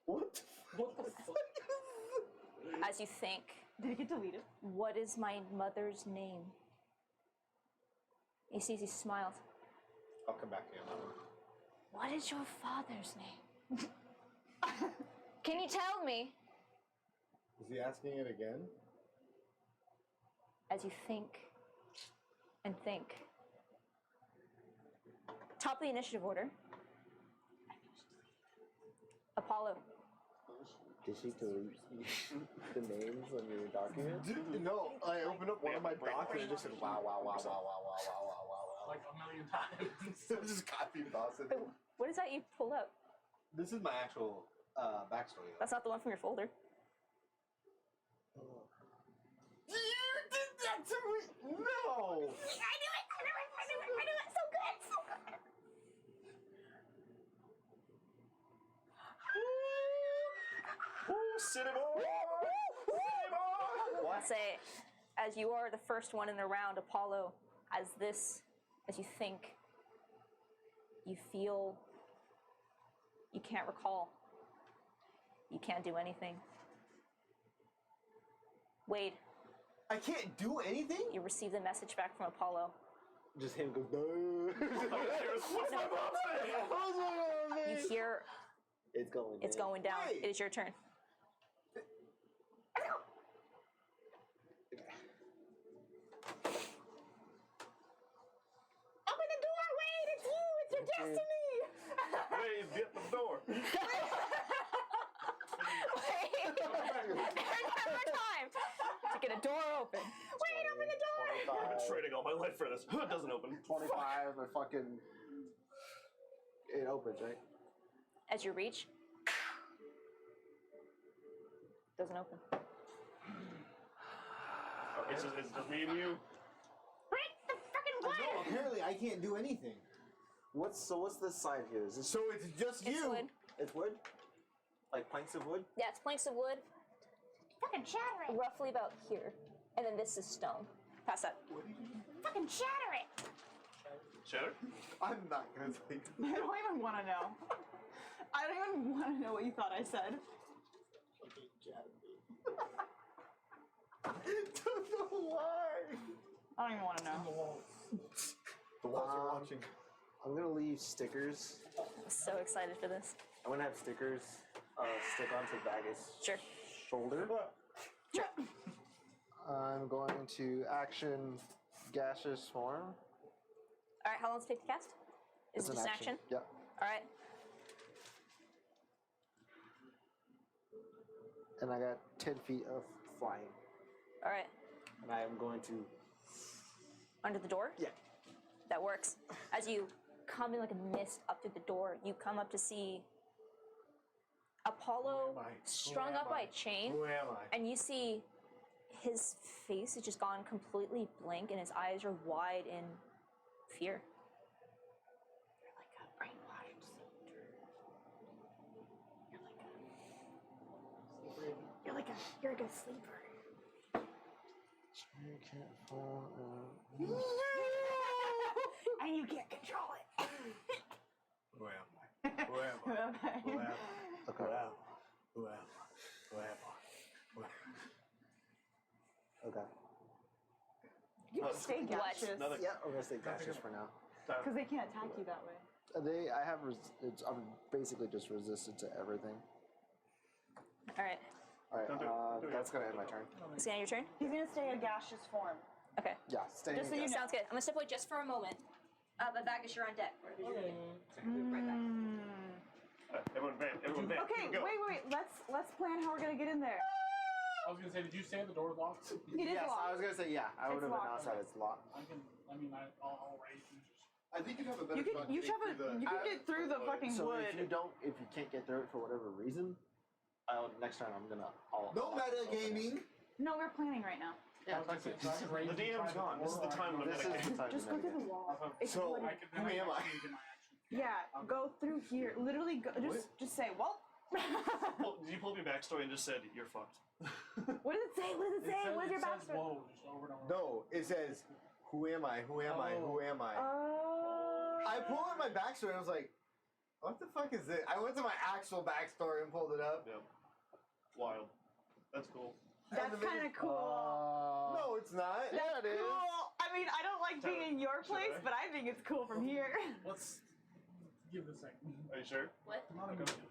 What? What the fuck? As you think, Did it get deleted? what is my mother's name? He sees he smiles. I'll come back to you on that one. What is your father's name? Can you tell me? Is he asking it again? As you think and think. Top of the initiative order. Apollo. Did she delete the names on your document? No, I opened up one of my docs and it just said wow, wow, wow, wow, wow, wow, wow, wow, wow, Like a million times. wow. Just copy and paste it. Wait, what is that you pulled up? This is my actual backstory. That's not the one from your folder. You did that to me! No! I knew it! So good! So good! Cinnamon! What? Say, as you are the first one in the round, Apollo, as you think, you feel, you can't recall. You can't do anything. Wade, I can't do anything? you receive the message back from Apollo. Just him goes, no. What's my mom's name? You hear It's going it's down. going down. Wait. It is your turn. Open the door, Wade! It's you! It's your destiny! Wade, get the door. Another time to get a door open. Wade, open the door! I've been trading all my life for this. It doesn't open. 25 or fucking. It opens, right? As you reach, doesn't open. It's just me and you. Break the fucking wood! No, apparently I can't do anything. What's this side here? Is this So it's just It's you. wood. it's wood? Like planks of wood? Yeah, it's planks of wood, Fucking shatter it! roughly about here, and then this is stone. Pass that. Fucking shatter it! Cheddar? I'm not gonna tell you. I don't even want to know. I don't even want to know what you thought I said. Don't know why. I don't even want to know. The walls are watching. I'm gonna leave stickers. I'm so excited for this. I'm gonna have stickers stick onto Vagus' Sure. shoulder. Sure. I'm going to action gaseous swarm. All right, how long does it take to cast? Is it It's just an action? Yep. All right. And I got 10 feet of flying. All right. And I am going to. Under the door? Yeah. That works. As you come in like a mist up through the door, you come up to see Apollo Who am I? strung Who up am by I? a chain, Who am I? and you see his face has just gone completely blank, and his eyes are wide in fear. You're like a brainwashed soldier. You're like a You're a good sleeper. You can't fall. And you can't control it. Who am I? Who am I? Who am I? Okay. Who am I? Who am I? Who am I? Okay. You can stay What? gaseous. Another Yeah, we're gonna stay gaseous for now. Because they can't attack you that way. I have. I'm basically just resistant to everything. All right. All right. Don't do it. That's gonna end my turn. Is it your turn? He's gonna stay a gaseous form. Okay. Yeah. Stay. Just so you know. Sounds good. I'm gonna step away just for a moment. But Vagus, you're on deck. Okay. Right back. Everyone van. Everyone van. Okay, Go. wait. Let's plan how we're gonna get in there. I was gonna say, did you say the door locked? It is Yes, locked. I was gonna say yeah. I would have locked. announced that it's locked. I'll rage and just. I think you'd have a better You can shot you getting can through the- you can get through the fucking So wood. if you can't get through it for whatever reason, next turn I'm gonna. No metagaming. No, we're planning right now. Yeah, I was gonna say, so I could rage The and DM's try gone. This is the door, time or I to This is could- the time. Just to go through the mitigate. wall. It's So- wood. I could, then Who I am I? can get my action. Yeah, go through here. Literally, go, just say, well. Did you pull up your backstory and just said you're fucked? What does it say? What does it say? What's your says backstory? whoa, just over and over. No, it says, "Who am I? Who am I? Who am I?" I pulled up my backstory and I was like, "What the fuck is this?" I went to my actual backstory and pulled it up. Yep. Wild. That's cool. That's kind of cool. No, it's not. Yeah, it is. Cool. I mean, I don't like being in your Should place, I? but I think it's cool from here. Let's give it a second. Are you sure? What? Not immediately.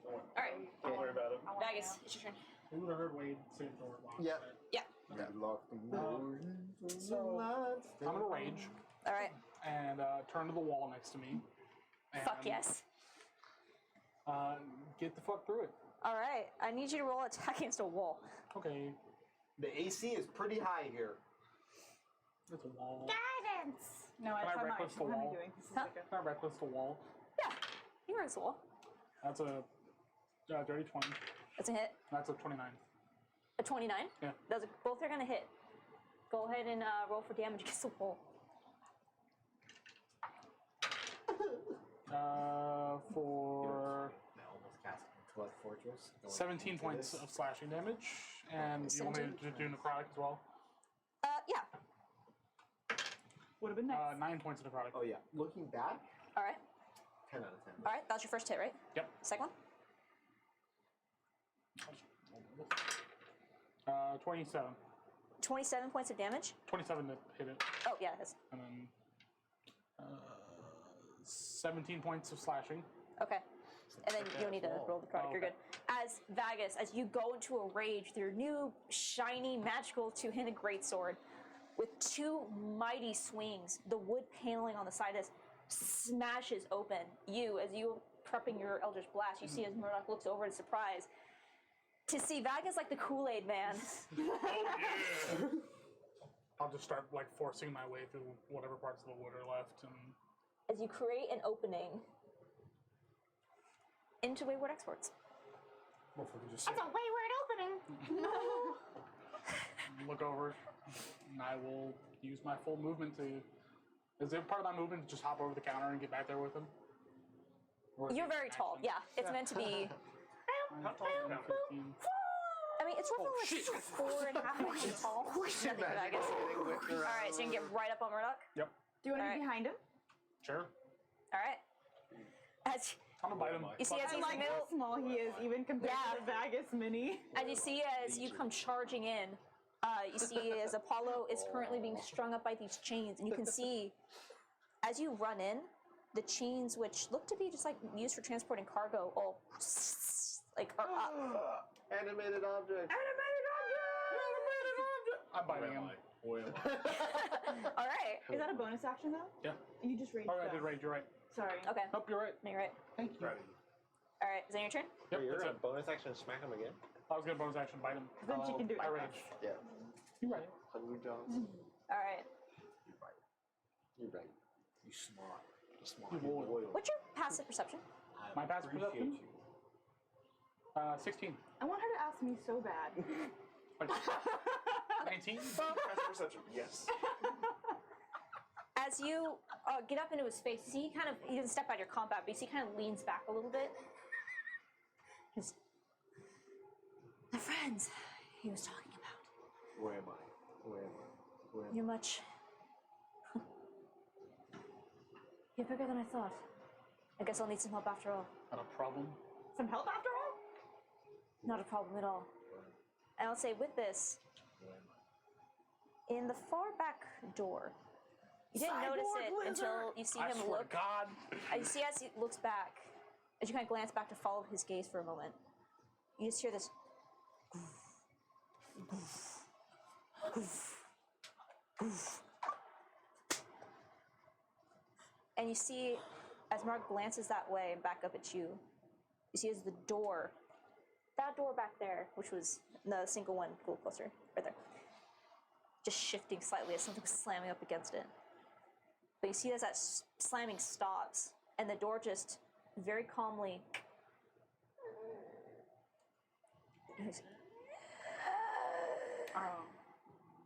All right. Don't worry about it. Vagus, it's your turn. We would have heard Wade say the door locked. Yep. but- Yeah. You locked the door. So, I'm gonna rage All right. and turn to the wall next to me. And, Fuck yes. Get the fuck through it. All right. I need you to roll attack against a wall. Okay, The AC is pretty high here. it's a wall. Guidance. No, I I'm not. reckless the What am I wall? doing? This is Huh? like a... Can I reckless the wall? Yeah. You were against the wall. That's a dirty 20. That's a hit. That's a 29. A 29. Yeah. Both are gonna hit. Go ahead and roll for damage against the wall. For I almost cast Intellect Fortress. Going 17 into points this. of slashing damage, and you want me to do necrotic as well? Yeah. Would have been nice. 9 points of necrotic. Oh yeah. Looking back, All right. 10 out of 10. All right. That was your first hit, right? Yep. Second one. 27. 27 points of damage. 27 to hit it, Oh yeah, that's and then 17 points of slashing. okay. And then you don't need to roll the product. You're okay. good. As Vagus, as you go into a rage, with your new shiny magical two-handed greatsword, with two mighty swings, the wood paneling on the side is smashes open. As you prepping your Eldritch Blast, you see as Murdoch looks over in surprise to see Vagus like the Kool-Aid man. I'll just start like forcing my way through whatever parts of the wood are left, and As you create an opening into Wayward Exports. well, if we could just That's a wayward opening. look over, and I will use my full movement to. Is it part of my movement to just hop over the counter and get back there with him? Or is You're it very an tall. action? Yeah, it's meant to be. How tall is the counter? 15. I mean, it's roughly like 4.5 inches tall. Nothing but I guess. All right, so you can get right up on Murdoch. Yep. Do you want to Alright. be behind him? Sure. All right. As I'm gonna bite him. you see, as I he's like how small he is, even compared to the Vagus mini. as you come charging in, you see as Apollo is currently being strung up by these chains, and you can see as you run in, the chains, which look to be just like used for transporting cargo, all like are up. Animated object. I'm biting him. Who am I? All right. Is that a bonus action though? Yeah. You just raged. Oh, I though. did rage. You're right. Sorry. Okay. Nope, you're right. No, you're right. Thank you. Proud of you. All right. Is that your turn? Yep, You're that's gonna it. bonus action smack him again? I was gonna bonus action bite him. Then she can do it. I rage. Yeah. You're right. 100 Jones. All right. You're right. You're right. You smart. You smart. You You loyal. loyal. What's your passive perception? I My passive appreciate perception? you. 16. I want her to ask me so bad. Like 19. Passive perception. Yes. As you get up into his face, you see he doesn't step out of your combat, but you see he kind of leans back a little bit. His The friends he was talking about. Where am I? Where am I? Where am You're much. You're bigger than I thought. I guess I'll need some help after all. Not a problem. Some help after all? Not a problem at all. And I'll say with this, Where am I? in the far back door, you didn't notice it until you see I him swear look. to God. You see as he looks back, as you kind of glance back to follow his gaze for a moment, you just hear this. And you see, as Mark glances that way and back up at you, you see as the door, that door back there, which was the single one, a little closer, right there, just shifting slightly as something was slamming up against it. But you see as that slamming stops, and the door just very calmly.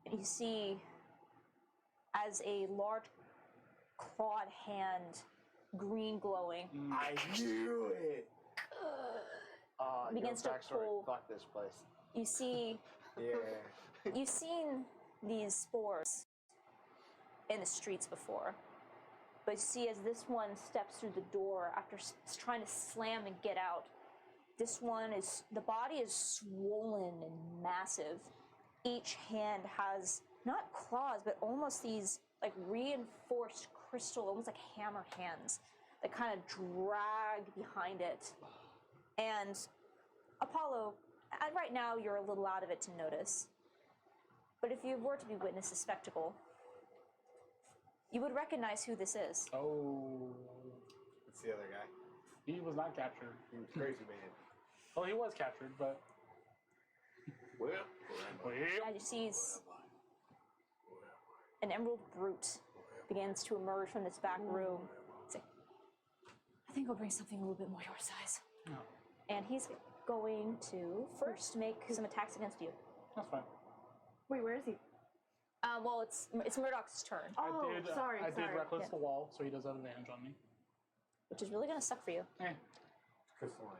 And you see as a large clawed hand, green glowing, I knew it! begins to pull. Fuck this place. You see, Yeah. you've seen these spores in the streets before, but you see as this one steps through the door after trying to slam and get out, this one is, the body is swollen and massive. Each hand has not claws, but almost these like reinforced crystal, almost like hammer hands that kind of drag behind it. And Apollo, right now you're a little out of it to notice, but if you were to be witness to spectacle, you would recognize who this is. Oh. It's the other guy. He was not captured. He was crazy, man. Well, he was captured, but. Well, Well, As you see, an emerald brute begins to emerge from this back room. It's like, I think I'll bring something a little bit more your size. no, And he's going to first make some attacks against you. that's fine. Wait, where is he? Well, it's Murdoch's turn, Oh, I did, sorry, I did sorry. reckless Yeah. the wall, so he does have advantage on me. which is really going to suck for you. Eh. crystalline.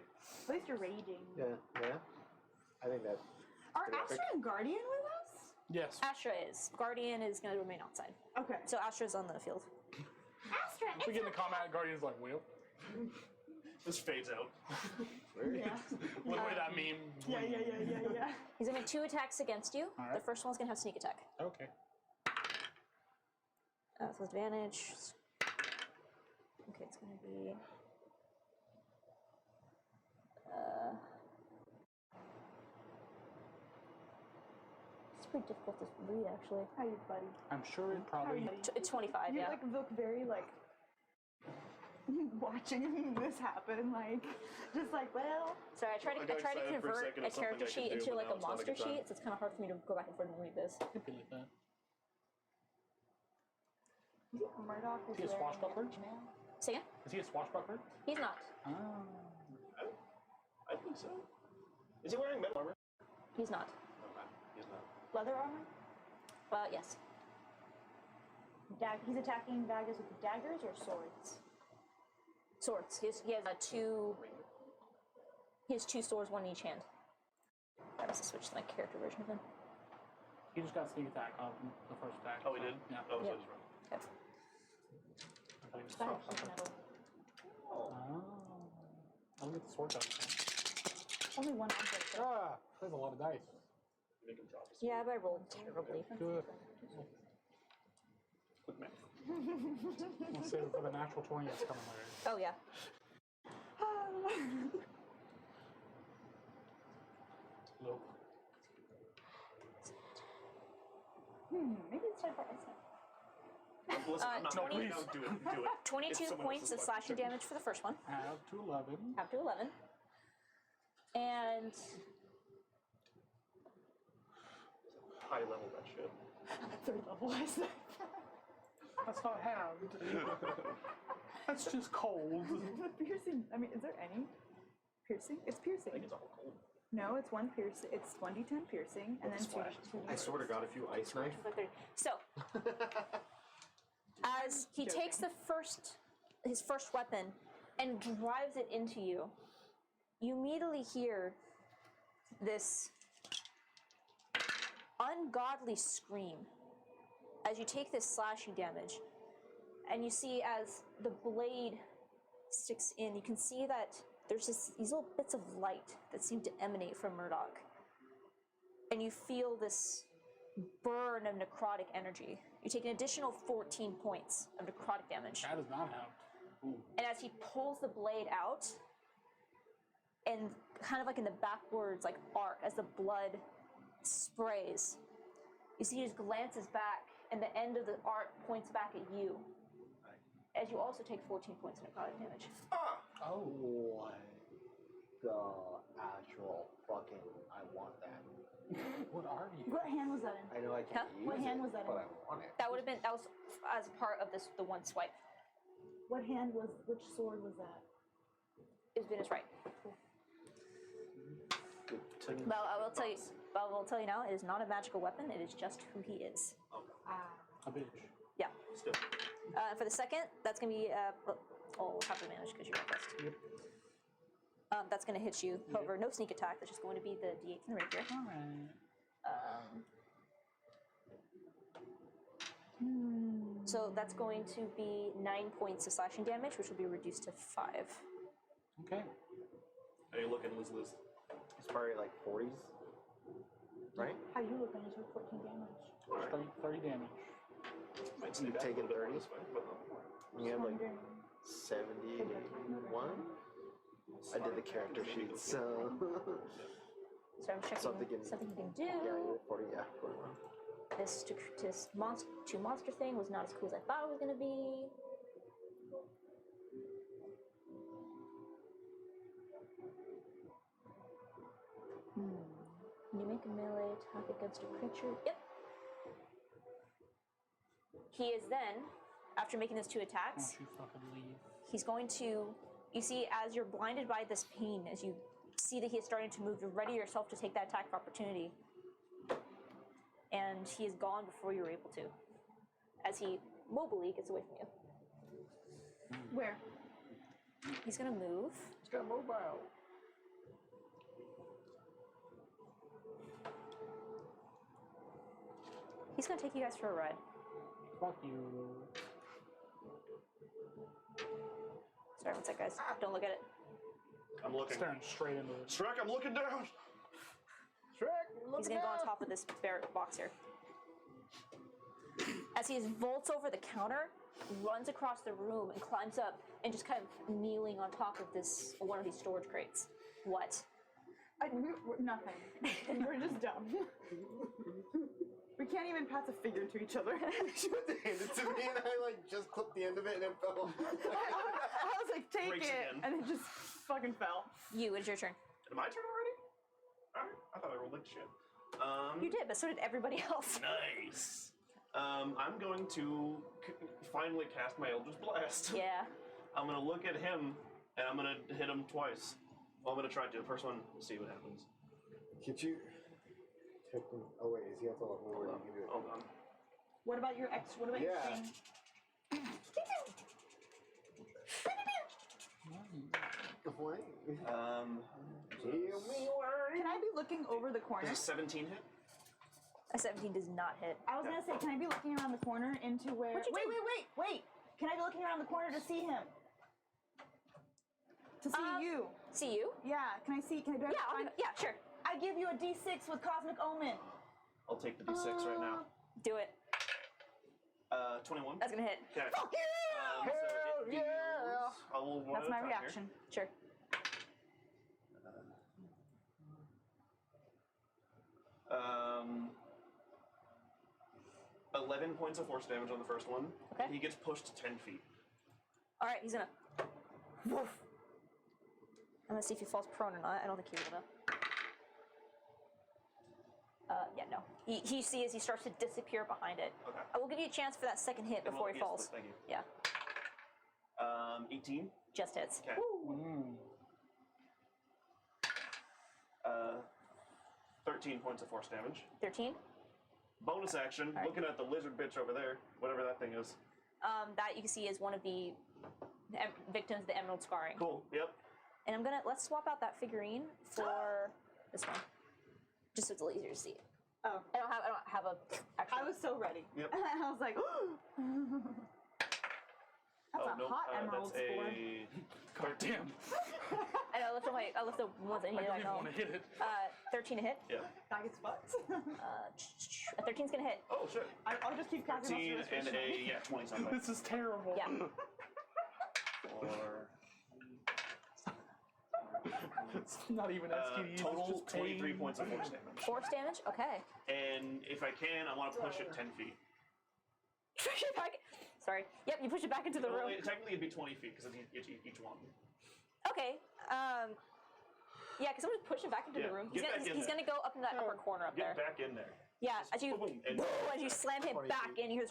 At least you're raging. Yeah, yeah. I think that. Are Pretty Astra epic. and Guardian with us? Yes. Astra is. Guardian is going to remain outside. Okay. So Astra's on the field. Astra, If we it's get into combat, Guardian's like, well, This fades out. Yeah. look at that meme. Yeah. He's going to make 2 attacks against you. All right. The first one's going to have sneak attack. Okay. So advantage. Okay, it's going to be. It's pretty difficult to read, actually. How you, buddy? I'm sure it probably. It's 25, You yeah. like look very like watching this happen, like just like well. Sorry, I tried I to got excited for a convert second a of something character I could sheet do, into but like now a it's not a monster good time. sheet, so it's kind of hard for me to go back and forth and read this. Could be like that. Murdoch is Is he a wearing swashbuckler? Say again? Is he a swashbuckler? He's not. Oh. I think so. Is he wearing metal armor? He's not. Okay, he's not. leather armor. Yes. He's attacking daggers with daggers or swords. Swords. He has two. He has 2 swords, one in each hand. I must have switched to my character version of him. He just got sneak attack on the first attack. Oh, he so, did? Yeah. Oh, so Yeah. he's wrong. Okay. I thought he was a Fire swashbuckler. metal. Oh. I'll get the sword out. Only one object. though. Ah, there's a lot of dice. Make him drop his Yeah, but I rolled terribly. Good. quick math. We'll save it for the natural 20 that's coming later. Oh yeah. Look. Maybe it's time for ice now. Listen, I'm not 20 no, do it. Do it. 22 It's someone points else's of fucking slashing turn. damage for the first one, Add to 11. up to 11. And High level that shit. 3rd level ice. That's not halved. That's just cold. Piercing. I mean, is there any piercing? It's I piercing. think it's all cold. No, it's 1 piercing. It's 1d10 piercing, and then Splash. 2. I sort of got a few ice knife. so, as he takes his first weapon and drives it into you, you immediately hear this ungodly scream as you take this slashing damage. And you see as the blade sticks in, you can see that there's just these little bits of light that seem to emanate from Murdoch. And you feel this burn of necrotic energy. You take an additional 14 points of necrotic damage. That does not help. And as he pulls the blade out, and kind of like in the backwards, like arc, as the blood sprays, you see he just glances back, and the end of the arc points back at you. As you also take 14 points of necrotic damage. Oh. What the actual fucking? I want that. What are you? What hand was that in? I know I can't use What hand it, was that but in? I want it. That was as part of the one swipe. What hand was? Which sword was that? It's been his right. Good. Well, I will tell you now, it is not a magical weapon. It is just who he is. A bitch. Yeah. Still. For the second, that's gonna be half advantage because you're first. Yep. That's gonna hit you. However, no sneak attack. That's just going to be the D8 from the rapier. All right. So that's going to be 9 points of slashing damage, which will be reduced to 5. Okay. How you looking, Liz? It's probably like 40s, right? How you looking? You took 14 damage. 30 damage. Might stay You've back a taken little bit more 30? this way, but You have like Wondering. 71. I did the character sheet, so So I'm checking Something something, in- you can do. yeah, you're 40. Yeah, 41. This monster thing was not as cool as I thought it was gonna be. Can you make a melee attack against a creature? Yep. He is then, after making those 2 Why attacks, don't you fucking leave? he's going to, you see, as you're blinded by this pain, as you see that he is starting to move, you ready yourself to take that attack of opportunity. And he is gone before you were able to, as he mobily gets away from you. Where? He's gonna move. It's got mobile. He's gonna take you guys for a ride. Fuck you. Sorry, one sec, guys. Don't look at it. I'm looking. Staring straight into it. Shrek, I'm looking down. He's gonna go on top of this bear box here. As he vaults over the counter, runs across the room and climbs up and just kind of kneeling on top of this one of these storage crates. What? We're nothing. We're just dumb. We can't even pass a figure to each other. She went to hand it to me, and I like just clipped the end of it, and it fell. I was like, take Breaks it, again. and it just fucking fell. You, it's your turn. Is it my turn already? Alright, I thought I rolled like shit. You did, but so did everybody else. Nice. I'm going to finally cast my Eldritch Blast. Yeah. I'm gonna look at him, and I'm gonna hit him twice. Well, I'm gonna try to. First one, see what happens. Could you take him? Oh wait, is he at the level where you can do it? Hold on. What about your ex? What about your Yeah. thing? Can I be looking over the corner? Does a 17 hit? A 17 does not hit. I was gonna say, can I be looking around the corner into where? What'd you Wait, do? wait. Can I be looking around the corner to see him? To see you? See you? Yeah. Can I see? Can I do? Yeah, yeah, sure. I give you a D6 with Cosmic Omen. I'll take the D6 right now. Do it. 21. That's gonna hit. Okay. Fuck yeah! So it deals- I'll roll one That's at a my time reaction. Sure. Here. 11 points of force damage on the first one. Okay. He gets pushed 10 feet. All right, he's gonna. Woof. I'm gonna see if he falls prone or not. I don't think he will. Yeah, no. He sees as he starts to disappear behind it. Okay. I will give you a chance for that second hit before he Yes, falls. Thank you. Yeah, 18. just hits. Okay. Mm. 13 points of force damage. 13. Bonus action, Alright. looking at the lizard bitch over there, whatever that thing is. That you can see is one of the victims of the emerald scarring. Cool, yep. And let's swap out that figurine for this one. just so it's a little easier to see. Oh, I don't have a. Actual, I was so ready. Yep. I was like, that's a nope, hot emerald that's spore. a God damn. And I left the ones in I here. don't Like, even want to hit it. 13 to hit. yeah. That gets fucked. A 13's gonna hit. Oh shit. I'll just keep casting 13 Monster and Restoration. a 20 something. This is terrible. Yeah. Or It's not even STD. total it's just 23 pain. points of force damage. Force damage. Okay. And if I can, I want to push it 10 feet. Push it back. Sorry. Yep. You push it back into the Well, room. technically, it'd be 20 feet because each one. Okay. Yeah, because I'm just pushing back into the Yeah, room. get back in He's there. gonna go up in that upper corner up there. Get back in there. Yeah. As you boom, and- as you slam him 20 back feet. in, he goes.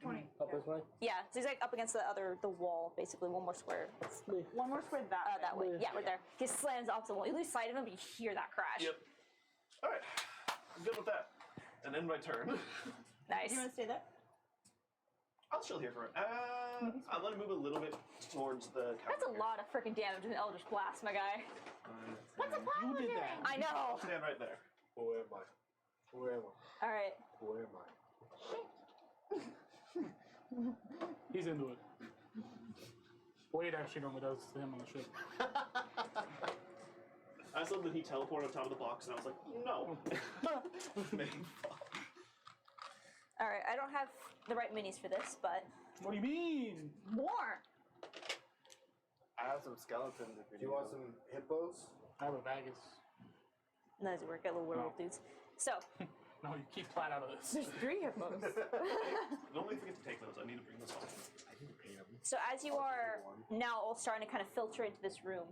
20. Up this way? Yeah. So he's like up against the wall, basically one more square. One more square that way. That way. Yeah, right there. He slams off the wall. You lose sight of him, but you hear that crash. Yep. All right. I'm good with that. And then my turn. Nice. You want to stay there? I'll chill here for it. I'm gonna move a little bit towards the. That's a lot of freaking damage with an Eldritch Blast, my guy. What's the problem You with did it? that. I know. I'll stand right there. Who am I? Who am I? All right. Who am I? He's into it. Wade actually normally does to him on the ship. I saw that he teleported on top of the box, and I was like, no. Man, fuck. All right. I don't have the right minis for this, but What do you mean? More. I have some skeletons if Do you want some hippos? I have a Vagus. no, doesn't work. Got little werewolf dudes. So No, you keep flat out of this. There's 3 hippos. Don't forget to take those. I need to bring this off. I need to paint them. So as you are now all starting to kind of filter into this room,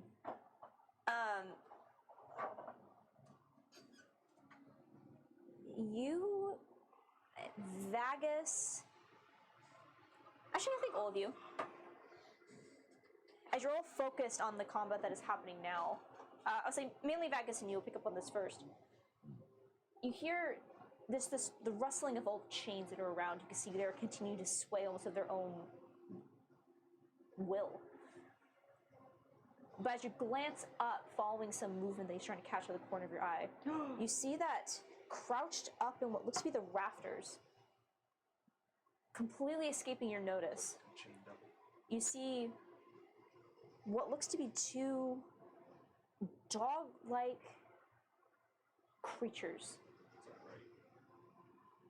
you, Vagus, actually I think all of you, as you're all focused on the combat that is happening now, I'll say mainly Vagus and you will pick up on this first. You hear the rustling of all the chains that are around. You can see they're continuing to sway almost of their own will. But as you glance up, following some movement that you're trying to catch out of the corner of your eye, you see that crouched up in what looks to be the rafters, completely escaping your notice, you see what looks to be 2 dog-like creatures.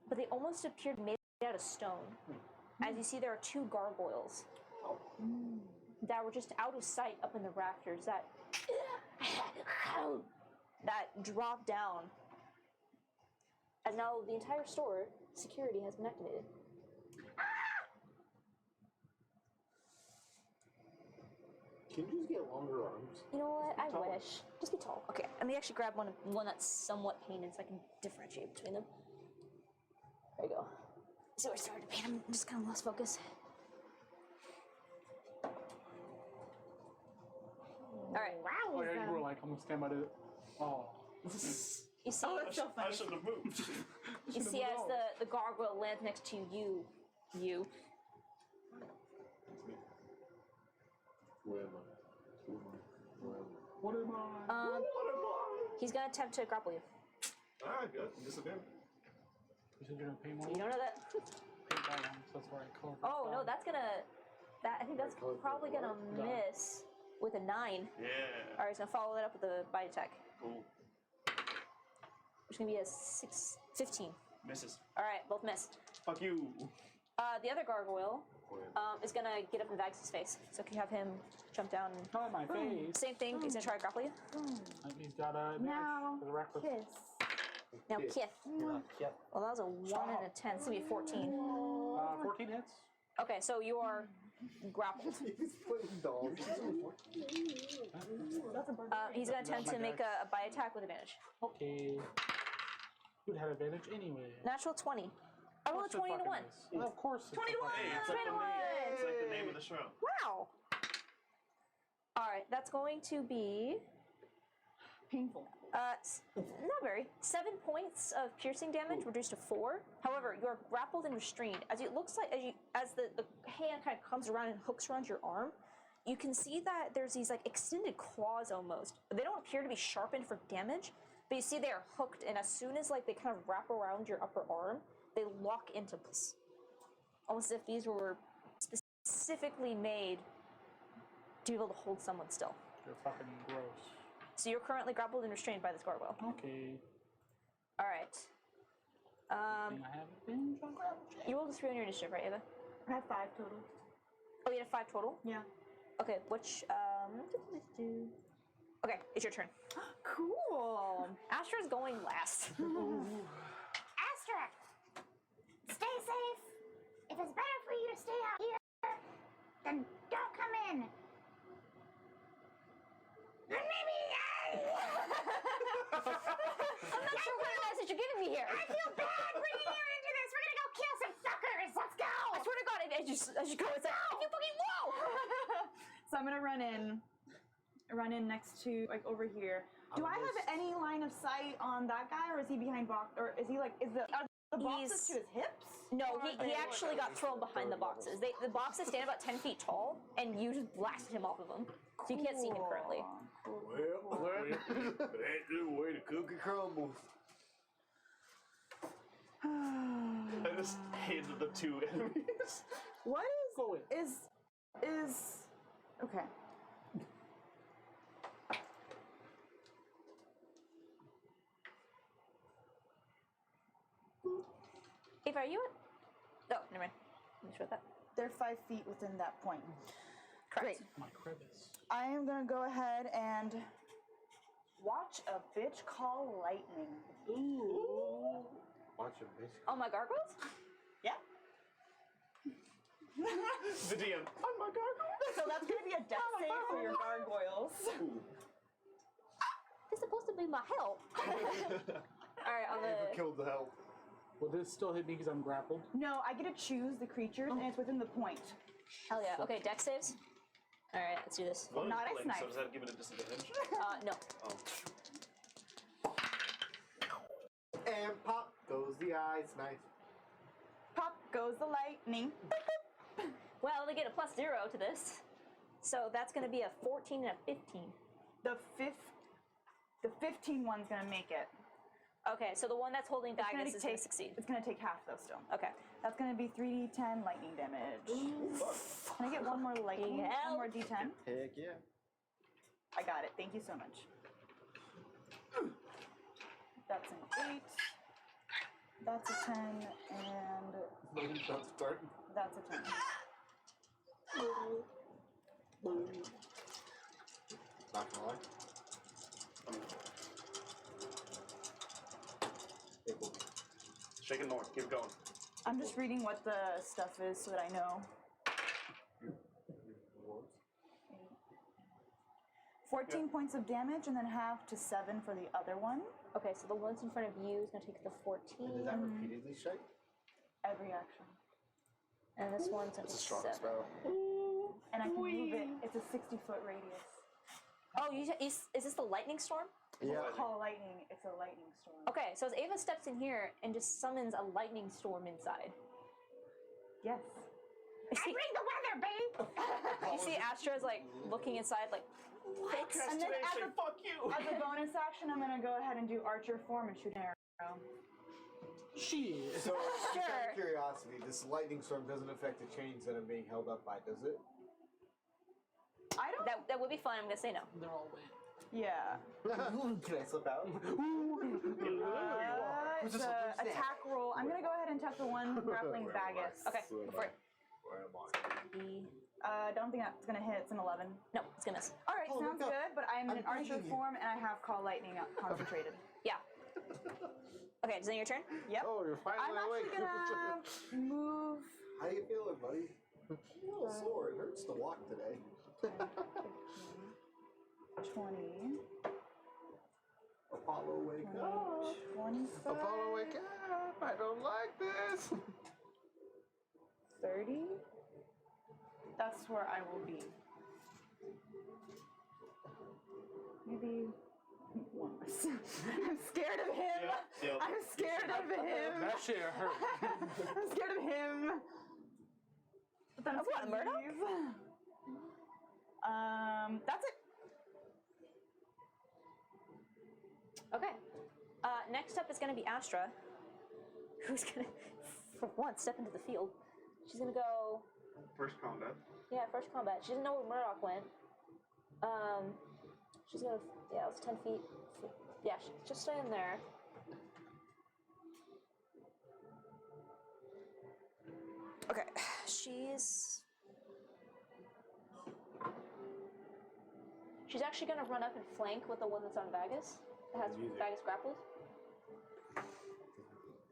But they almost appeared made out of stone. As you see, there are 2 gargoyles that were just out of sight up in the rafters that dropped down. As now the entire store security has been activated. Can you just get longer arms? You know what? I wish. Just be tall. Okay, let me actually grab one that's somewhat painted so I can differentiate between them. There you go. See where I started to paint them? I'm just kind of lost focus. All right. Wow. Oh yeah, you were like, I'm gonna stand by the. Oh. You see, Oh, that's so I funny. shouldn't have moved. you see as the gargoyle lands next to you. Who am I? Who am I? Who am I? What am I? He's gonna attempt to grapple you. Alright, good. Disadvantage. You said you're gonna pay more. You don't know that? Paint that one, so that's where I color. Oh no, that's gonna. I think that's probably gonna miss with a 9. Yeah. All right, he's gonna follow that up with a bite attack, Cool. which is gonna be a 15. Misses. All right, both missed. Fuck you. The other gargoyle is gonna get up in Vagus' face. So can you have him jump down? And, Not my face. same thing. He's gonna try to grapple you. He's got a advantage Now, for the reckless. kiss. Now, Kith. Yep. Well, that was a 1 and a 10. It's gonna be a 14. 14 hits. Okay, so you are grappled. He's playing dolls. He's gonna attempt to make a bite attack with advantage. Okay. You'd have advantage anyway. Natural 20. I rolled a 20 and a 1. Well, of course. it's a 21! fucking- Hey, it's like, the 21! name, it's like the name of the show. Wow. All right, that's going to be Painful. not very. 7 points of piercing damage reduced to 4. However, you are grappled and restrained. As it looks like as the hand kind of comes around and hooks around your arm, you can see that there's these like extended claws almost. They don't appear to be sharpened for damage, But you see they're hooked, and as soon as like they kind of wrap around your upper arm, they lock into place. Almost as if these were specifically made to be able to hold someone still. You're fucking gross. So you're currently grappled and restrained by this gargoyle. Okay. All right. Thing I haven't been grappled. You rolled a 3 on your initiative, right, Ava? I have 5 total. Oh, you had 5 total? Yeah. Okay, which, Okay, it's your turn. Cool. Astra's going last. Astra, stay safe. If it's better for you to stay out here, then don't come in. Then maybe I'm not sure what message you're giving me here. I feel bad bringing you into this. We're gonna go kill some suckers. Let's go. I swear to God, as you go, it's like, if you fucking whoa! So I'm gonna run in next to like over here. Do I have any line of sight on that guy, or is he behind box, or is he like are the boxes to his hips? No, Or he are they- actually got thrown behind the boxes. The boxes stand about 10 feet tall, and you just blasted him off of them. So you can't see him currently. Well, ain't the way the cookie crumbles. I just hated the 2 enemies. What Go in. is okay. Ava, are you at... Oh, never mind. Let me show that. They're 5 feet within that point. Correct. My crevice. I am gonna go ahead and watch a bitch call lightning. Watch a bitch. Oh, my gargoyles? Yeah. The DM. Oh my god. So that's gonna be a death save for your gargoyles. This is supposed to be my help. Alright, on Never the... killed the help. Will this still hit me because I'm grappled? No, I get to choose the creatures, and it's within the point. Hell yeah. Okay, dex saves. Alright, let's do this. Well, Not it's a pulling, snipe. so does that give it a disadvantage? No. Oh. And pop goes the ice knife. Pop goes the lightning. Well, they get a +0 to this. So that's going to be a 14 and a 15. The 15 one's gonna make it. Okay, so the one that's holding It's gonna Dagus is going take- to succeed. It's gonna take half though still. Okay. That's gonna be 3d10 lightning damage. Can I get one more lightning? Hell. One more d10? Heck yeah. I got it. Thank you so much. That's an 8. That's a 10, and That's starting. that's a 10. Not gonna lie. Hey, cool. Shake it north. Keep going. I'm just reading what the stuff is so that I know. 14 points of damage, and then half to 7 for the other one. Okay, so the ones in front of you is going to take the 14. And does that repeatedly shake? Every action. And this one's going to It's a take strong 7. spell. And I can move it. It's a 60-foot radius. Oh, is this the lightning storm? Yeah. Call lightning. It's a lightning storm. Okay, so as Ava steps in here and just summons a lightning storm inside. Yes. You see, bring the weather, babe. you see Astra's like looking inside like, what? And then Today, as say a, fuck you. as a bonus action, I'm gonna go ahead and do archer form and shoot an arrow. Shit. So, just out Sure. of curiosity, this lightning storm doesn't affect the chains that I'm being held up by, does it? I don't. That would be fun. I'm going to say no. They're all wet. Yeah. Can I slip out? It's a attack roll. I'm gonna go ahead and attack the one grappling Where am I? Bagus. Okay, go for it. Where am I? The... Don't think that's gonna hit. It's an 11. No, it's going to miss. All right, Oh, sounds wake up. good. But I'm in I'm archer begging you. form, and I have call lightning concentrated. Yeah. Okay, is that your turn? Yep. Oh, you're I'm finally actually gonna move. How you feeling, buddy? I'm a little sore. It hurts to walk today. 20, Apollo, wake up. 25, Apollo, wake up. I don't like this. 30. That's where I will be. Maybe once. I'm scared of him. Yep. I'm scared of him. That shit hurt. I'm scared of him. But then Of what, Murdoch? That's it. Okay. next up is going to be Astra, who's going to, for once, step into the field. She's going to go. First combat. Yeah, first combat. She doesn't know where Murdoch went. She's going to. Yeah, it's 10 feet. Yeah, she's just staying there. Okay, she's actually gonna run up and flank with the one that's on Vagus. That has Vagus grappled.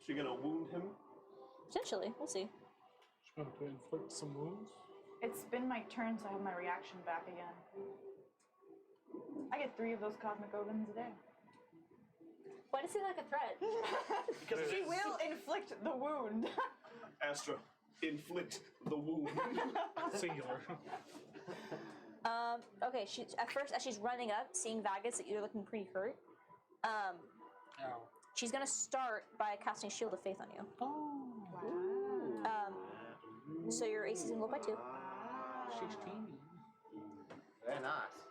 She gonna wound him? Potentially, we'll see. She's going to inflict some wounds. It's been my turn, so I have my reaction back again. I get 3 of those cosmic ovens a day. Why does it seem like a threat? Because She will inflict the wound. Astra, inflict the wound. Singular. Okay, she at first as she's running up, seeing Vagus that you're looking pretty hurt. Ow. She's gonna start by casting Shield of Faith on you. Oh. So your AC is gonna go up by 2. 16. Very nice.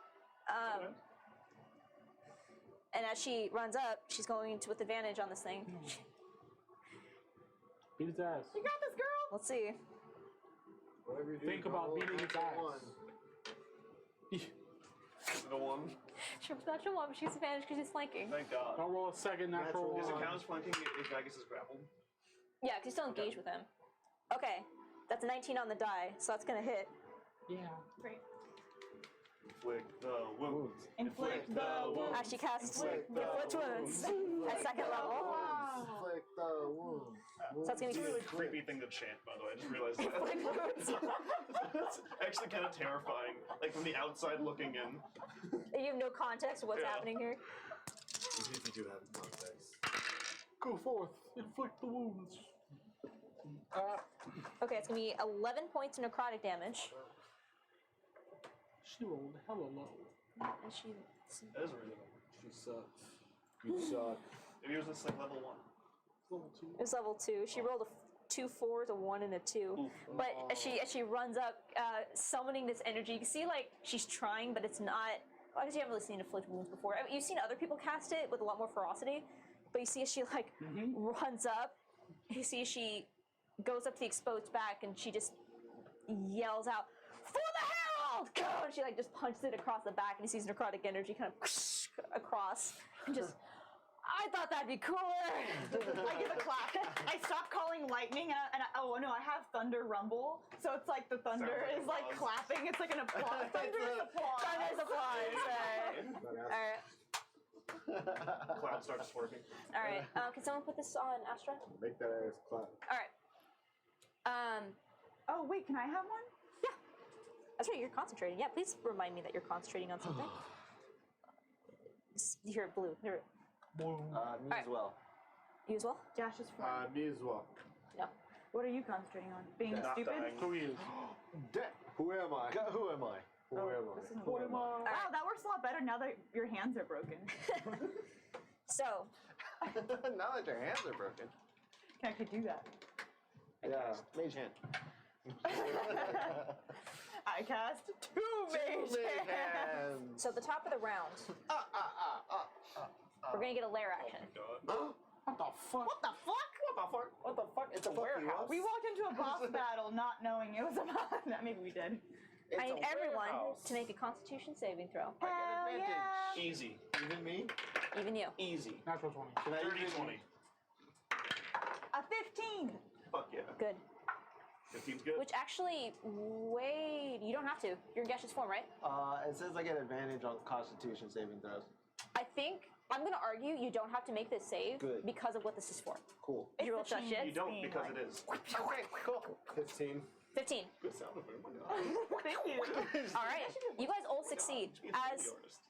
And as she runs up, she's going to with advantage on this thing. Beat his ass. You got this, girl! Let's see. Whatever you do, Think about don't roll beating its natural ass. The one. She was natural 1, but she's advantage because she's flanking. Thank God. I'll roll a second natural Natural Does it one. count as flanking if Vagus is grappled? Yeah, because he's still engaged with him. Okay, that's a 19 on the die, so that's gonna hit. Yeah. Great. Inflict the wounds. Inflict the wound. As she casts Inflict the Inflict Wounds at second level. Inflict the wound. So that's gonna It's be a really creepy thing to chant, by the way. I just realized that. Inflict Wounds. It's actually kind of terrifying, like from the outside looking in. You have no context of what's Yeah. happening here. Even if you do have context. Go forth. Inflict the wounds. Okay, it's gonna be 11 points of necrotic damage. She rolled hella low. And she. That is really low. She sucks. You suck. Maybe it was just like level 1. Level 2. It was level 2. She rolled 2 4s, a 1, and a 2. But as she runs up, summoning this energy, you can see like she's trying, but it's not. Well, I guess you haven't really seen inflict wounds before. I mean, you've seen other people cast it with a lot more ferocity, but you see as she like runs up, you see as she goes up to the exposed back, and she just yells out, "For the Herald!" Go! And she like just punches it across the back, and you see necrotic energy kind of across, and just. I thought that'd be cooler. I give a clap. I stop calling lightning, and oh no, I have thunder rumble. So it's like the thunder Sounds like is like applause. clapping. It's like an applause. Thunderous applause. Thunder's applause. Alright. Cloud starts working. Alright. Can someone put this on Astra? Make that ass clap. Alright. Oh wait, can I have one? That's right, you're concentrating. Yeah, please remind me that you're concentrating on something. You hear it blue. Hear it. Me as well. You as well? Dash is fine. Me as well. No. What are you concentrating on? Being Not stupid? dying. Who he is? Who am I? Who am I? Who am I? This isn't Who am I? Wow, that works a lot better now that your hands are broken. So, Now that your hands are broken. Can I actually do that? Yeah, mage hand. I cast 2 mage hands. so at the top of the round, we're gonna get a lair action. God. What the fuck? What the fuck? What the fuck? It's a warehouse. We walked into a boss battle not knowing it was a boss. Maybe we did. I need everyone warehouse. to make a Constitution saving throw. Hell advantage. yeah. Easy. Even me? Even you. Easy. Natural 20. Can I 30, even 20. A 15. Fuck yeah. Good. 15's good. Which actually, wait, you don't have to. You're in gaseous form, right? It says I get advantage on Constitution saving throws. I think I'm gonna argue you don't have to make this save Good. because of what this is for. Cool. You roll such change. shit. You don't being because like- it is. Okay, cool. 15. 15. Good sound effect. Oh my god. Thank you. All right. You guys all succeed. He's As the artist.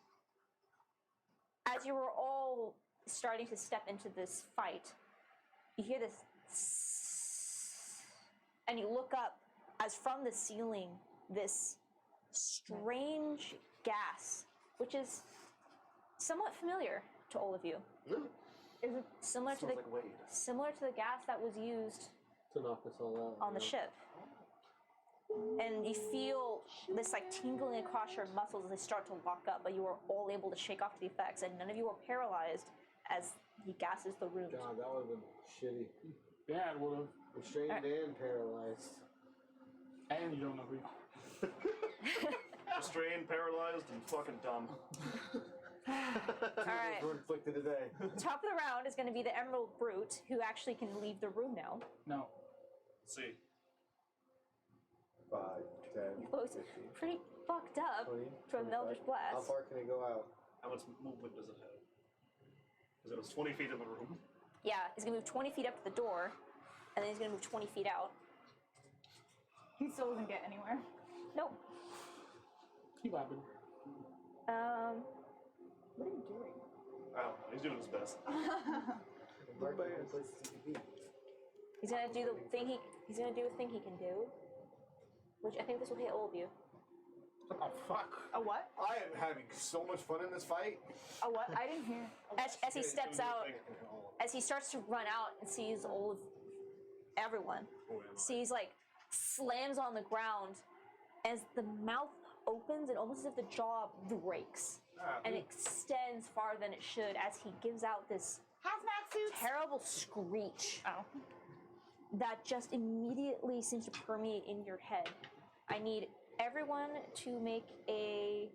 as you were all starting to step into this fight, you hear this, and you look up as from the ceiling this strange gas, which is somewhat familiar to all of you. Is it? Similar to Smells the like Wade. similar to the gas that was used To knock us all out. on the ship. And you feel this like tingling across your muscles as they start to lock up, but you are all able to shake off the effects, and none of you are paralyzed as he gasses the room. God, that would have been shitty. Yeah, it would have. Restrained and paralyzed. And you don't know who. Restrained, paralyzed, and fucking dumb. All right. Were inflicted today. Top of the round is going to be the Emerald Brute, who actually can leave the room now. No. Let's see. 5, 10, Looks 15, pretty fucked up 20, from 25. Eldritch Blast. How far can it go out? How much movement does it have? Because it was 20 feet in the room. Yeah, he's going to move 20 feet up to the door, and then he's going to move 20 feet out. He still doesn't get anywhere. Nope. Keep laughing. What are you doing? I don't know. He's doing his best. He's gonna do the thing he's gonna do a thing he can do, which I think this will hit all of you. What the fuck? A what? I am having so much fun in this fight. A what? I didn't hear. As he steps out, as he starts to run out and sees all of everyone, sees like slams on the ground as the mouth opens and almost as if the jaw breaks and extends farther than it should as he gives out this Hazmat suits. terrible screech Oh. that just immediately seems to permeate in your head. I need everyone to make a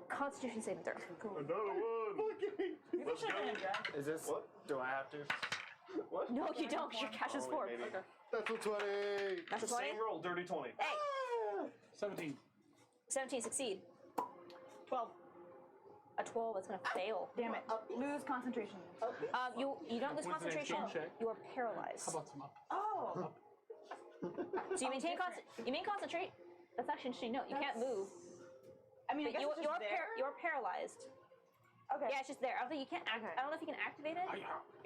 Constitution saving throw. Another one. Let's go. Is this? What? Do I have to? What? No, you don't, because your cash is Oh, 4. maybe. That's a 20. That's a 20. Same roll, dirty 20. Hey, 17. 17 succeed. 12. A 12 is going to fail. Damn it. Lose concentration. You don't lose Coincidence concentration. check. You are paralyzed. How about some up? Oh. So you maintain concentrate. That's actually interesting. No, you can't move. I mean, I But guess it's just there. you're paralyzed. Okay. Yeah, it's just there. I don't think you can't. I don't know if you can activate it.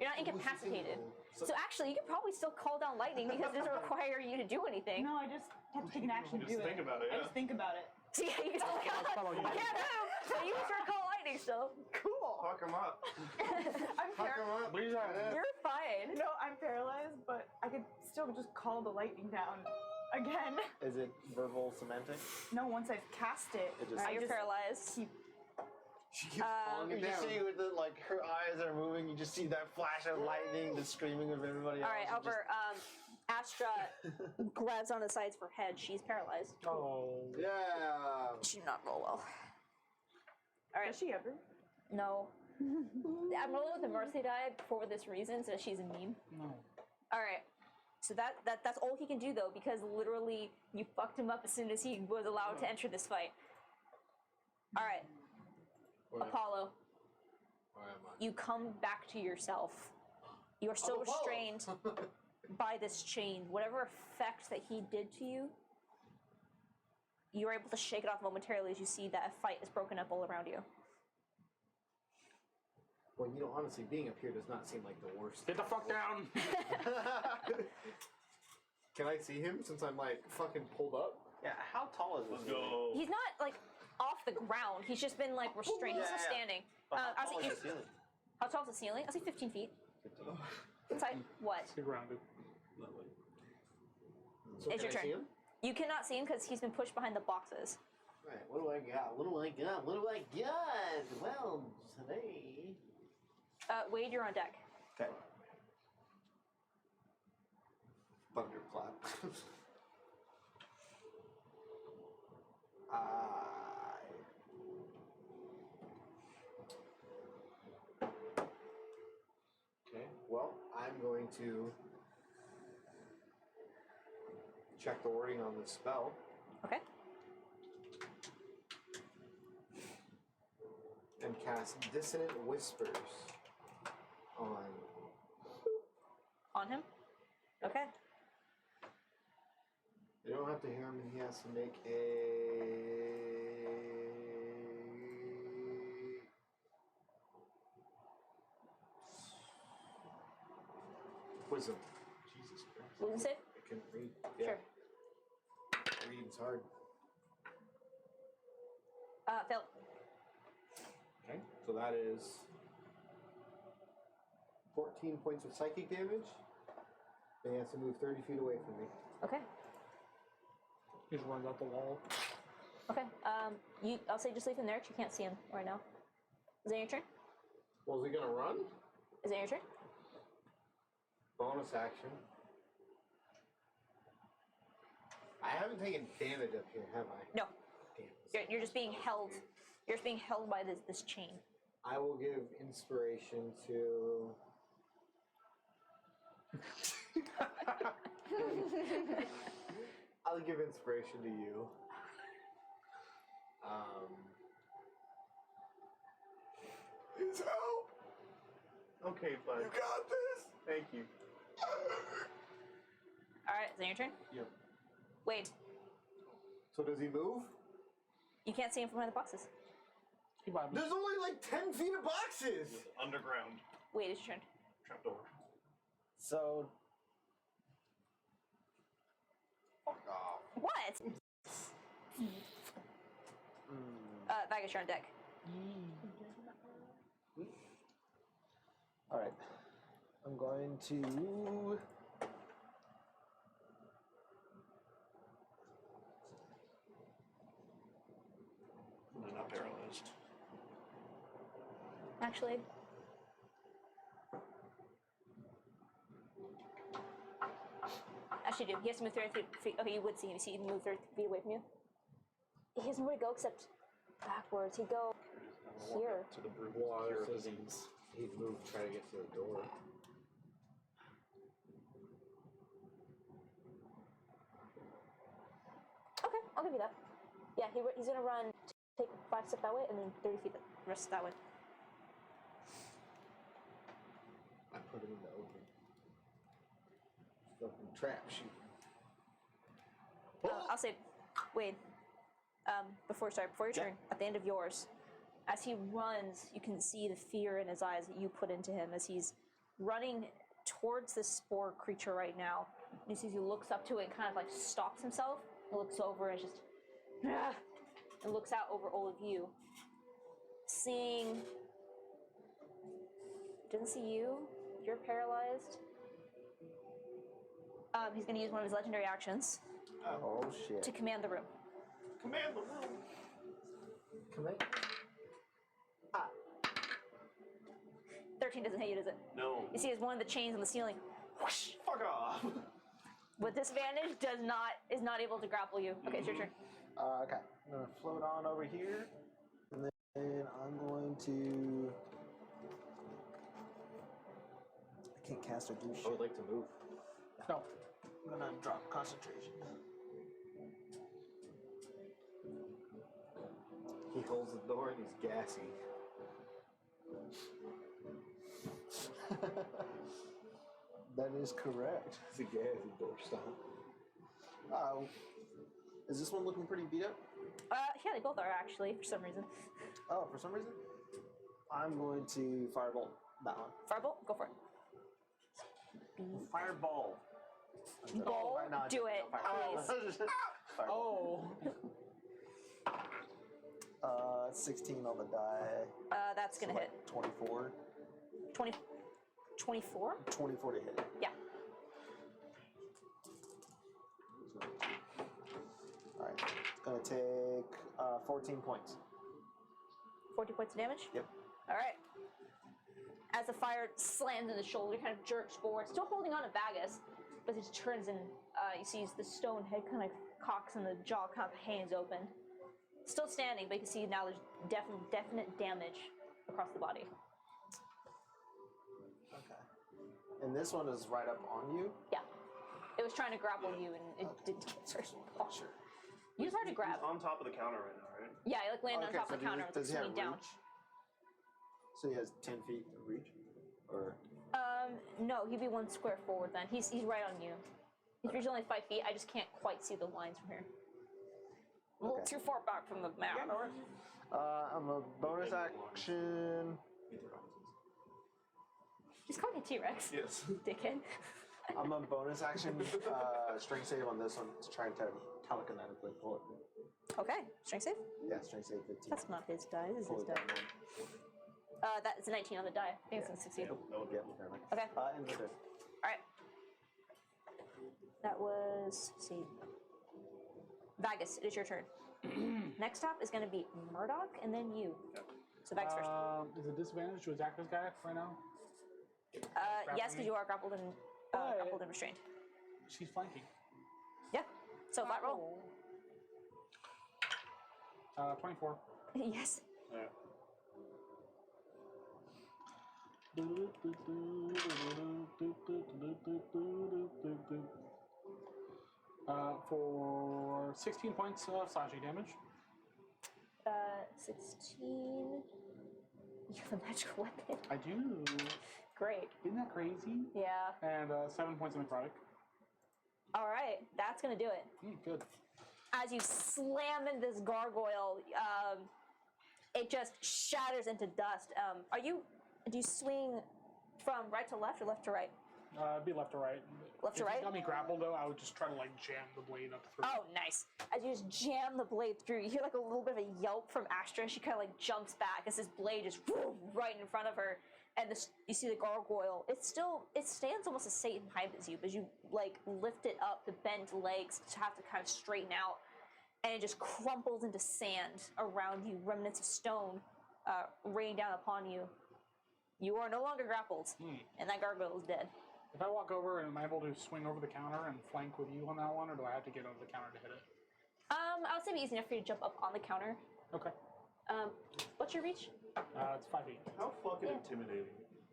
You're not incapacitated. So actually, you could probably still call down lightning because it doesn't require you to do anything. No, I just have to take an action to Just do think it. about it, I yeah. just think about it. So yeah, you can still follow you. I can't move, so you can start call lightning still. Cool. Fuck him up. I'm paralyzed. Please You're fine. No, I'm paralyzed, but I could still just call the lightning down again. Is it verbal semantic? No, once I've cast it, It just- I You're just paralyzed. keep. She keeps calling You it just down. see with the, like her eyes are moving. You just see that flash of lightning, the screaming of everybody else. All right, and just- however, Astra grabs on the sides of her head. She's paralyzed. Oh. Yeah. She did not roll well. All right. Does she ever? No. I'm rolling with the mercy die for this reason, so she's immune. No. All right. So that's all he can do though, because literally you fucked him up as soon as he was allowed to enter this fight. All right, Apollo, Where am I? you come back to yourself. You are still I'm Apollo. restrained by this chain. Whatever effect that he did to you, you're able to shake it off momentarily as you see that a fight is broken up all around you. Well, you know, honestly, being up here does not seem like the worst. Get the fuck down! Can I see him since I'm like fucking pulled up? Yeah, how tall is Let's this? go. He's not like off the ground. He's just been like restrained. He's Yeah, just yeah. standing. But how I'll tall say is the ceiling? how tall is the ceiling? I'll say 15 feet. Inside what? Get grounded. So It's can your I turn. see him? You cannot see him because he's been pushed behind the boxes. Right. What do I got? What do I got? What do I got? Well, today. Wade, you're on deck. Okay. Thunderclap. Okay, well, I'm going to check the wording on the spell. Okay. And cast Dissonant Whispers On him? Okay. You don't have to hear him, he has to make a wisdom. Jesus Christ. Wisdom save? I can read. Yeah. Sure. Reading's hard. Failed. Okay, so that is 14 points of psychic damage. And he has to move 30 feet away from me. Okay. He just runs out the wall. Okay. I'll say just leave him there 'cause you can't see him right now. Is that your turn? Well, is he gonna run? Is it your turn? Bonus action. I haven't taken damage up here, have I? No. Damn. You're just being held. You're just being held by this chain. I will give inspiration to. I'll give inspiration to you. His help. Okay, bud. You got this. Thank you. Alright, is it your turn? Yep. Wade, So does he move? you can't see him from behind the boxes. He might be. There's only like 10 feet of boxes. Underground Wade, it's your turn. trapdoor. So Fuck off. What? Vagus, you're on deck. all right, I'm going to. They're not paralyzed. Actually. Actually, do. He has to move 30 feet. Okay, you would see him. You see him move 30 feet away from you. He has nowhere to go except backwards. He'd go here. To the brute. Well, Cure it says disease. he'd move, try to get to the door. Okay, I'll give you that. Yeah, he's gonna run, take 5 steps that way, and then 30 feet the rest that way. I put him in the open. Fucking trap shooting. I'll say, Wade. Before your turn, at the end of yours, as he runs, you can see the fear in his eyes that you put into him as he's running towards this spore creature right now. You see, he looks up to it and kind of like stops himself. He looks over and just, and looks out over all of you, seeing. Didn't see you. You're paralyzed. He's going to use one of his legendary actions Oh shit! to command the room. Command the room. Come in. 13 doesn't hit you, does it? No. You see, as one of the chains on the ceiling, whoosh, Fuck off. with disadvantage, is not able to grapple you. Okay, it's your turn. Okay, I'm gonna float on over here, and then I'm going to. I can't cast or do I shit. would like to move. No. I'm gonna drop concentration. He holds the door and he's gassy. That is correct. It's a gassy door stop. Is this one looking pretty beat up? Yeah, they both are actually, for some reason. Oh, for some reason? I'm going to firebolt that one. Firebolt, go for it. Fireball. Ball, right now I do just- it, Fireball. please. Fireball. Oh. 16 on the die. That's gonna hit. 24. 24? 24 to hit. Yeah. Alright. It's gonna take 14 points. 40 points of damage? Yep. Alright. As the fire slams in the shoulder, kind of jerks forward, still holding on to Vagus, but he just turns and you see the stone head kind of cocks and the jaw kind of hangs open. Still standing, but you can see now there's definite damage across the body. Okay. And this one is right up on you? Yeah. It was trying to grapple you and it didn't get certain. Sure. Use hard to grab. He's on top of the counter right now, right? Yeah, he like landed Okay, on top of the counter does with he have swinging down. reach? So he has 10 feet of reach? Or No, he'd be 1 square forward then. He's right on you. He's reaching only 5 feet. I just can't quite see the lines from here. A little Okay. too far back from the map. I'm a bonus action. He's calling you T-Rex. Yes. Dickhead. I'm a bonus action strength save on this one to try and telekinetically pull it. Okay, strength save. Yeah, strength save 15. That's not his die. This is Pull his it die. down one. That's a 19 on the die. I think it's gonna succeed. That would be Yeah, fair enough. Okay. And we're good. All right. That was. Let's see. Vagus, it is your turn. Next up is going to be Murdoch, and then you. So Vex first. Is it disadvantage to attack this guy right now? Yes, because you are grappled and restrained. She's flanking. Yeah. So flat roll. 24. Yes. Alright. For 16 points of slashing damage. 16. You have a magical weapon. I do. Great. Isn't that crazy? Yeah. And 7 points of necrotic. All right, that's gonna do it. Good. As you slam into this gargoyle, it just shatters into dust. Do you swing from right to left or left to right? It'd be left to right. Left to If right? you got me grappled though, I would just try to like jam the blade up through. Oh, nice. As you just jam the blade through, you hear like a little bit of a yelp from Astra. She kind of like jumps back as this blade just right in front of her, and you see the gargoyle. It stands almost the same height as you, but you like lift it up, the bent legs to have to kind of straighten out, and it just crumples into sand around you. Remnants of stone rain down upon you. You are no longer grappled, and that gargoyle is dead. If I walk over, am I able to swing over the counter and flank with you on that one, or do I have to get over the counter to hit it? I would say it'd be easy enough for you to jump up on the counter. Okay. What's your reach? It's 5 feet. How fucking intimidating.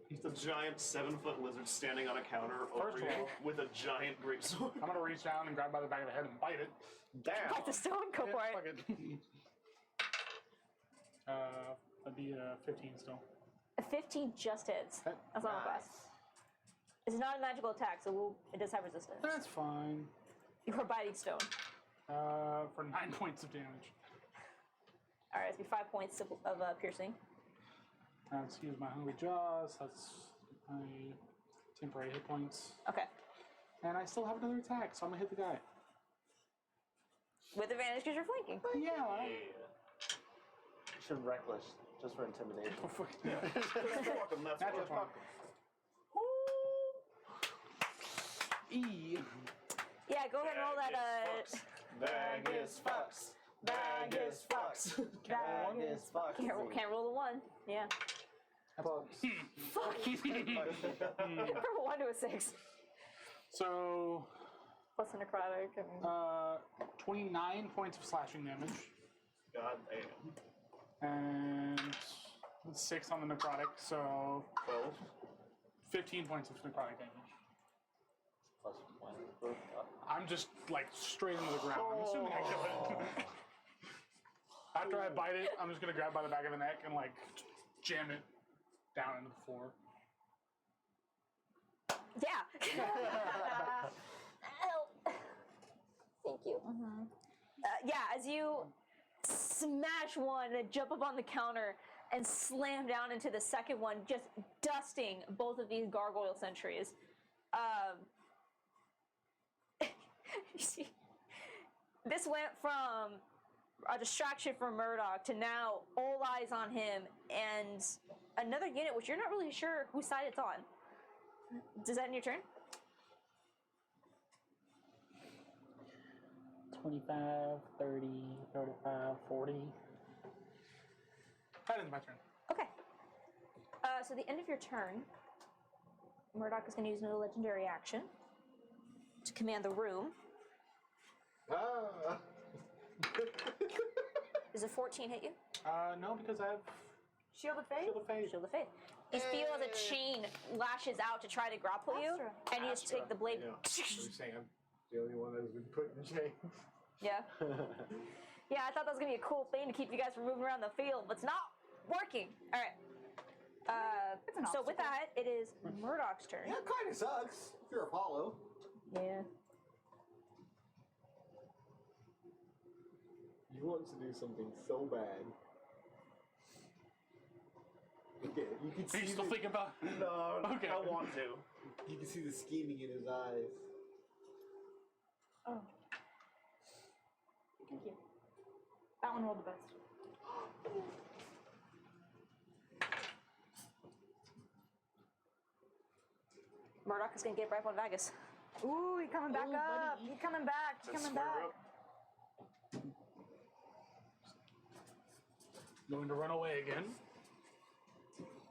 He's a giant 7-foot lizard standing on a counter First over of you all- with a giant greatsword. I'm gonna reach down and grab by the back of the head and bite it. Damn. Bite the stone, go for it. Fuck it. That'd be 15 still. A 15 just hits. Okay. That's not a class. It's not a magical attack, so it does have resistance. That's fine. You are biting stone. For 9 points of damage. All right, it's be 5 points of piercing. Let's use my Hungry Jaws. That's my temporary hit points. Okay. And I still have another attack, so I'm gonna hit the guy. With advantage because you're flanking. Yeah. Should reckless just for intimidation. Fuck him, that's Natural what fuck 20. E. Yeah, go ahead and roll that. Vegas fucks. Vegas fucks. Vegas fuck. Can't roll the 1. Yeah. Fuck. From a 1 to a 6. So, Plus a necrotic. I mean. 29 points of slashing damage. God damn. And 6 on the necrotic, so 12. 15 points of necrotic damage. Plus 1. I'm just like straight into the ground. I'm assuming I kill it. After I bite it, I'm just gonna grab by the back of the neck and like jam it down into the floor. Yeah. Help. Thank you. Yeah, as you smash one and jump up on the counter and slam down into the second one, just dusting both of these gargoyle sentries. You see, this went from a distraction from Murdoch to now all eyes on him and another unit which you're not really sure whose side it's on. Does that end your turn? 25, 30, 35, 40. That ends my turn. Okay. So the end of your turn, Murdoch is going to use another legendary action to command the room. Ah. Does a 14 hit you? No, because I have Shield of Faith? Shield of Faith. Shield of Faith. You feel as a chain lashes out to try to grapple you, Astra. and you just take the blade. Yeah. I'm just saying, I'm the only one that's been put in chains. Yeah. Yeah, I thought that was gonna be a cool thing to keep you guys from moving around the field, but it's not working. All right. It's an So with obstacle. that, it is Murdoch's turn. Yeah, it kind of sucks if you're Apollo. Yeah. He wants to do something so bad. Okay, you can Are see you still the, thinking about? No, Okay. I want to. you can see the scheming in his eyes. Oh. Thank you. That one rolled the best. Murdoch is gonna get right on Vegas. Ooh, he coming back Ooh, up. buddy. He coming back. He Let's coming square back. up. Going to run away again.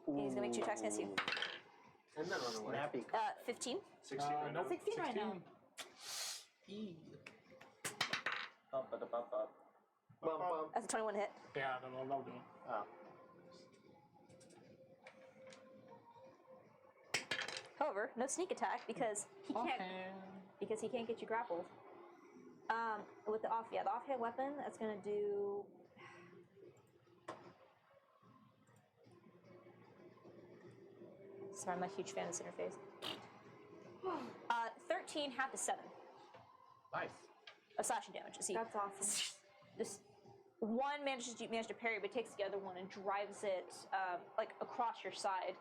He's gonna make 2 attacks against you. And then run away. Snappy. 15. 16 right now. Nope. 16 right now. Up, up, up, up. Bum, bum. That's a 21 hit. Yeah, no, do it. Oh. However, no sneak attack because he can't get you grappled. With the offhand weapon, that's gonna do. Sorry, I'm a huge fan of this interface. 13, half to 7 Nice. of slashing damage. See, That's awesome. this one manages to parry, but takes the other one and drives it like across your side.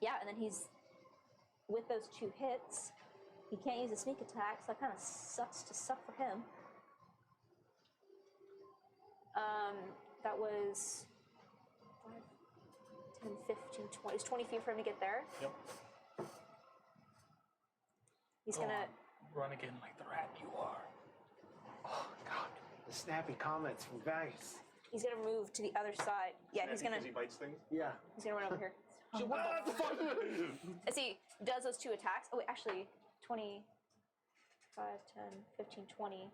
Yeah, and then he's with those 2 hits. He can't use a sneak attack, so that kind of sucks to suck for him. That was 5, 10, 15, 20. It's 20 feet for him to get there. Yep. He's gonna. Run again like the rat you are. Oh, God. The snappy comments from guys. He's gonna move to the other side. Yeah, he's gonna. Because he bites things. Yeah. He's gonna run over here. As he does those 2 attacks. Oh wait, actually, 20, 5, 10, 15, 20.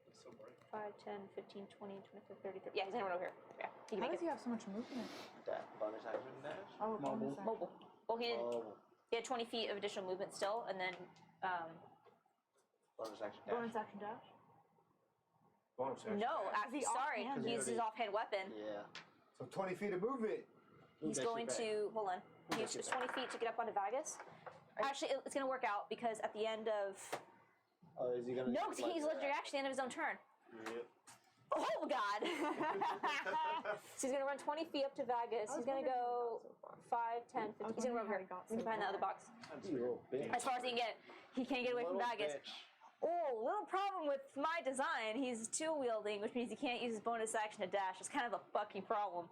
It's so bright. 5, 10, 15, 20, 25, 30, 30. Yeah, he's gonna run over here. Yeah, he can How make does it. he have so much movement? That bonus action dash. Oh, Mobile. bonus action. Mobile. Well, he did. Oh, He had 20 feet of additional movement still, and then bonus action dash. Bonus action dash. Bonus action. no, Is he sorry, offhand? he's his offhand weapon. Yeah. So 20 feet to move it. He's Dash going it back. to hold on. He Dash uses it 20 feet to get up onto Vagus. Actually, it's gonna work out because at the end of Oh, is he gonna? no, do, like, he's legendary action at the end of his own turn. Yep. Oh God! So he's gonna run 20 feet up to Vagus. He's gonna go 5, 10, 15. He's gonna run over here. He's behind the other box. You little bitch. As far as he can get, he can't get away from Little Vagus. bitch. Oh, little problem with my design. He's tool wielding, which means he can't use his bonus action to dash. It's kind of a fucking problem.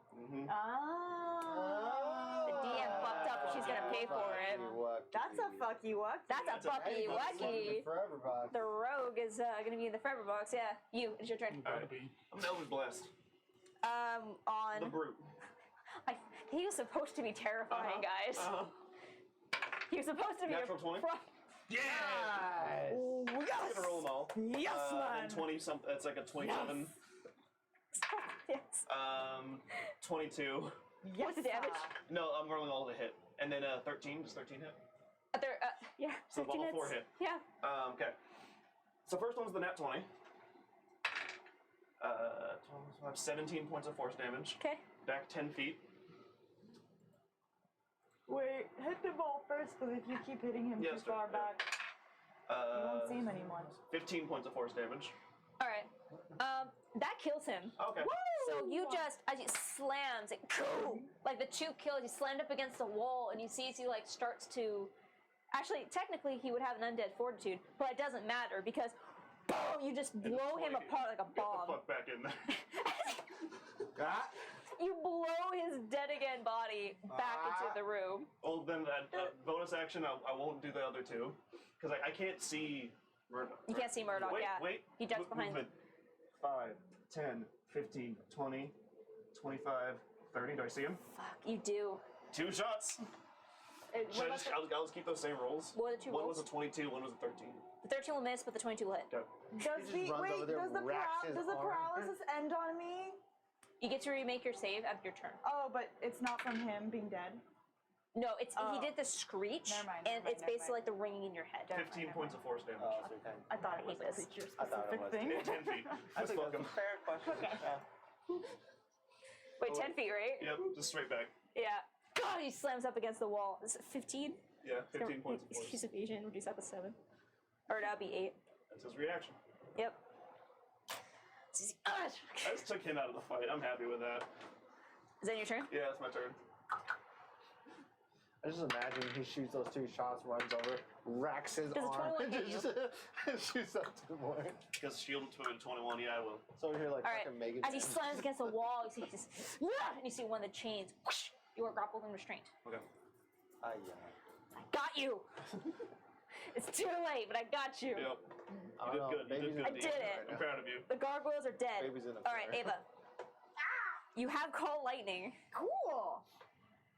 Ah. The DM fucked up, and she's gonna pay for it. That's a fucky wuck. That's a fucky wacky. Forever box. The rogue is gonna be in the forever box. Yeah, it's your turn. Gotta be. I'm Elvis Blast. The On brute. he was supposed to be terrifying, guys. He was supposed to be Natural 20? Yeah! Oh, I'm yes. gonna roll them all. Yes, man. And 20 something. That's like a 27. Yes. 22. Yes, What's the damage? No, I'm rolling all the hit. And then 13. Does 13 hit? Yeah. So 15 level 4 hits. hit. Yeah. Okay. So first one's the nat 20. 17 points of force damage. Okay. Back 10 feet. Wait, hit the ball first, because if you keep hitting him Yes, too far yeah. back, you won't see him anymore. 15 points of force damage. All right. That kills him. Okay. So you just, as he slams, it, like the 2 kills, he slammed up against the wall, and you see as he like starts to. Actually, technically, he would have an undead fortitude, but it doesn't matter because, boom, you just blow him apart like a Get the bomb. fuck back in there. You blow his dead again body back into the room. Well, then bonus action, I won't do the other 2. Because I can't see Murdoch. You can't see Murdoch, Wait, yeah. wait. He jumps behind. Movement. 5, 10, 15, 20, 25, 30. Do I see him? Fuck, you do. 2 shots. What Should I about just, I'll just keep those same rolls. What are the 2 One rolls? was a 22, one was a 13. The 13 will miss, but the 22 will hit. Okay. Does He just runs over there, racks his does the arm. paralysis end on me? You get to remake your save after your turn. Oh, but it's not from him being dead. No, it's Oh. he did the screech, Never mind, and never it's mind, never basically like the ringing in your head. 15 points of force damage. Oh, so kind I thought it I was hate a this. creature I thought it specific was. thing. 10 feet. I Just think fuck that's him. a fair question. Okay. Yeah. Wait, 10 feet, right? Yep, just straight back. Yeah. God, he slams up against the wall. Is it 15? Yeah, 15 points of force. He's evasion, reduce that to 7. Or that'd be 8. That's his reaction. Yep. I just took him out of the fight. I'm happy with that. Is that your turn? Yeah, that's my turn. I just imagine he shoots those 2 shots, runs over, racks his Does a arm, 21 hit you? and shoots up 2 more. Because shield to 21, yeah, I will. So we're here like All right. fucking Megan. As he slams against the wall, you see just, and you see one of the chains. Whoosh, you are grappled and restrained. Okay. I Got you. It's too late, but I got you. Yep. I You don't did know, good. You baby's did in good. I did it. I'm proud of you. The gargoyles are dead. Baby's in a All right, flare. Ava. You have call lightning. Cool.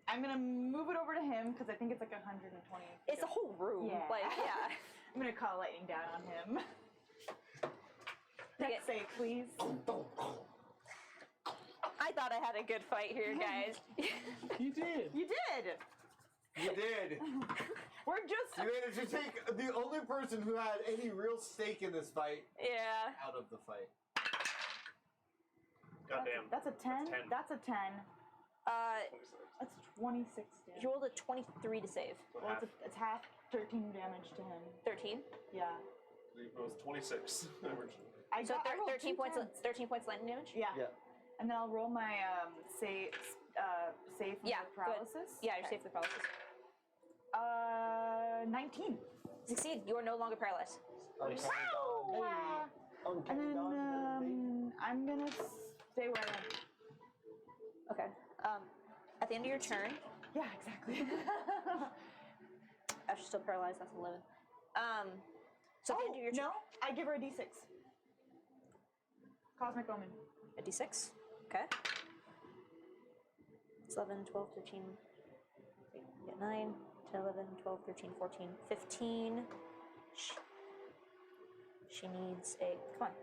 I'm gonna move it over to him because I think it's like 120. It's a whole room. Yeah. Like, yeah. I'm gonna call lightning down on him. Okay. Next save, please. I thought I had a good fight here, guys. You did. You did. You did. We're just. You managed to take the only person who had any real stake in this fight Yeah. out of the fight. Goddamn. That's a 10. 10. That's a 10. That's 26 damage. You rolled a 23 to save. Well, it's half 13 damage to him. 13. Yeah. It was 26 originally. So I rolled 13 two points. 10s. 13 points lightning damage. Yeah. Yeah. And then I'll roll my save from Yeah, the good. paralysis. Yeah, you're safe for paralysis. 19. Succeed. You are no longer paralyzed. Wow. And then I'm gonna stay where I am. Okay. At the end of your turn, Yeah, exactly. Ash is still paralyzed. That's 11. So at the end of your turn, no, I give her a d6. Cosmic Omen. a d6. Okay. It's 11, 12, 13, wait, we got 9, 10, 11, 12, 13, 14, 15. She needs a. Come on.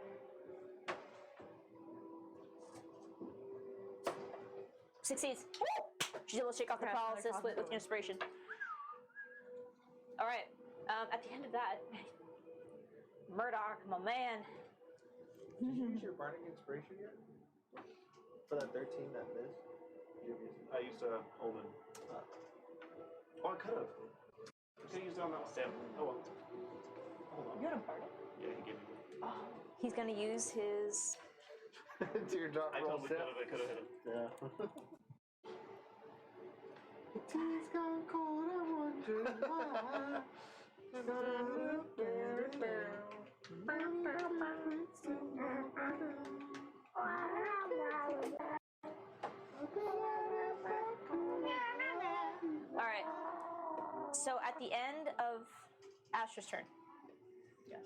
Succeeds. She's able to shake off the Okay, another paralysis with cosmic inspiration. All right. At the end of that, Murdoch, my man. Did you use your bardic inspiration yet? For that 13 that missed? I used Omen. Oh, I could have. I could have used it on that stem. Oh well. Hold on. You had a bardic? Yeah, he gave me one. He's gonna use his. Teardrop I roll totally set. could have hit him. Yeah. The tea's gone cold, I'm wondering why. All right. So at the end of Astra's turn,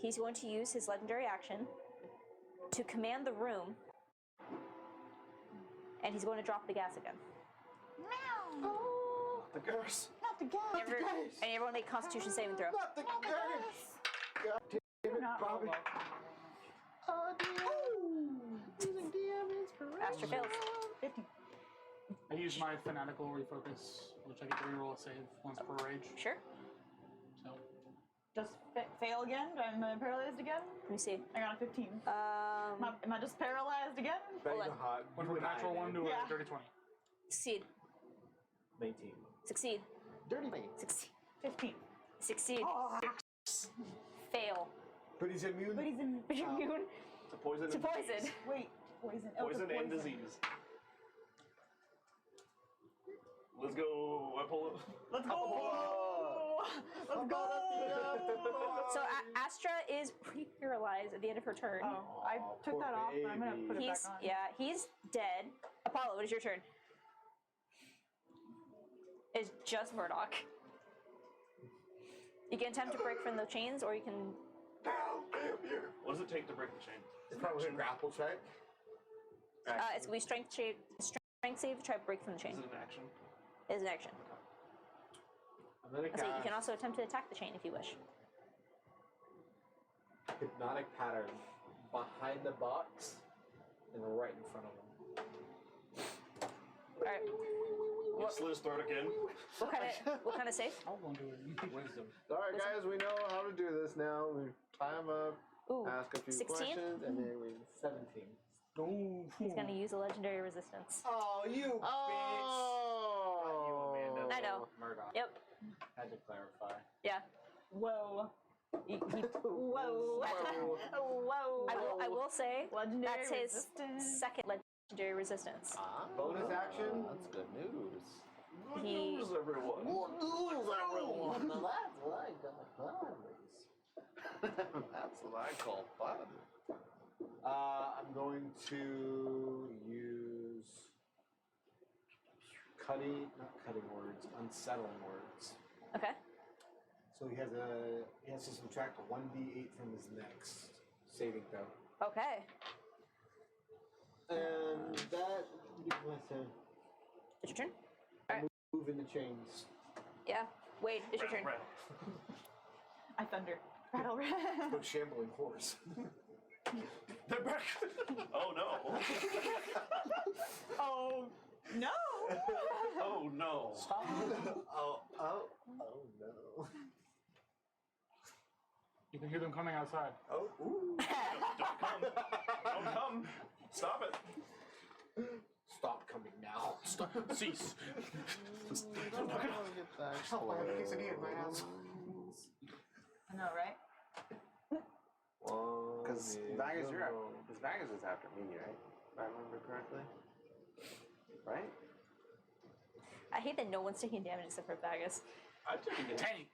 he's going to use his legendary action to command the room, and he's going to drop the gas again. Meow. The gas. Not the gas. And everyone make a Constitution saving throw. Not the guys! God damn it, Not Bobby. Astra fails. 50. I use my fanatical refocus, which I get to reroll a save once per rage. Sure. So Just fail again? Am I paralyzed again? Let me see. I got a 15. Am I just paralyzed again? Bet you Hold know how went you from and I natural did. 1 to Yeah. a dirty 20. Succeed. 19. Succeed. Dirty me. Succeed. 15. Succeed. Oh, Fail. But he's immune. but he's in. But you're immune To poison. to and poison. disease. Wait, poison. Oh, it's a Poison and disease. Let's go. I pull it. Let's go! Let's go! So Astra is pretty paralyzed at the end of her turn. Oh, I took poor that off, but I'm gonna baby. put it He's back on. he's dead. Apollo, what is your turn? It's just Murdoch. You can attempt to break from the chains, or you can. What does it take to break the chain? It's probably a grapple check. It's gonna be strength save to try to break from the Is chain. it an action? It is an action. I'm gonna So you cast can also attempt to attack the chain if you wish. hypnotic pattern behind the box and right in front of him. All right. You slit his throat again. What kind of save? I'll go do it. Wisdom. Alright, guys, we know how to do this now. We tie him up, Ooh, ask a few 16? questions, and then we. 17. He's gonna use a legendary resistance. Oh, you Oh! I know. bitch! Murdoch. Yep. Had to clarify. Yeah. Whoa. Whoa. Whoa. I will say Legendary that's his resistance. second legendary resistance. Ah, Bonus action? That's good news. He News, everyone. Good news, everyone! Now that's what I got fun. That's what I call fun. I'm going to use not cutting words, unsettling words. okay. So he has to subtract 1d8 from his next saving throw. Okay. And that It's my turn. It's your turn. Moving the chains. Yeah. Wade, it's your turn. I thunder. Rattle. Go shambling horse. They're back. Oh no. Oh no! Oh no. Oh no. You can hear them coming outside. Oh, ooh. Don't come. Don't come. Stop it. Stop coming now. Stop. Cease. I'm gonna get that. Oh, I have a quesadilla in my house. I know, right? Because Vegas, because Vegas is after me, right? If I remember correctly. Right? I hate that no one's taking damage except for Bagus. I'm taking it. Tank.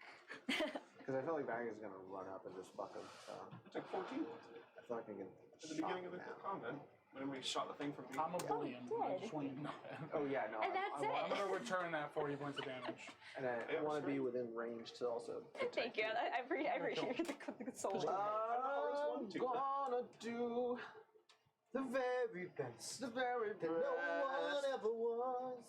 Because I feel like Vegas is gonna run up and just fuck him. So I took 14 I feel like I can. at the beginning of the combat when we shot the thing from me. I'm a bully. I dead. just want you to know that. Oh yeah, no. And that's I'm it. gonna return that 40 points of damage. And I Yeah, want to sure. be within range to also. Thank you. I appreciate the soul. I'm gonna do The very best. the very That no one best. ever was.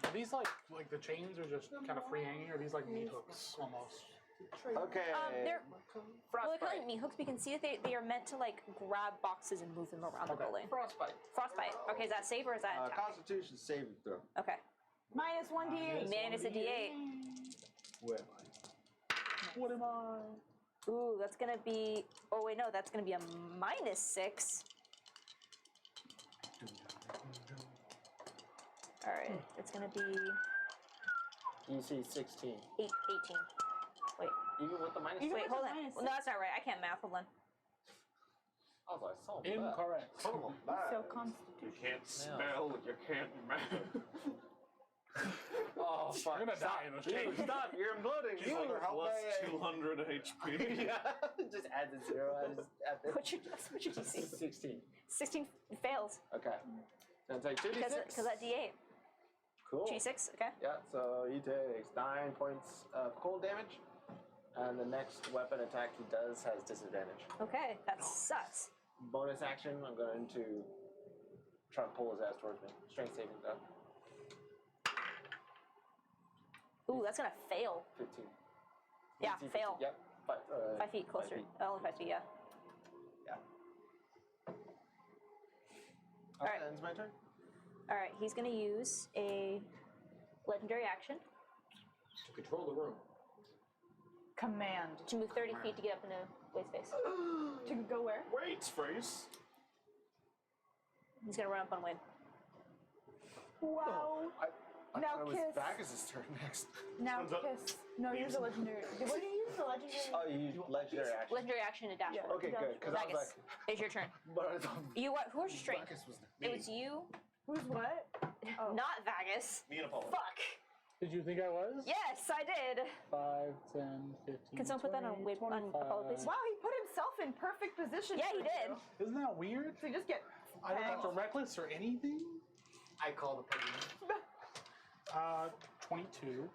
Are these like the chains are just kind of free hanging, or are these like meat hooks almost? Okay. They're well, they're kind of like meat hooks. We can see that they are meant to like grab boxes and move them around the building. Frostbite. Frostbite. Okay, is that save or is that attack? Constitution saving throw. Okay. Minus 1d8. Minus a d8. Where am I? What am I? Ooh, that's gonna be. Oh wait, no, that's gonna be a -6. All right, it's gonna be DC 16. 18. Wait, Even with the minus. Even wait, with hold the on. minus Well, no, that's not right. I can't math. Hold on. I was like, so Incorrect. Oh, So You constitution. can't spell. You can't math. Oh fuck! You're gonna die in those chains. Stop! You're imploding. She's like plus 200 HP. Yeah. Just add the 0. I just add the What's your DC? 16. 16 fails Okay. Gonna take 2d6. because that d8. Cool. 2d6. Okay. Yeah. So he takes 9 points of cold damage, and the next weapon attack he does has disadvantage. Okay, that sucks. Bonus action. I'm going to try to pull his ass towards me. Strength saving throw. Ooh, that's gonna fail. 15. Yeah, DC 15. fail. Yep. 5 feet closer. feet. Only 5 feet. Yeah. Yeah. All right. That ends my turn. All right, he's gonna use a legendary action To control the room. Command. to move 30 feet to get up into Wade's face. To go where? Wait, phrase. He's gonna run up on Wade. Wow. I Now thought it was kiss. Bacchus' turn next. Now One's up. kiss. No, use a legendary. What do you use? The legendary? Oh, you used legendary action. Legendary action to dash. Yeah. forward. Okay, good. Because I was Vegas, like, it's your turn. but I thought You what? Who's restrained? Bacchus was It was you, Who's what? Oh. not Vagus. Me and Apollo. Fuck. Did you think I was? Yes, I did. 5, 10, 15. Can someone put that on 20, Wade on Apollo, please? Wow, he put himself in perfect position. Yeah, for he did. you. Isn't that weird? So you just get. I don't have to pegged. reckless or anything. I call the penguin. 22.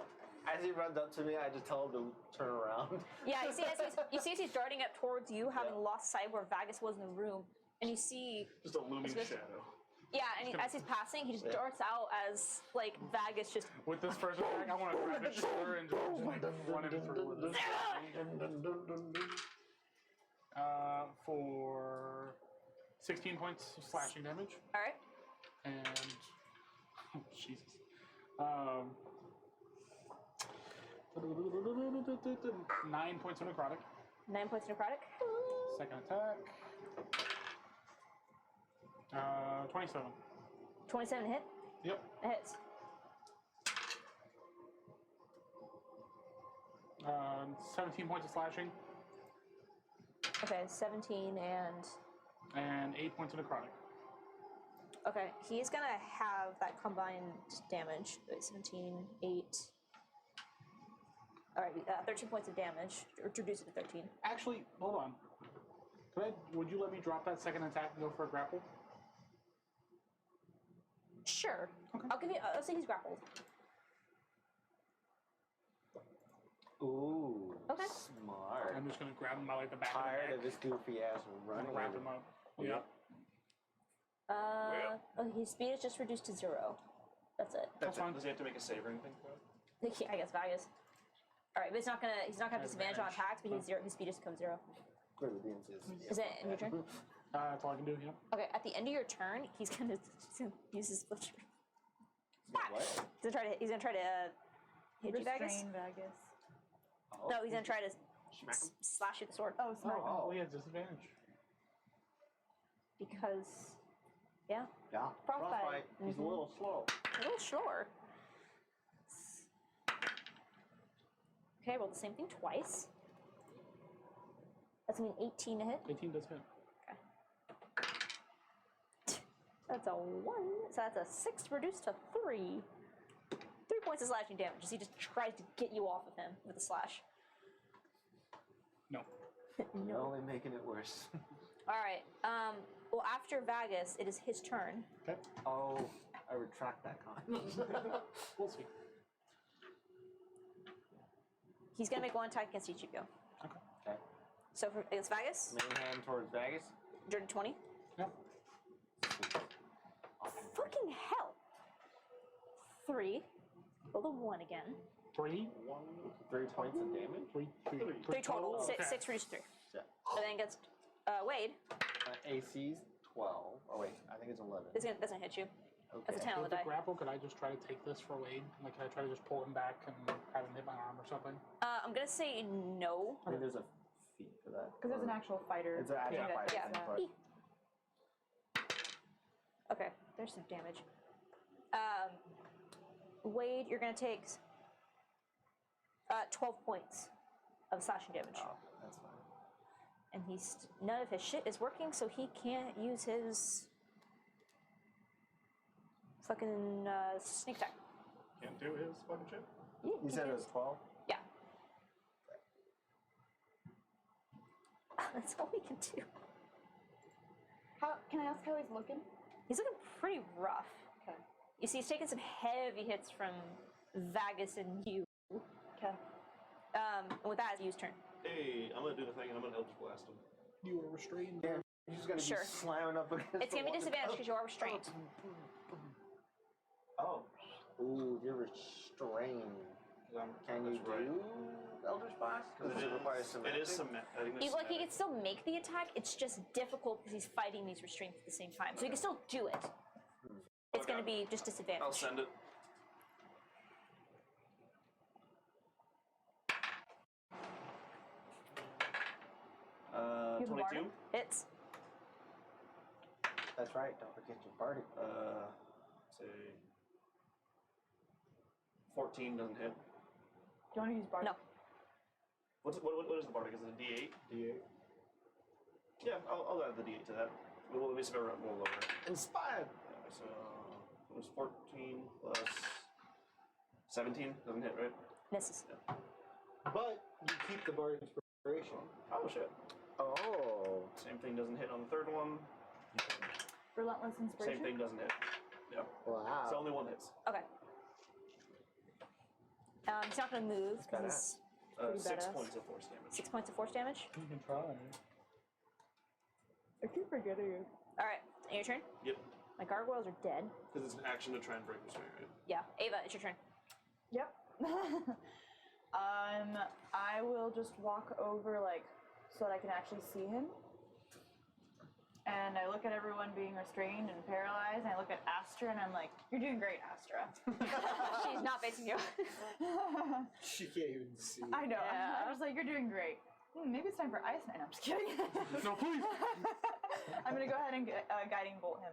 as he runs up to me, I just tell him to turn around. Yeah, you see as he's darting up towards you, having lost sight where Vagus was in the room, and you see, Just a looming That's good. shadow. yeah, and as he's passing, he just darts out as like Vagus just. With this first attack, I want to grab his shoulder and just run him through with it. For 16 points of slashing damage. All right. And oh, Jesus. 9 points of necrotic. 9 points necrotic. Second attack. 27. 27 hit. Yep. It hits. 17 points of slashing Okay, 17 and 8 points of necrotic. okay, he's gonna have that combined damage. Wait, 17, 8. All right, 13 points of damage. Or reduce it to 13. Actually, hold on. Would you let me drop that second attack and go for a grapple? Sure. Okay. I'll give you. I'll say he's grappled. Ooh, Okay. smart. I'm just gonna grab him by like the back Tired of of the this goofy ass neck running. and wrap him up. Yep. Oh, his speed is just reduced to 0. That's it. That's fine. it. Does he have to make a save or anything for it? I guess Vagus. All right, but he's not gonna have disadvantage on attacks, but his speed just becomes 0. Clearly the answer is Is it in your turn? That's all I can do, yeah. Okay, at the end of your turn, he's gonna use his split. What? He's gonna try to hit you, Vagus. Restrain Vegas. No, he's gonna try to Smack him. slash you with the sword Oh, smack him. Oh, he has disadvantage. because, yeah, Yeah. Frostbite. He's a little slow. a little slower. Okay, roll the same thing twice. That's gonna be an 18 to hit. 18 does hit. That's a 1, so that's a 6 reduced to 3. 3 points of slashing damage as he just tries to get you off of him with a slash. No. You're only making it worse. Alright, well, after Vagus, it is his turn. Okay. Oh, I retract that comment. We'll see. He's gonna make one attack against each of you. Okay. So for, against Vagus, Main hand towards Vegas. dirty 20. Yep. Fucking hell! 3. Roll the 1 again. 3? 3 points of damage. 3 total. Okay. 6 reduced to 3. Yeah. And then against Wade, AC's 12. Oh wait, I think it's 11. that's gonna hit you. Okay. That's a 10 on the With the die. grapple, could I just try to take this for Wade? Like, could I try to just pull him back and have him hit my arm or something? I'm gonna say no. I think there's a feat for that. Because there's an actual fighter. It's an actual thing that fighter does thing, that. but- Okay, there's some damage. Wade, you're gonna take 12 points of slashing damage. Oh, that's fine. And none of his shit is working, so he can't use his fucking sneak attack. Can't do his fucking shit. Yeah, You he said it can- was 12? Yeah. That's all we can do. How can I ask how he's looking? He's looking pretty rough. Okay. You see, he's taking some heavy hits from Vagus and you. Okay. And with that, it's Yu's turn. Hey, I'm gonna do the thing and I'm gonna Eldritch Blast him. You are restrained. Yeah. You're just gonna Sure. be slamming up against It's the gonna be wall. disadvantage because you are restrained. Oh. Ooh, you're restrained. Can you That's right. do Eldritch Blast? Because it requires some. It is some. I think He, it's like, he can still make the attack, it's just difficult because he's fighting these restraints at the same time. So he can still do it. It's Okay. gonna be just disadvantage. I'll send it. You have a 22. Hits. That's right. Don't forget your party. Say 14 doesn't hit. Do you want to use Bard? No. What is the bardic? Is it a D8? D8. Yeah, I'll add the D8 to that. Let me see if I roll lower. Inspired. Yeah, so it was 14 plus 17 doesn't hit, right? Misses. But you keep the bar inspiration. Oh shit. Oh. Same thing doesn't hit on the third one. Relentless inspiration. Same thing doesn't hit. Yeah. Wow. So only one hits. Okay. He's not gonna move because he's pretty 6 badass. points of force damage. 6 points of force damage. You can try. I keep forgetting you. Alright, your turn. Yep. My gargoyles are dead. Because it's an action to try and break restraint, right? Yeah. Ava, it's your turn. Yep. I will just walk over, like, so that I can actually see him. And I look at everyone being restrained and paralyzed, and I look at Astra, and I'm like, "You're doing great, Astra." She's not facing you. She can't even see. I know. Yeah. I'm just like, "You're doing great." Maybe it's time for Ice Knight. I'm just kidding. No, please. I'm gonna go ahead and guiding bolt him.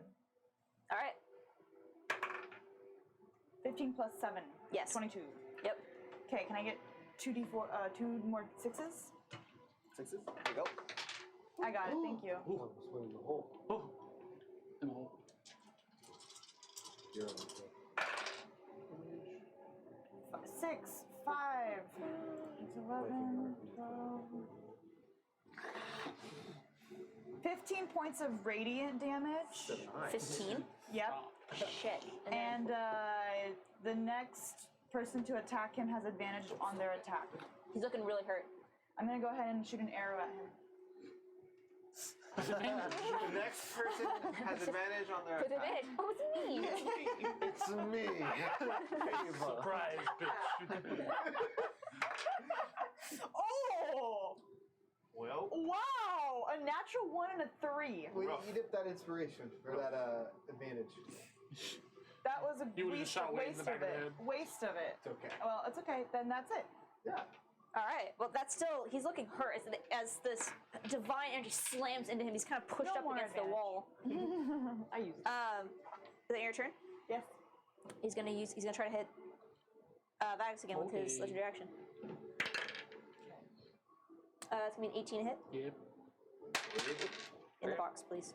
Alright. 15 plus 7. Yes. 22. Yep. Okay, can I get 2d4, 2 more 6s? 6s? There you go. I got it, thank you. Ooh, I'm swimming the hole. Oh. In the hole. You're on the hole. 6, 5, 11, 12. 15 points of radiant damage. 15. Yep. Shit. And the next person to attack him has advantage on their attack. He's looking really hurt. I'm gonna go ahead and shoot an arrow at him. The next person has advantage on their With attack. advantage. Oh, it's me. It's me. Ava. Surprise, bitch. Oh! Well, Wow! A natural 1 and a 3. Wait, Rough. you dipped that inspiration or that advantage. That was a You would've just shot Wade in the back of the head. Waste of it. It's okay. Well, it's okay. Then that's it. Yeah. All right. Well, that's still. He's looking hurt as this divine energy slams into him. He's kind of pushed No up more against the advantage. wall. I use it. Is it your turn? Yes. He's gonna try to hit Vax again with his Okay. legendary action. It's gonna be an 18 hit. Yep. In the box, please.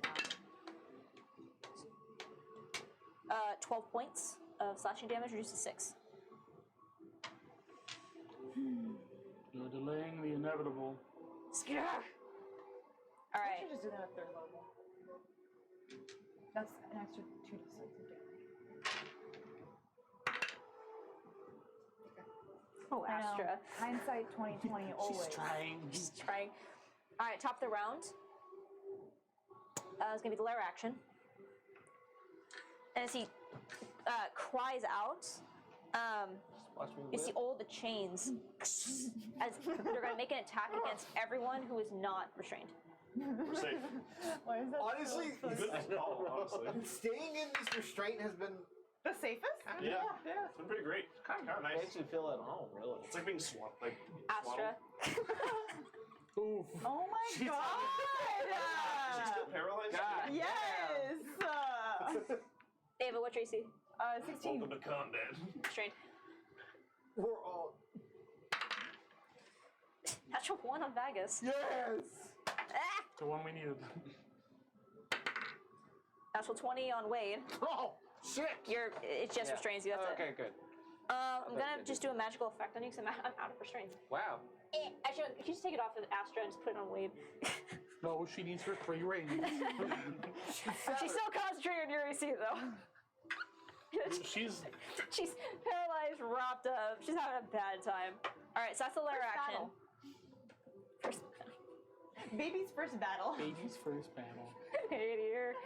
12 points of slashing damage, reduced to 6. You're delaying the inevitable. Skeeter! All I right. should just do that at 3rd level. That's an extra 2d6 of damage. Oh, I know. Astra. Hindsight 2020 always. She's trying. Just trying. All right, top of the round. It's gonna be the lair action. And as he cries out, Watch me you see whip. all the chains as they're gonna make an attack against everyone who is not restrained. we're safe. Why is that Honestly, so funny? Good call, honestly. staying in this restraint has been. The safest? Yeah, it's been pretty great. Kind of nice. Makes you feel at home, really. It's like being swamped. Like Astra. Oof. Oh my god! Is he still paralyzed? God. Yes! Ava, what's your AC? 16. Welcome to combat. Restrained. We're all. Natural 1 on Vagus. Yes! Ah! The one we needed. Natural 20 on Wade. Oh, shit! It just Yeah. restrains you, that's it. Okay, good. I'm gonna just do a magical effect on you because I'm out of restraint. Wow. Actually, you just take it off of Astra and just put it on Wade. No, she needs her free reign. She's still concentrating on your AC though. She's She's paralyzed, wrapped up. She's having a bad time. All right, so that's the lair First action. battle. First Baby's first battle. baby's first battle. here.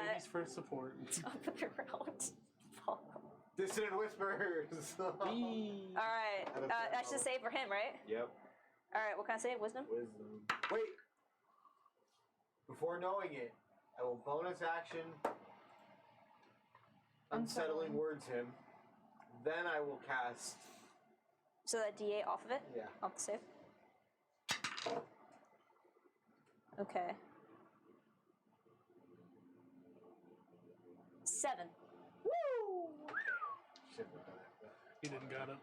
Baby's first support. Top of your round. Dissonant whispers. All right, that's just a save for him, right? Yep. All right, what kind of save? Wisdom. Wisdom. Wait. Before knowing it, I will bonus action. Unsettling words him. Then I will cast. So that D8 off of it. Yeah. Off the save. Okay. 7. Woo! Shit with that. He didn't got it.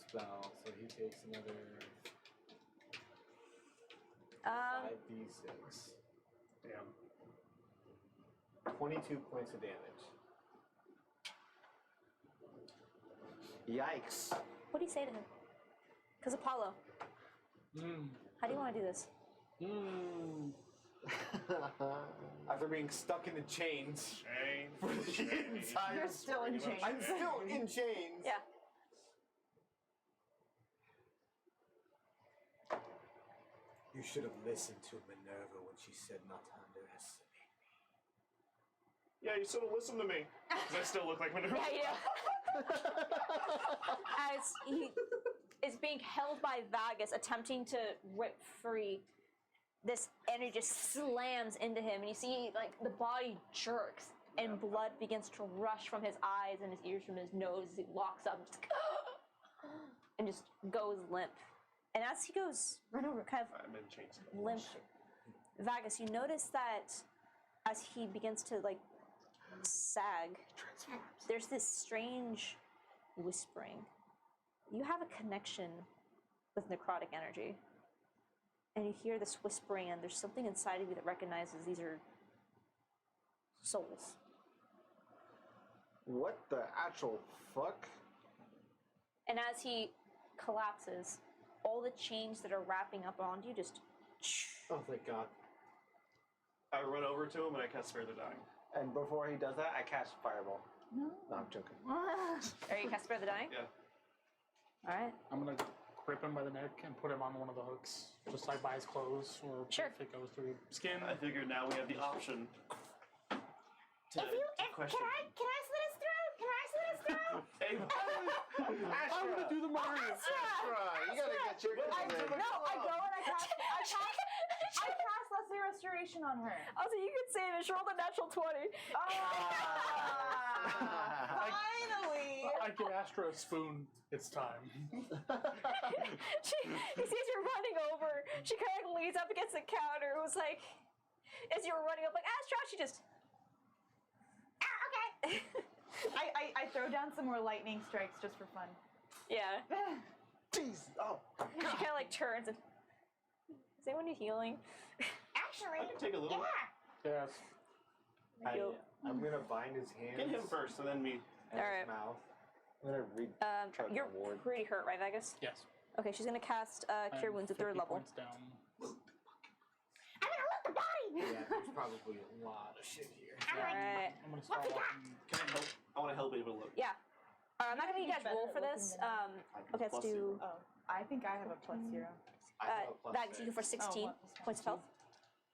Spell. So he takes another 5d6. Damn. 22 points of damage. Yikes. What do you say to him? Because Apollo, how do you want to do this? After being stuck in the chains Shane. for the entire. You're still in chains. I'm still in chains. Yeah. You should have listened to Minerva when she said not to underestimate me. Yeah, you should have listened to me. Because I still look like Minerva. Yeah, As he is being held by Vagus, attempting to rip free, this energy just slams into him, and you see like the body jerks, and blood begins to rush from his eyes and his ears from his nose as he locks up, and just goes limp. And as he goes, run over, kind of I'm in chains. limp, Vagus, you notice that as he begins to like sag, there's this strange whispering. You have a connection with necrotic energy. And you hear this whispering, and there's something inside of you that recognizes these are souls. What the actual fuck? And as he collapses, all the chains that are wrapping up around you just... Oh, thank God. I run over to him and I cast Spare the Dying. And before he does that, I cast Fireball. No. No, I'm joking. Are you cast Spare the Dying? Yeah. All right. I'm gonna grip him by the neck and put him on one of the hooks, just like by his clothes, or Sure. if it goes through skin. I figured now we have the option to Can question. I slit his throat? Can I slit his throat? Hey, I'm gonna do the Mario. Right, you gotta get your I cousin. go and I cast Leslie Restoration on her. Also, you could save it. She rolled a natural 20. Finally! I can ask for a spoon. It's time. He sees you running over. She kind of leans up against the counter. It was like, as you were running up, like, Astra, she just. Okay. I throw down some more lightning strikes just for fun. Yeah. Jeez. Oh. She kind of like turns and. Is anyone need healing? Actually, I can take a little. yeah. Yes. I'm gonna bind his hands Get him first, and then me. and Alright. his mouth. I'm gonna recharge You're my ward. pretty hurt, right, Vegas? Yes. Okay, she's gonna cast Cure I'm Wounds at 3rd 50 level. points down. I'm gonna loot the body. Yeah, there's probably a lot of shit here. Alright. I'm gonna start walking. Can I help? I want to help able to look. Yeah. I'm not gonna need you guys roll for this. Okay, let's do. Oh, I think I have a +0. I have a plus Vegas, you go for 16 what? points of health.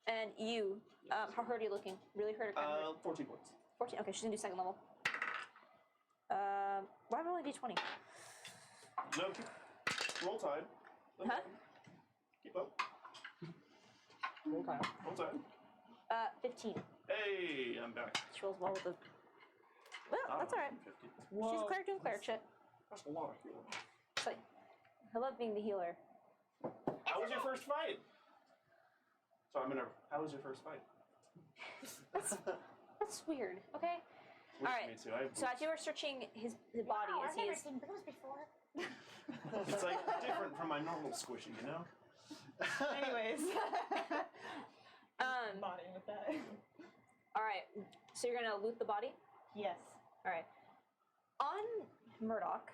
And you, how hurt are you looking? Really hurt or kind of hurt? 14 points. 14. Okay, she's gonna do 2nd level. Why roll a d20? No, roll tide. Huh? Keep up. Roll time. Roll tide. 15. Hey, I'm back. She rolls well with the. Well, that's alright. 50. She's a cleric doing cleric shit. That's a lot of healing. It's like, I love being the healer. How was your first fight? Sorry, I'm Minerva. How was your first fight? That's weird. Okay. Wish Alright. me too. I have So as you were searching his body, Wow, as I've he never is. seen boobs before. It's like different from my normal squishy, you know? Anyways. Um. Body with that. All right. So you're gonna loot the body. Yes. All right. On Murdoch,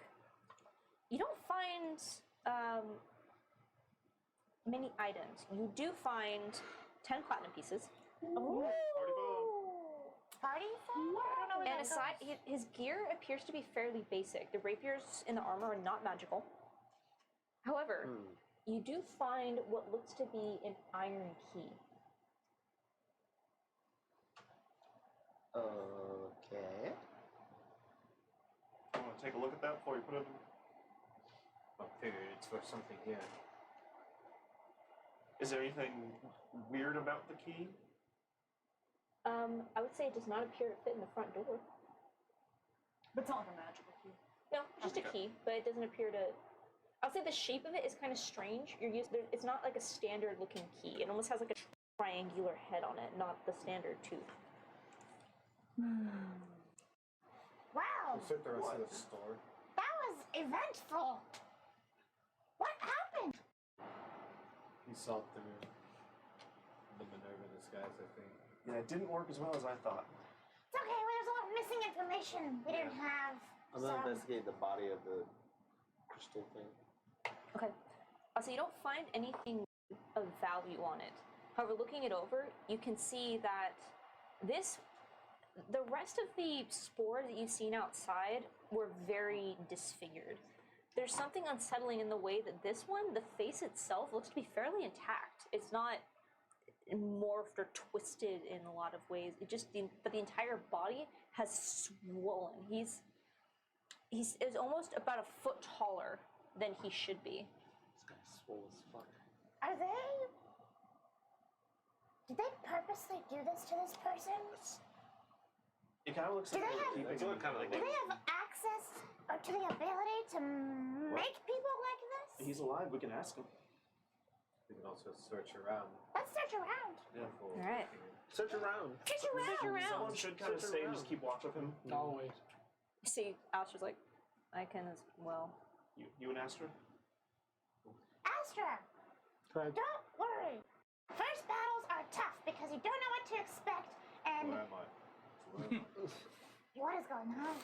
you don't find many items. You do find 10 platinum pieces. Ooh. Party food? I don't know what And that aside, is. his gear appears to be fairly basic. The rapiers and the armor are not magical. However, you do find what looks to be an iron key. Okay. I want to take a look at that before you put it in. I figured it's for something here. Is there anything weird about the key? I would say it does not appear to fit in the front door. But it's not like a magical key. No, just a key, but it doesn't appear to. I'll say the shape of it is kind of strange. It's not like a standard looking key. It almost has like a triangular head on it, not the standard tooth. Wow, We'll fit the rest of the store. that was eventful. What happened? He saw through the Minerva disguise, I think. Yeah, it didn't work as well as I thought. It's okay, well, there's a lot of missing information we didn't have. I'm gonna investigate the body of the crystal thing. Okay. So you don't find anything of value on it. However, looking it over, you can see that the rest of the spores that you've seen outside were very disfigured. There's something unsettling in the way that this one, the face itself, looks to be fairly intact. It's not morphed or twisted in a lot of ways. But the entire body has swollen. He's is almost about a foot taller than he should be. This guy's swole as fuck. Are they... Did they purposely do this to this person? It kind of looks Do like they they're have- keeping That's what kind of like Do they have access to the ability to make people like this? he's alive. We can ask him. We can also search around. Let's search around. Yeah. For All right. Search around. Search around. Someone should kind of Search stay and around. just keep watch of him. Always. See, Alistair's like, I can as well. You and Astra. Astra, Try. don't worry. First battles are tough because you don't know what to expect and Where am I? what is going on.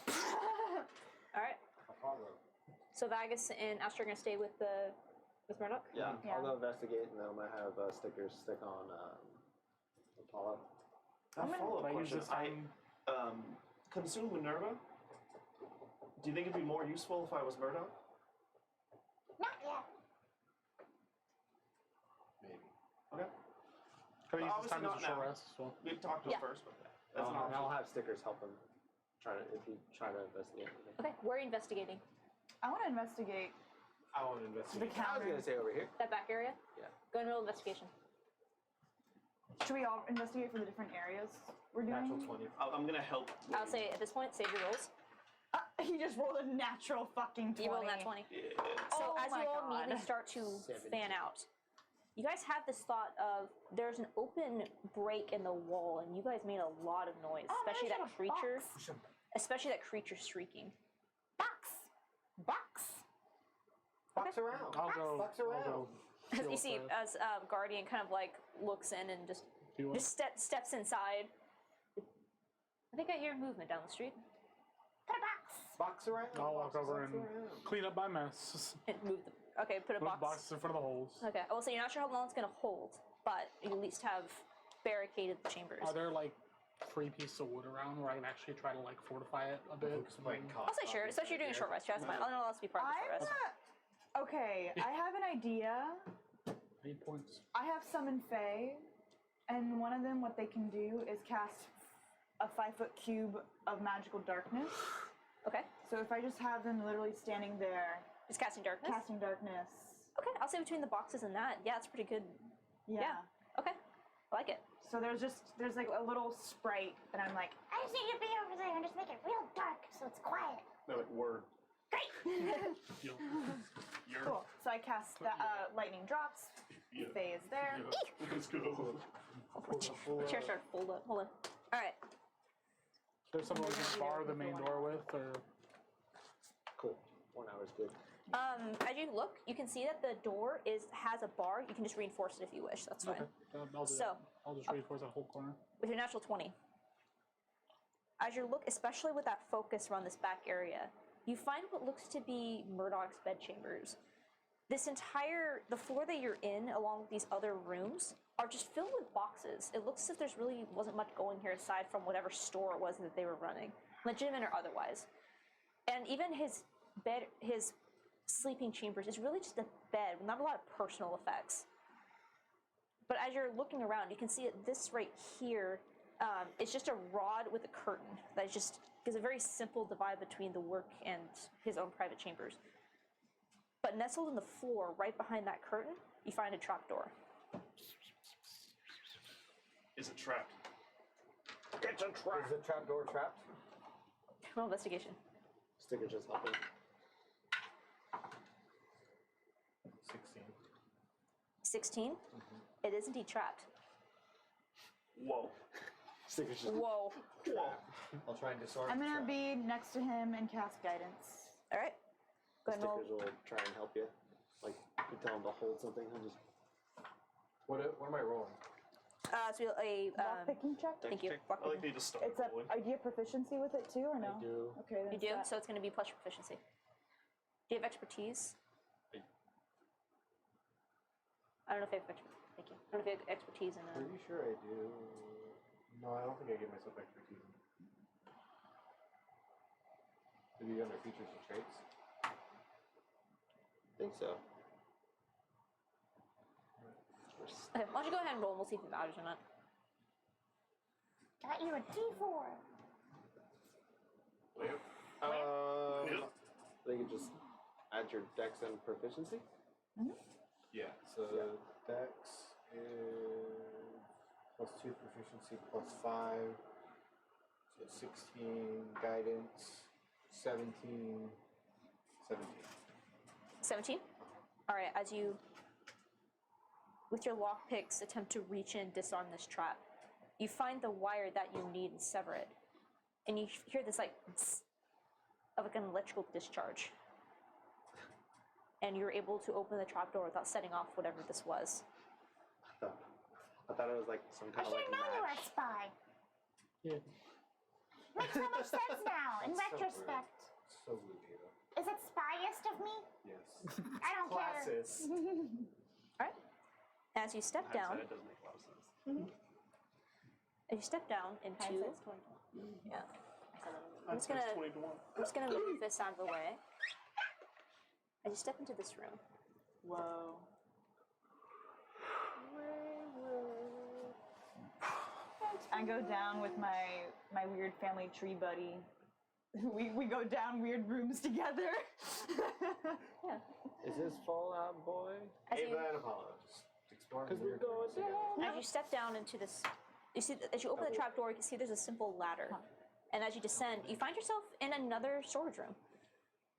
All right. Apollo. So Vagus and Astra are gonna stay with Murdoch. Yeah, Yeah. I'll go investigate, and then I'm gonna have stickers stick on Apollo. A follow-up I use question. this time. Consume Minerva. Do you think it'd be more useful if I was Murdoch? Not yet. Okay. Could I use this Obviously time as not a short now. rest? So. We talked to Yeah. him first, but that's an And option. I'll have stickers help him try to if he try to investigate anything. Okay, where are you investigating? I want to investigate I want to the investigate. I was counter. gonna say over here. That back area? Yeah. Go and roll investigation. Should we all investigate for the different areas we're doing? Natural 20. I'm gonna help. I'll say at this point, save your rolls. He just rolled a natural fucking 20. You rolled that 20. Yeah. So Oh as my you all God. immediately start to 17. fan out, you guys have this thought of there's an open break in the wall, and you guys made a lot of noise, Oh, especially there's that a creature, box. especially that creature shrieking. Box. Box. Box around. I'll go. Box I'll around. go. As feel you see, first. as Guardian kind of like looks in and just Feel it. steps inside. I think I hear movement down the street. Put a box. Box around. I'll walk box over and around. clean up my mess. And move the. Okay, put a Move box. boxes in front of the holes. Okay, I will say you're not sure how long it's gonna hold, but you at least have barricaded the chambers. Are there like 3 pieces of wood around where I can actually try to like fortify it a bit? Focus point cost, I'll say sure, especially if you're doing a short rest. That's fine. I'll allow us to be part of the short I'm rest. not. Okay, I have an idea. 8 points. I have summon Fae, and one of them, what they can do is cast a 5-foot cube of magical darkness. Okay, So if I just have them literally standing there, just casting darkness. casting darkness. Okay, I'll say between the boxes and that, yeah, it's pretty good. Yeah. Okay, I like it. So there's like a little sprite that I'm like, I just need you to be over there and just make it real dark so it's quiet. No, like word. You're cool. So I cast that lightning drops. Yeah. Fae is there. Let's go. Chair started fold up. Hold on. All right. There's someone we can bar the main door with, or Cool. 1 hour's good. As you look, you can see that the door has a bar. You can just reinforce it if you wish. That's fine. okay, I'll do So, that. I'll just reinforce that whole corner. With your natural 20. As you look, especially with that focus around this back area, you find what looks to be Murdoch's bedchambers. The floor that you're in, along with these other rooms, are just filled with boxes. It looks as if there's really wasn't much going here aside from whatever store it was that they were running, legitimate or otherwise. And even his bed, his sleeping chambers is really just a bed with not a lot of personal effects. But as you're looking around, you can see that this right here is just a rod with a curtain that is just gives a very simple divide between the work and his own private chambers. But nestled in the floor, right behind that curtain, you find a trapdoor. Is it trapped? It's a trap. Is the trapdoor trapped? Roll investigation. Sticker just helping. 16. 16. It is indeed trapped. Whoa. Sticker just. Whoa. Whoa. I'll try and disarm. I'm the gonna trap. be next to him and cast guidance. All right. Go ahead and roll. Stickers will try and help you. Like you tell him to hold something, he'll just. What am I rolling? So a Lockpicking check. thank you. I like they just start It's a. rolling. Do you have proficiency with it too, or no? I do. Okay, then You do, it's so it's going to be plus your proficiency. Do you have expertise? I don't know if you have expertise. Thank you. I don't know if you have expertise in Pretty sure I do. No, I don't think I give myself expertise. Did you under features and traits? I think so. Okay, why don't you go ahead and roll and we'll see if it matters or not. Got you a D4. Yep. They can just add your dex and proficiency. Yeah, so Dex is +2 proficiency +5. So 16 guidance, 17. 17? Alright, as you, with your lockpicks, attempt to reach in and disarm this trap, you find the wire that you need and sever it. And you hear this like tss of like an electrical discharge. And you're able to open the trapdoor without setting off whatever this was. I thought it was like some I kind of should like have known you were a match. spy. Yeah. Makes so much sense now, in That's so retrospect. So rude, Halo. Is it spyest of me? Yes. I don't care. Classist. Alright? As you step down, Hindsight, it does make a lot of sense. as you step down into, Hindsight's 20. yeah. I'm just gonna move this out of the way. As you step into this room, Whoa. I go down with my weird family tree buddy. We go down weird rooms together. Yeah. Is this Fallout Boy? Ava and Apollo. Just exploring Because we're weird going rooms together. down. As you step down into this, you see as you open the trap door, you can see there's a simple ladder, and as you descend, you find yourself in another storage room.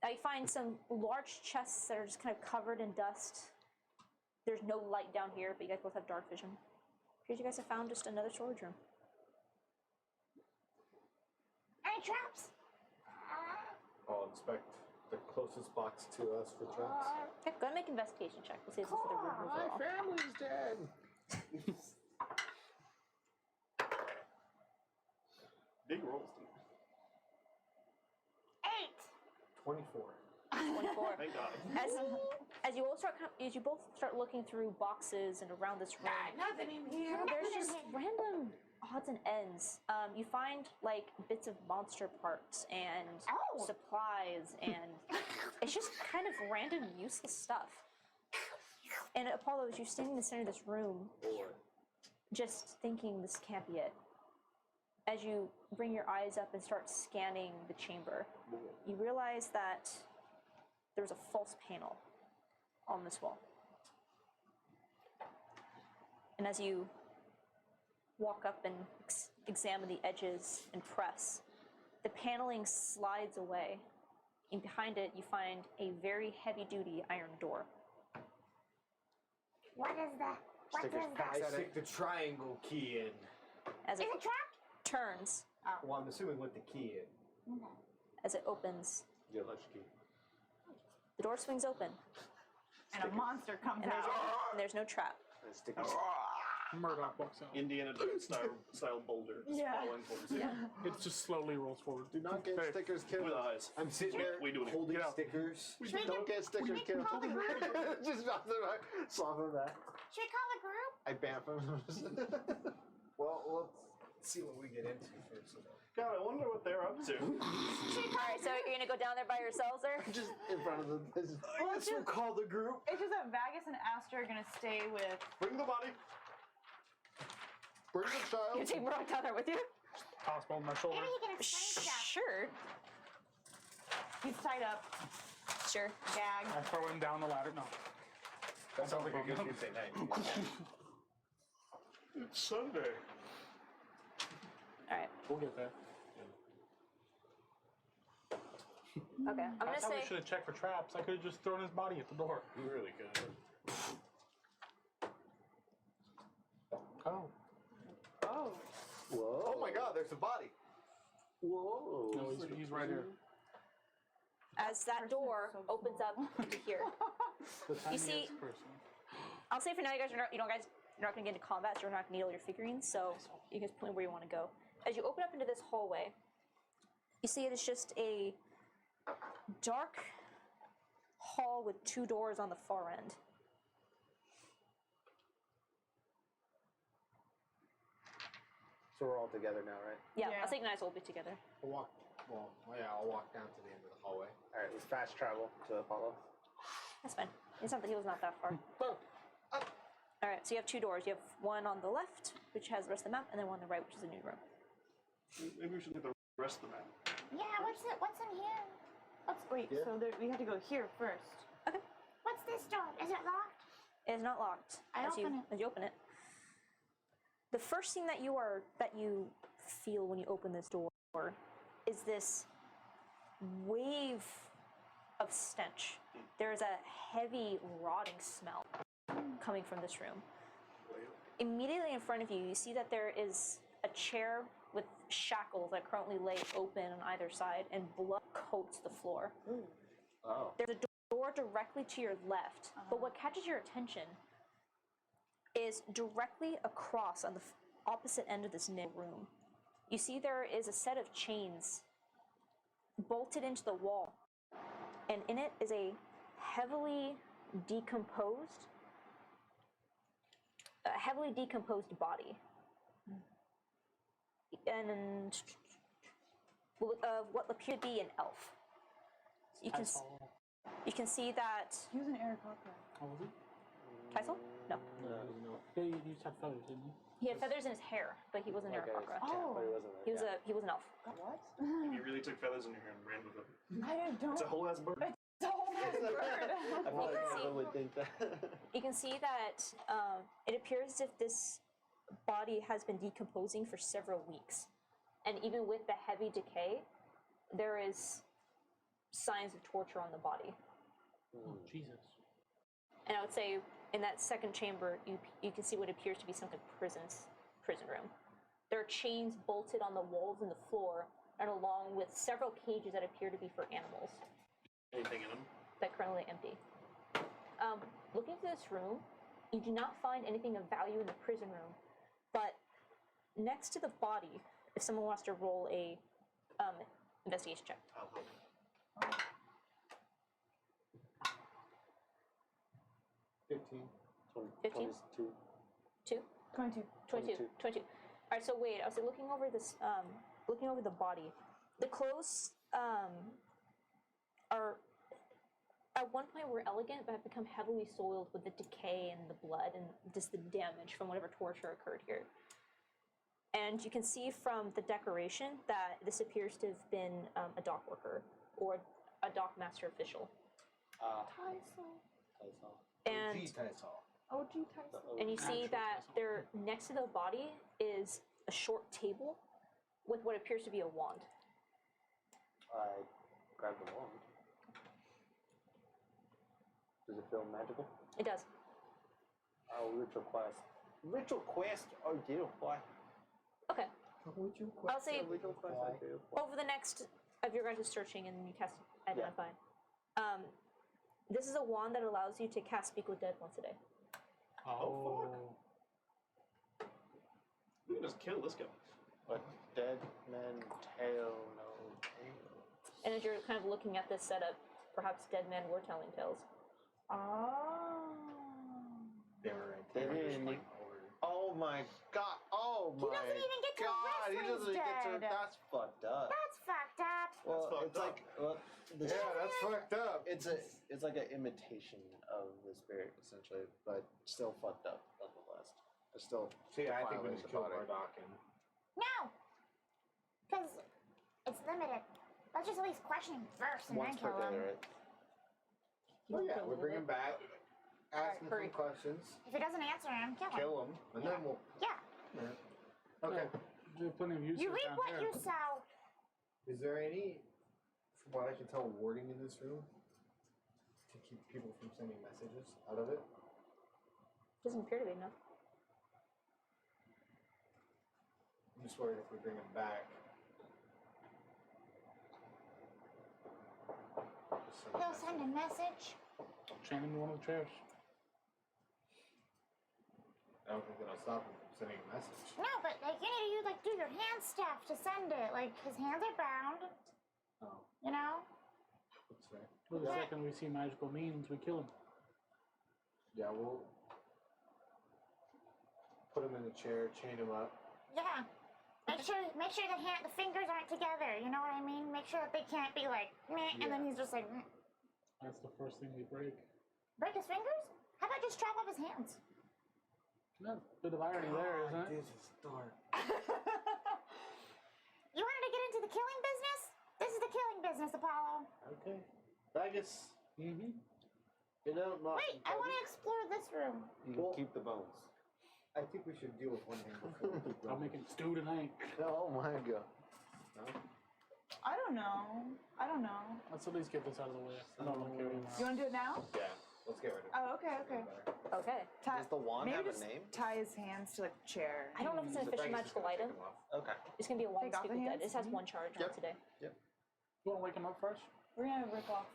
You find some large chests that are just kind of covered in dust. There's no light down here, but you guys both have dark vision. Here you guys have found just another storage room. Any traps? I'll inspect the closest box to us for traps. Okay, go ahead and make an investigation check. We'll see if this is the room My overall. family's dead. Big rolls. Dude. 24. 24. Thank God. As you all start, as you both start looking through boxes and around this room, Nothing in here. there's just random odds and ends. You find like bits of monster parts and supplies, and it's just kind of random, useless stuff. And Apollo, as you're standing in the center of this room, just thinking this can't be it. As you bring your eyes up and start scanning the chamber, you realize that there's a false panel on this wall. And as you walk up and examine the edges and press, the paneling slides away, and behind it you find a very heavy-duty iron door. What is that? What is Stickers that? packed. I stick the triangle key in. As it Is it trapped? turns, Well, I'm assuming with the key in. as it opens, Your lunch key. the door swings open, And a monster comes and out. there's no trap. And stickers. Murdoch walks out. Indiana Jones style boulder just Yeah. following towards you. It just slowly rolls forward. Do not get Hey, stickers killed. With eyes. I'm sitting there We do it. holding Get out. stickers. Don't get stickers killed. Just drop them back. Slap them back. Should we call the group? I bamf them. Well, let's see what we get into first. God, I wonder what they're up to. All right, so you're gonna go down there by yourselves, there? Just in front of them. I guess we'll call the group. It's just that Vagus and Astra are gonna stay with. Bring the body. Bring the You child. take Murdoch down there with you? Toss ball on my shoulder. Maybe he can explain stuff. Sure. He's tied up, Sure. gagged. I throw him down the ladder. No. That sounds like a good Tuesday night. It's Sunday. All right. We'll get there. Okay. I'm gonna That's how we say. should have checked for traps. I could have just thrown his body at the door. You really good. Oh. Oh. Whoa. Oh my God! There's a body. Whoa. No, he's right here. As that door so opens up to here, The tiniest see- person. I'll say for now, you guys are not, you're not gonna get into combat, so you're not gonna need all your figurines. So you guys point where you want to go. As you open up into this hallway, you see it is just a dark hall with two doors on the far end. So we're all together now, right? Yeah, Yeah. I'll say you guys will be together. I'll walk. Well, yeah, I'll walk down to the end of the hallway. All right, let's fast travel to Apollo. That's fine. It's not that he was not that far. All right, so you have two doors. You have one on the left, which has the rest of the map, and then one on the right, which is a new room. Maybe we should get the rest of the map. Yeah, what's in here? Wait, Yeah. so we have to go here first. What's this door? Is it locked? It is not locked. I as open it. As you open it, the first thing that you feel when you open this door is this wave of stench. There is a heavy, rotting smell coming from this room. Immediately in front of you, you see that there is a chair with shackles that currently lay open on either side, and blood coats the floor. Oh. There's a door directly to your left, but what catches your attention is directly across on the opposite end of this room. You see there is a set of chains bolted into the wall, and in it is a heavily decomposed body. And what appear to be an elf. You can see that He was an Eric Hopper. Oh, was he? Tyson? No. Yeah, you just had feathers, didn't you? He had feathers in his hair, but he wasn't Like a Aarakocra. cat, but he wasn't. He was an elf. What? You really took feathers in your hair and ran with them. I don't. It's a whole ass bird. It's a whole ass bird. I feel like everyone would think that. You can see that it appears as if this body has been decomposing for several weeks. And even with the heavy decay, there is signs of torture on the body. Oh, Jesus. And I would say in that second chamber, you can see what appears to be some kind of prison room. There are chains bolted on the walls and the floor, and along with several cages that appear to be for animals Anything in them? that are currently empty. Looking through this room, you do not find anything of value in the prison room, but next to the body, if someone wants to roll a investigation check. I'll help. 15. 15? 22. 2? 22. 22. 22. All right, so wait, I was looking over this, looking over the body. The clothes are, at one point were elegant, but have become heavily soiled with the decay and the blood and just the damage from whatever torture occurred here. And you can see from the decoration that this appears to have been a dock worker or a dock master official. And OG Tyson. And you see that there, next to the body, is a short table with what appears to be a wand. I grab the wand. Does it feel magical? It does. Oh, ritual quest. Ritual quest. Oh dear, why? Okay. I'll say Ritual quest. Oh dear, why? over the next of your guys' searching and you cast Identify. This is a wand that allows you to cast Speak with Dead once a day. Oh. We can just kill this guy. But dead men tell no tale. And as you're kind of looking at this setup, perhaps dead men were telling tales. Oh. They were They didn't. Oh my god. Oh my doesn't even get to god. rest He when doesn't he's get to. dead. That's fucked up. That's fucked up. Well, fucked it's up. like the Yeah, that's fucked up. it's like an imitation of the spirit essentially, but still fucked up nonetheless. It's still. See, I think we defiling just the killed body. Bardock and No. Because it's limited. Let's just at least question him first and Once then per kill day, him. right? oh yeah, we bring him back, ask him hurry. some questions, If he doesn't answer him, kill him. kill him, and then we'll. Yeah. Okay. There's plenty of uses You reap down what here. you sow. Is there any, from what I can tell, warding in this room to keep people from sending messages out of it? Doesn't appear to be, no. I'm just worried if we bring him back. He'll send a message. Chain him to one of the chairs. I don't think that'll stop him from sending a message. No, but like you need to use do your hand stuff to send it. Like his hands are bound. Oh, You know. that's fair. Well, the Yeah. second we see magical means, we kill him. Yeah, we'll put him in a chair, chain him up. Yeah. Make sure the fingers aren't together. You know what I mean? Make sure that they can't be like meh, and then Yeah. he's just like That's the first thing we break. break his fingers. How about just chop off his hands? That's a bit of irony there, isn't it? This is dark. You wanted to get into the killing business? This is the killing business, Apollo. Okay. I guess, Mm-hmm. you know, not. Wait, I want to explore this room. You can Well- keep the bones. I think we should deal with one hand before we keep I'm going. making stew tonight. Oh my god. I don't know. I don't know. Let's at least get this out of the way. I don't want to carry him You around. want to do it now? Yeah, let's get rid of it. Oh, okay, okay. Okay. Does the wand maybe have a just name? tie his hands to like a chair. I don't know if it's an The official bag is just magical gonna take item. him off. Okay. It's going to be a wand Take to off Speak the with Dead. hands? This has one charge Yep. today. You want to wake him up first? We're gonna rip off.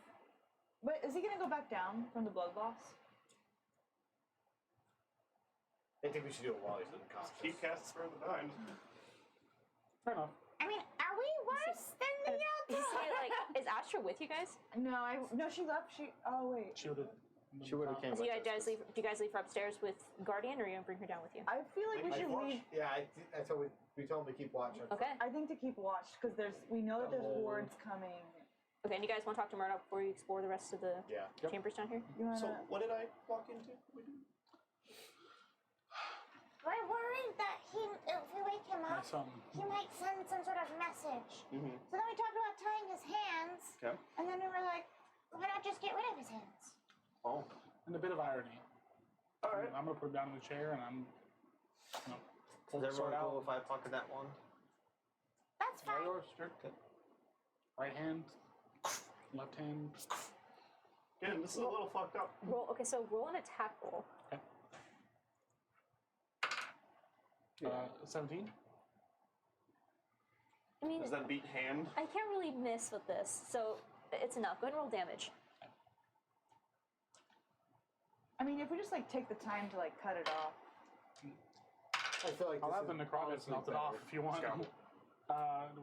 But is he gonna go back down from the blood loss? I think we should do it while he's unconscious. Keep casts for the bind. Fair enough. I mean, are we worse than the You other? see, like, is Astra with you guys? No, she left. Oh wait. She would have. She would have came So with you us, guys 'cause- leave? Do you guys leave her upstairs with Guardian, or are you gonna bring her down with you? I feel like we Like should watch? leave. Yeah, I told we told him to keep watch. Okay. I think to keep watch because we know that there's wards coming. Okay. And you guys want to talk to Murdoch before you explore the rest of the Yeah. chambers down here? You wanna? So what did I walk into? We're worried that if we wake him My up, son. he might send some sort of message. Mm-hmm. So then we talked about tying his hands, Okay. and then we were like, why not just get rid of his hands? Oh. And a bit of irony. All right. I'm gonna put him down in the chair and I'm pull Does the sword everyone cool out. if I pocket that one? That's All fine. yours, sure. Right hand, left hand. Again, this is a little fucked up. Roll. Okay, so roll an attack roll. 17. I mean, Does that beat hand? I can't really miss with this, so it's enough. Go ahead and roll damage. I mean, if we just like take the time to like cut it off. I feel like I'll this have the is necrotic honestly melt it better. off if you want. Scalpel.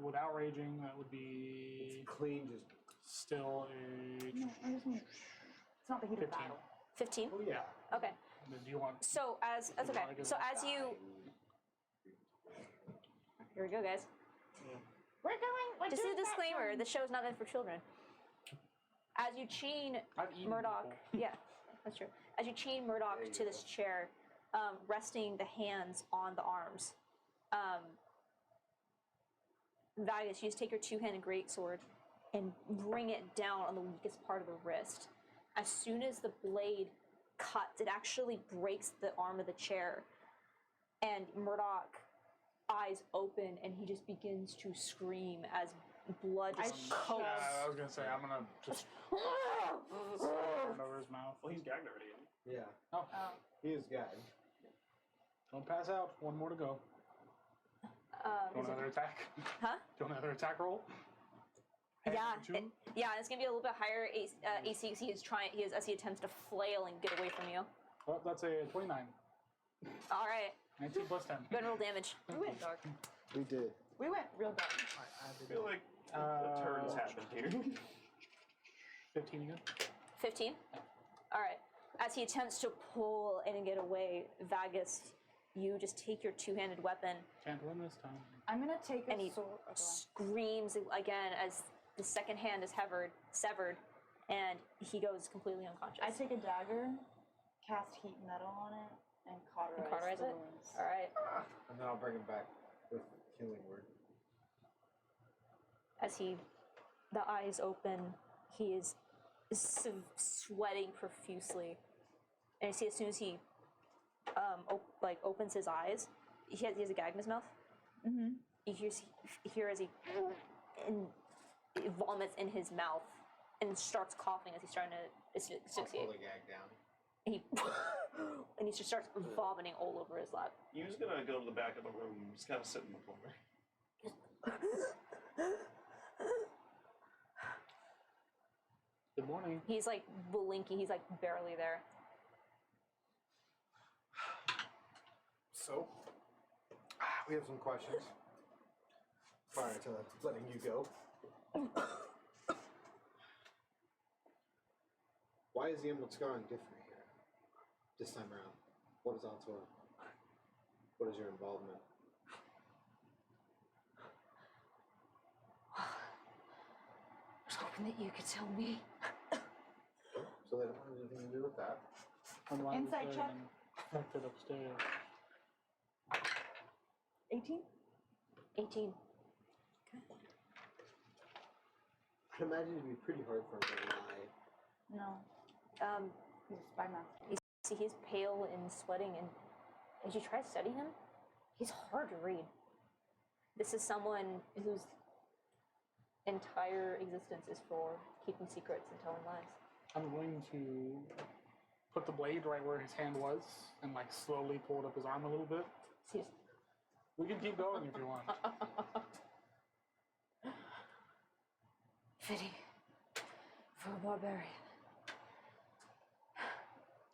Without raging, that would be It's clean, just still a No, I just mean, it's not the heat of 15. battle. 15. oh yeah. Okay. And then do you want? So that's okay. So as you, here we go, guys. We're going. Just doing a that disclaimer: one. the show is not meant for children. As you chain I've eaten Murdoch, before. yeah, that's true. As you chain Murdoch There you to this chair, resting the hands on the arms, Vagus, you just take your two-handed greatsword and bring it down on the weakest part of the wrist. As soon as the blade cuts, it actually breaks the arm of the chair, and Murdoch eyes open and he just begins to scream as blood just coats. Yeah, I was gonna say I'm gonna just hand over his mouth. Well, he's gagged already. Isn't he? Yeah. Oh, He is gagged. don't pass out. One more to go. Do you want another attack? Huh? Do you want another attack roll? Hand Yeah, number two? yeah, it's gonna be a little bit higher AC because he is as he attempts to flail and get away from you. Well, that's a 29. All right, 19 plus 10. go ahead and roll damage. We went dark. We did. We went real dark. I feel like the turns happened here. 15 again. 15. All right. As he attempts to pull in and get away, Vagus, you just take your two-handed weapon Can't win this time. I'm gonna take and a he sword. screams again as the second hand is severed, and he goes completely unconscious. I take a dagger, cast heat metal on it, and cauterize, the it. wounds. All right. And then I'll bring him back with healing word. As the eyes open, he is sweating profusely, and you see as soon as he opens his eyes, he has a gag in his mouth. Mm-hmm. You hear as he vomits in his mouth and starts coughing as he's starting to I'll asphyxiate. pull the gag down. And he just starts vomiting all over his lap. He was gonna go to the back of the room and just kind of sit in the corner. Good morning. He's like blinking. He's like barely there. So, we have some questions prior to letting you go. Why is the emerald scarring different here this time around? What is Altor? What is your involvement? I was hoping that you could tell me. So they don't have anything to do with that. Unwind Insight this check. and tucked it upstairs. 18? 18. I'd imagine it'd be pretty hard for him to lie. No. He's a spy master. You see, he's pale and sweating. And as you try to study him, he's hard to read. This is someone whose entire existence is for keeping secrets and telling lies. I'm going to put the blade right where his hand was and like slowly pull it up his arm a little bit. So he's We can keep going if you want. fitting for a barbarian.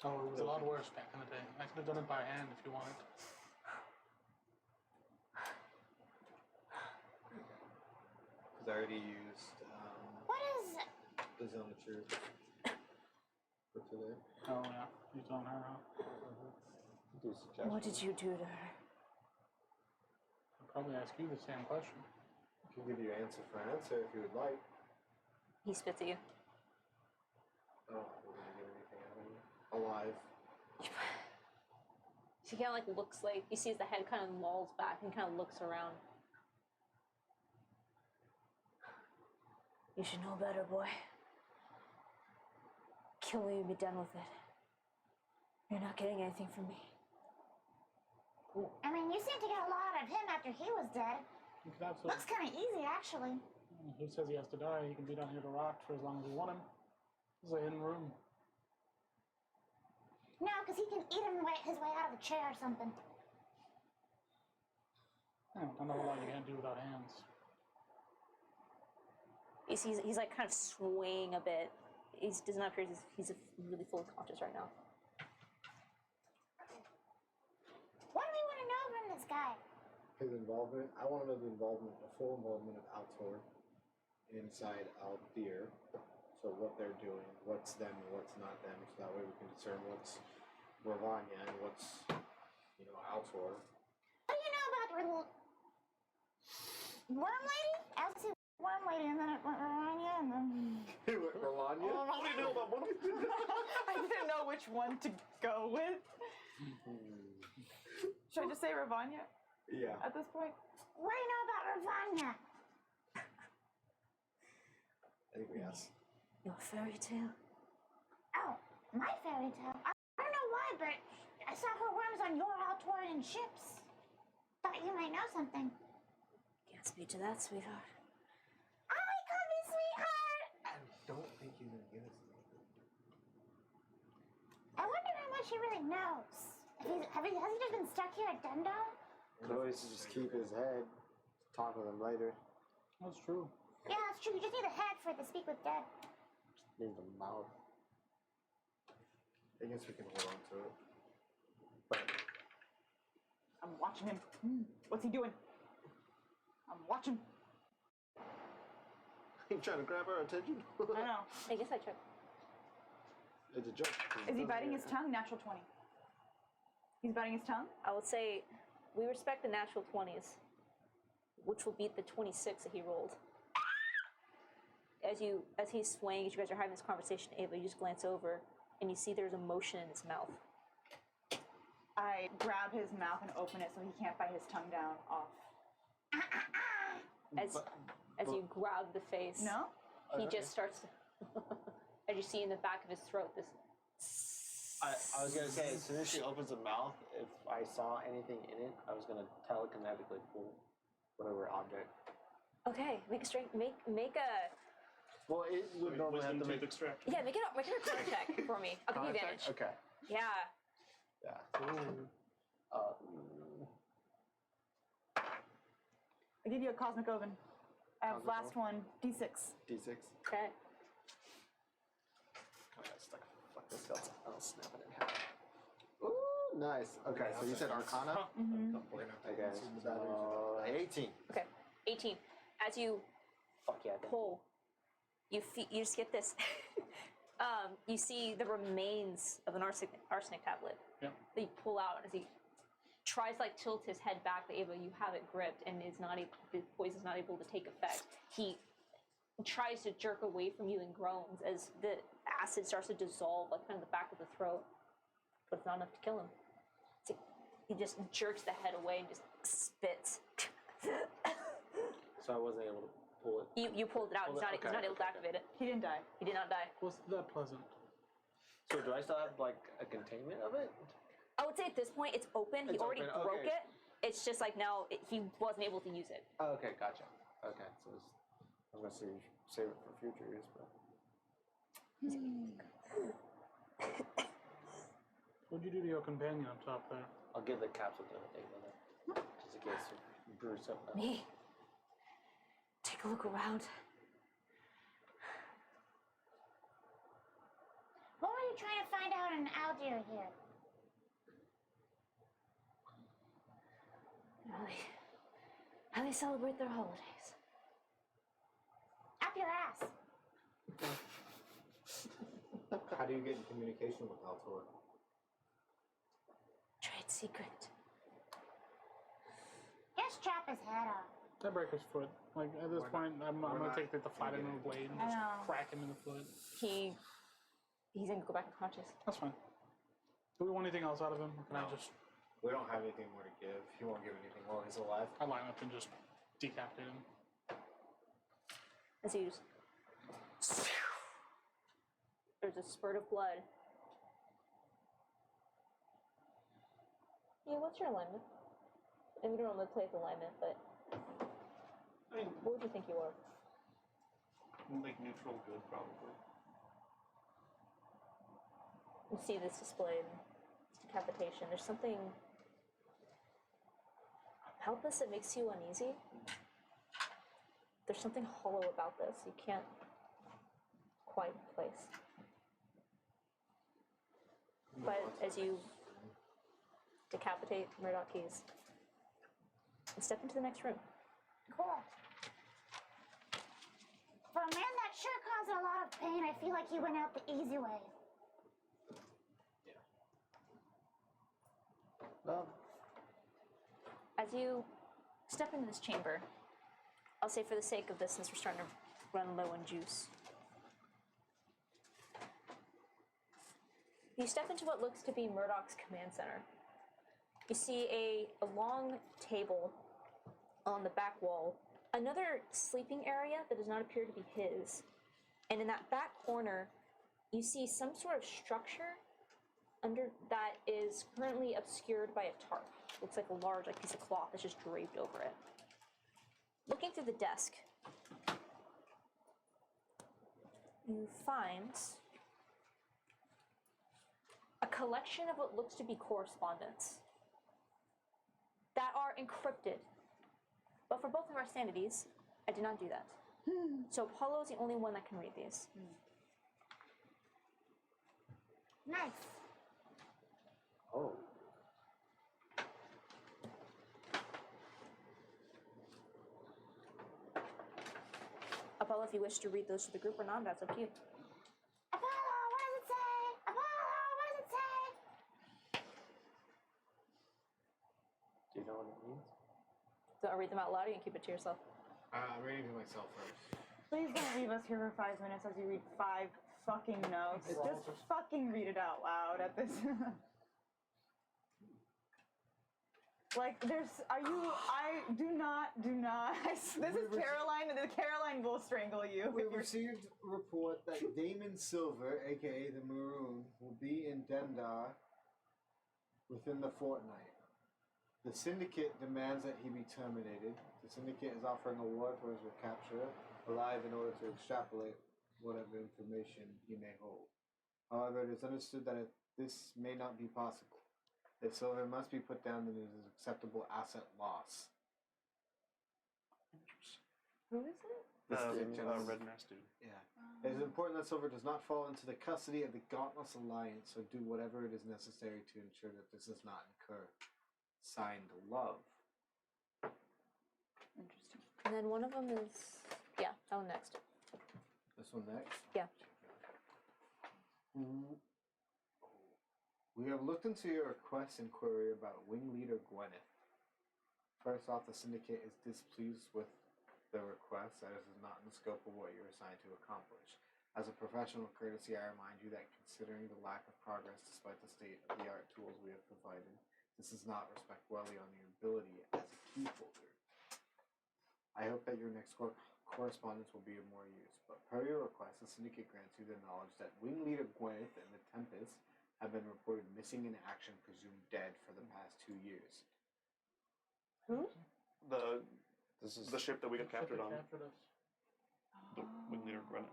Oh, it was a lot worse back in the day. I could have done it by hand if you wanted. Because I already used What is the Zone of Truth for today. Oh yeah, you on her, huh? Do suggestions. What did you do to her? I'll probably ask you the same question. I can give you answer for answer if you would like. He spits at you. Oh, we're gonna get anything out of you. Alive. He kind of like looks like he sees the head kind of lolls back and kind of looks around. You should know better, boy. Kill me and be done with it. You're not getting anything from me. I mean, you seem to get a lot out of him after he was dead. You could absolutely. Looks kind of easy, actually. Who says he has to die? He can be down here to rot for as long as we want him. This is a hidden room. No, because he can eat his way out of a chair or something. I don't know what you can't do without hands. He's like kind of swaying a bit. He does not appear he's really fully conscious right now. What do we want to know from this guy? His involvement. I want to know the full involvement of Altor inside Aldir. So what they're doing, what's them and what's not them, so that way we can discern what's Ravanya and what's, Altor. What do you know about the worm lady? I was see worm lady, and then it went Ravanya, and then. Ravanya? What do you know about one? I didn't know which one to go with. Should I just say Ravanya Yeah. at this point? What do you know about Ravanya? I think we asked. Your fairy tale. Oh, my fairy tale. I don't know why, but I saw her worms on your Altorian ships. Thought you might know something. Can't speak to that, sweetheart. Oh, he called me sweetheart! I don't think he's gonna give us anything. I wonder how much he really knows. Has he just been stuck here at Dendo? Could always just keep his head. Talk with him later. That's true. Yeah, that's true. You just need a head for it to speak with dead. Need the mouth. I guess we can hold on to it. I'm watching him. What's he doing? I'm watching. You trying to grab our attention? I know. I guess I checked. It's a joke. Is he biting his tongue? Natural 20. He's biting his tongue? I would say we respect the natural 20s, which will beat the 26 that he rolled. As he's swaying, as you guys are having this conversation, Ava, you just glance over and you see there's emotion in his mouth. I grab his mouth and open it so he can't bite his tongue down off. As you grab the face, No? he just starts to, as you see in the back of his throat, this. I was gonna say, as soon as she opens the mouth, if I saw anything in it, I was gonna telekinetically pull whatever object. Okay, make a. Well, it would normally have Wisdom to tooth make. extraction. Yeah, make an arcana check for me. I'll give you advantage. Okay. Yeah. Yeah. I give you a cosmic oven. I have Cosmic last one, D6. D6. Okay. I got stuck. Fuck this skeleton. I'll snap it in half. Ooh, nice. Okay, so you said Arcana? Mm-hmm. Okay, so 18. Okay. 18. As you Fuck yeah. Thank you. pull, you just get this. You see the remains of an arsenic tablet. Yep. That you pull out as he tries to tilt his head back, but Ava, you have it gripped, and the poison's not able to take effect. He tries to jerk away from you and groans as the acid starts to dissolve, kind of the back of the throat, but it's not enough to kill him. So he just jerks the head away and just spits. So I wasn't able to pull it. You pulled it out. He's not able to activate it. He didn't die. He did not die. Wasn't that pleasant? So do I still have a containment of it? I would say at this point it's open. He It's already open, broke okay. it. It's just now he wasn't able to use it. Oh, okay, gotcha. Okay, so I was gonna save it for future use, but What'd you do to your companion up top there? I'll give the capsule to Ava then, just in case it brews something. Me. Take a look around. What were you trying to find out in Aldir here? How they celebrate their holidays. Up your ass. How do you get in communication with Altor? Trade secret. Just chop his head off. I break his foot. At this point, I'm gonna not take the flat end of the blade and I just know. crack him in the foot. He's gonna go back unconscious. That's fine. Do we want anything else out of him? Or can I No. just We don't have anything more to give. He won't give anything while he's alive. I line up and just decapitate him. As you just... There's a spurt of blood. Yeah, what's your alignment? And we don't normally play with alignment, but I mean, what would you think you are? like neutral good, probably. You see this displayed, this decapitation. There's something about this that makes you uneasy. There's something hollow about this. You can't quite place. But as you decapitate Murdoch Keys, you step into the next room. Cool. For a man that sure caused a lot of pain, I feel like he went out the easy way. Well, As you step into this chamber, I'll say for the sake of this, since we're starting to run low on juice, you step into what looks to be Murdoch's command center. You see a long table on the back wall, another sleeping area that does not appear to be his, and in that back corner, you see some sort of structure under that is currently obscured by a tarp. Looks like a large piece of cloth that's just draped over it. Looking through the desk, you find a collection of what looks to be correspondence that are encrypted. But for both of our sanities, I did not do that. So Apollo is the only one that can read these. Nice. oh. Apollo, if you wish to read those to the group or not, that's up to you. Apollo, what does it say? Apollo, what does it say? Do you know what it means? So I'll read them out loud, or you can keep it to yourself. I'm reading to myself first. Please don't leave us here for 5 minutes as you read 5 fucking notes. Just fucking read it out loud at this. Like, do not. This is Caroline, and Caroline will strangle you. We received a report that Damon Silver, aka the Maroon, will be in Dendar within the fortnight. The Syndicate demands that he be terminated. The Syndicate is offering a reward for his recapture alive in order to extrapolate whatever information he may hold. However, it is understood that this may not be possible. If Silver must be put down, then it is acceptable asset loss. Who is it? Red Mask dude. Yeah. It is important that Silver does not fall into the custody of the Gauntless Alliance, so do whatever it is necessary to ensure that this does not occur. Signed, Love. Interesting. And then one of them is, yeah, that one next. This one next? Yeah. We have looked into your request and query about Wing Leader Gwyneth. First off, the Syndicate is displeased with the request, as it is not in the scope of what you're assigned to accomplish. As a professional courtesy, I remind you that considering the lack of progress despite the state-of-the-art tools we have provided, this does not reflect well on your ability as a key holder. I hope that your next correspondence will be of more use, but per your request, the Syndicate grants you the knowledge that Wing Leader Gwyneth and the Tempest have been reported missing in action, presumed dead for the past 2 years. Who? This is The ship that we got captured on. Captured us. The Wing Leader Grennet.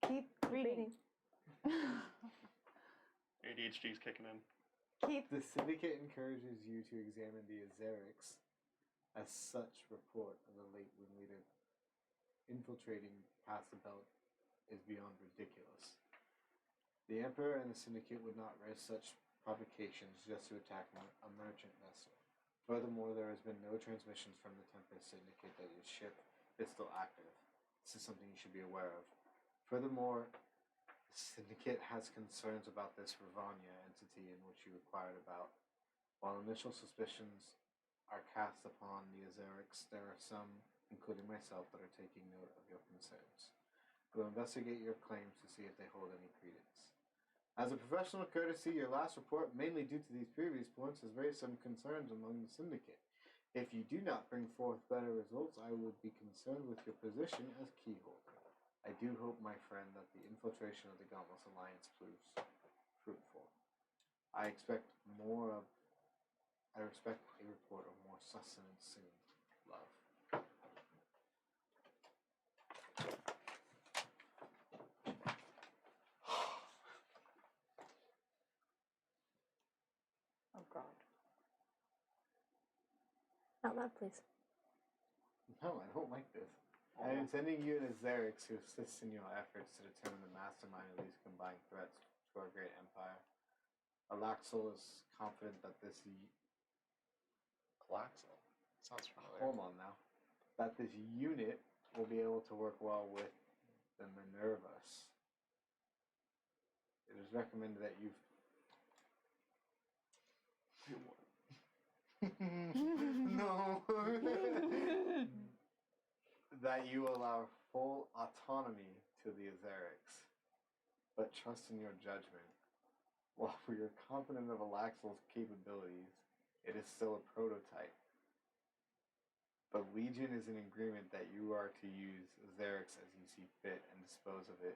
Keep reading. ADHD's kicking in. The Syndicate encourages you to examine the Azerics, as such report of the late Wing Leader infiltrating past the belt is beyond ridiculous. The Emperor and the Syndicate would not risk such provocations just to attack a merchant vessel. Furthermore, there has been no transmissions from the Tempest Syndicate that your ship is still active. This is something you should be aware of. Furthermore, the Syndicate has concerns about this Ravania entity in which you inquired about. While initial suspicions are cast upon the Azerics, there are some, including myself, that are taking note of your concerns. We'll investigate your claims to see if they hold any credence. As a professional courtesy, your last report, mainly due to these previous points, has raised some concerns among the syndicate. If you do not bring forth better results, I would be concerned with your position as keyholder. I do hope, my friend, that the infiltration of the Gauntlet Alliance proves fruitful. I expect a report of more sustenance soon, love. Oh God. Not loud, please. No, I don't like this. I am sending you an Azerix who assists in your efforts to determine the mastermind of these combined threats to our great empire. Alaxel is confident that this... Alaxel? Sounds familiar. Hold on now. That this unit will be able to work well with the Minervas. It is recommended that you... No! That you allow full autonomy to the Azerix, but trust in your judgment. While we are confident of Alaxel's capabilities, it is still a prototype. The Legion is in agreement that you are to use Azerix as you see fit and dispose of it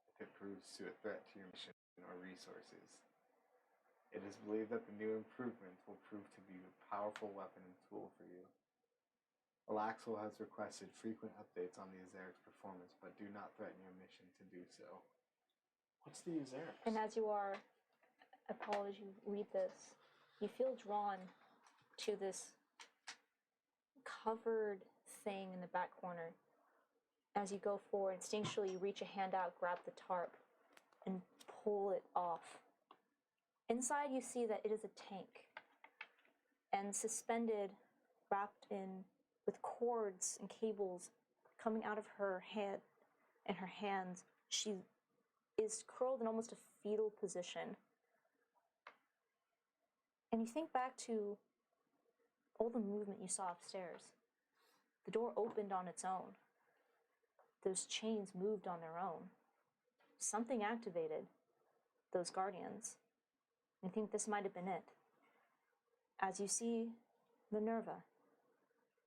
if it proves to a threat to your mission or resources. It is believed that the new improvement will prove to be a powerful weapon and tool for you. Alaxel has requested frequent updates on the Azerix performance, but do not threaten your mission to do so. What's the Azerix? And as you are, Paul, as you read this, you feel drawn to this covered thing in the back corner. As you go forward, instinctually you reach a hand out, grab the tarp, and pull it off. Inside you see that it is a tank, and suspended, wrapped in with cords and cables coming out of her head and her hands, she is curled in almost a fetal position. And you think back to all the movement you saw upstairs. The door opened on its own. Those chains moved on their own. Something activated those guardians. You think this might have been it. As you see Minerva,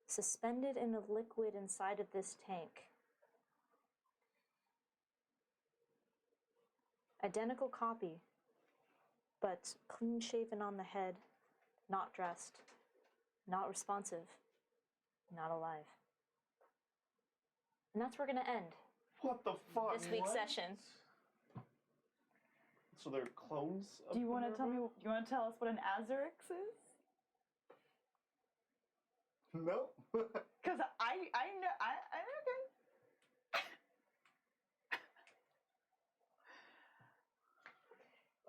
suspended in a liquid inside of this tank. Identical copy, but clean shaven on the head, not dressed, not responsive, not alive. And that's where we're going to end What the fuck? this week's session. So they're clones of Do you want to Minerva? tell us what an Azerix is? Nope. Because I know, okay.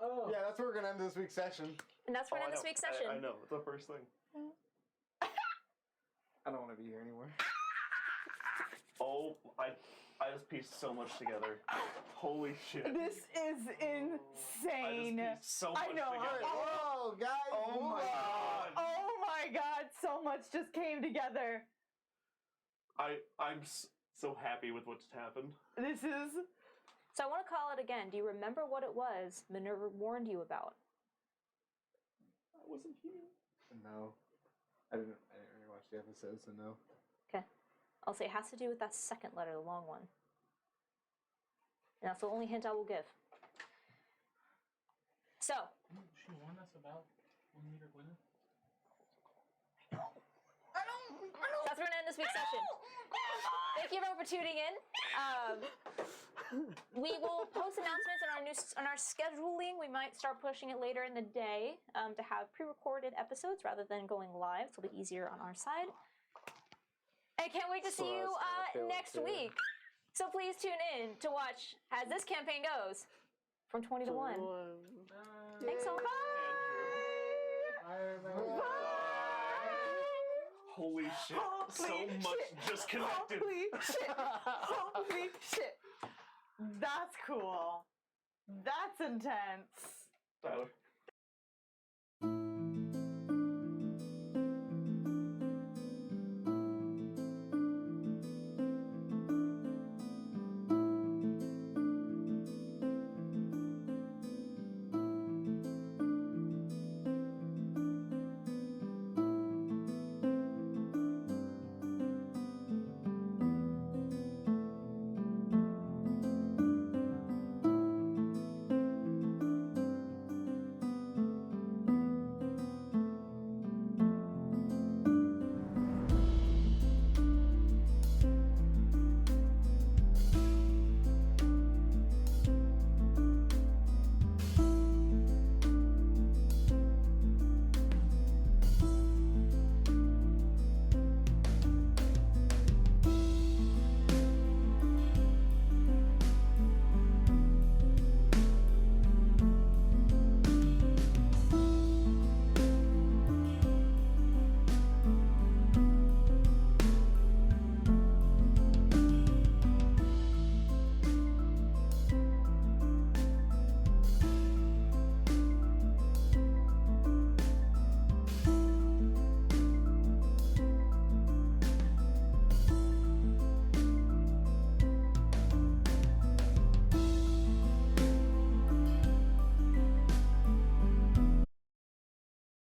Oh. Yeah, that's where we're gonna end this week's session. And that's where Oh, we're I going to end this know. week's session. I know. It's the first thing. I don't want to be here anymore. Oh, I just pieced so much together. Holy shit. This is I insane. just pieced so much I know. together. Whoa, guys! Oh my god. Oh my God, so much just came together. I'm so happy with what's happened. This is... So I want to call it again. Do you remember what it was Minerva warned you about? I wasn't here. No, I didn't really watch the episode, so no. Okay. I'll say it has to do with that second letter, the long one. And that's the only hint I will give. So, She warned us about 1 meter women. that's where we're going to end this week's session. Thank you everyone for tuning in. We will post announcements on our scheduling. We might start pushing it later in the day to have pre-recorded episodes rather than going live. So it'll be easier on our side. I can't wait to see you next week. So please tune in to watch as this campaign goes from 20 to 1. Thanks all. Bye. Holy shit. So much just connected. Holy shit. Holy shit. That's cool. That's intense. Tyler.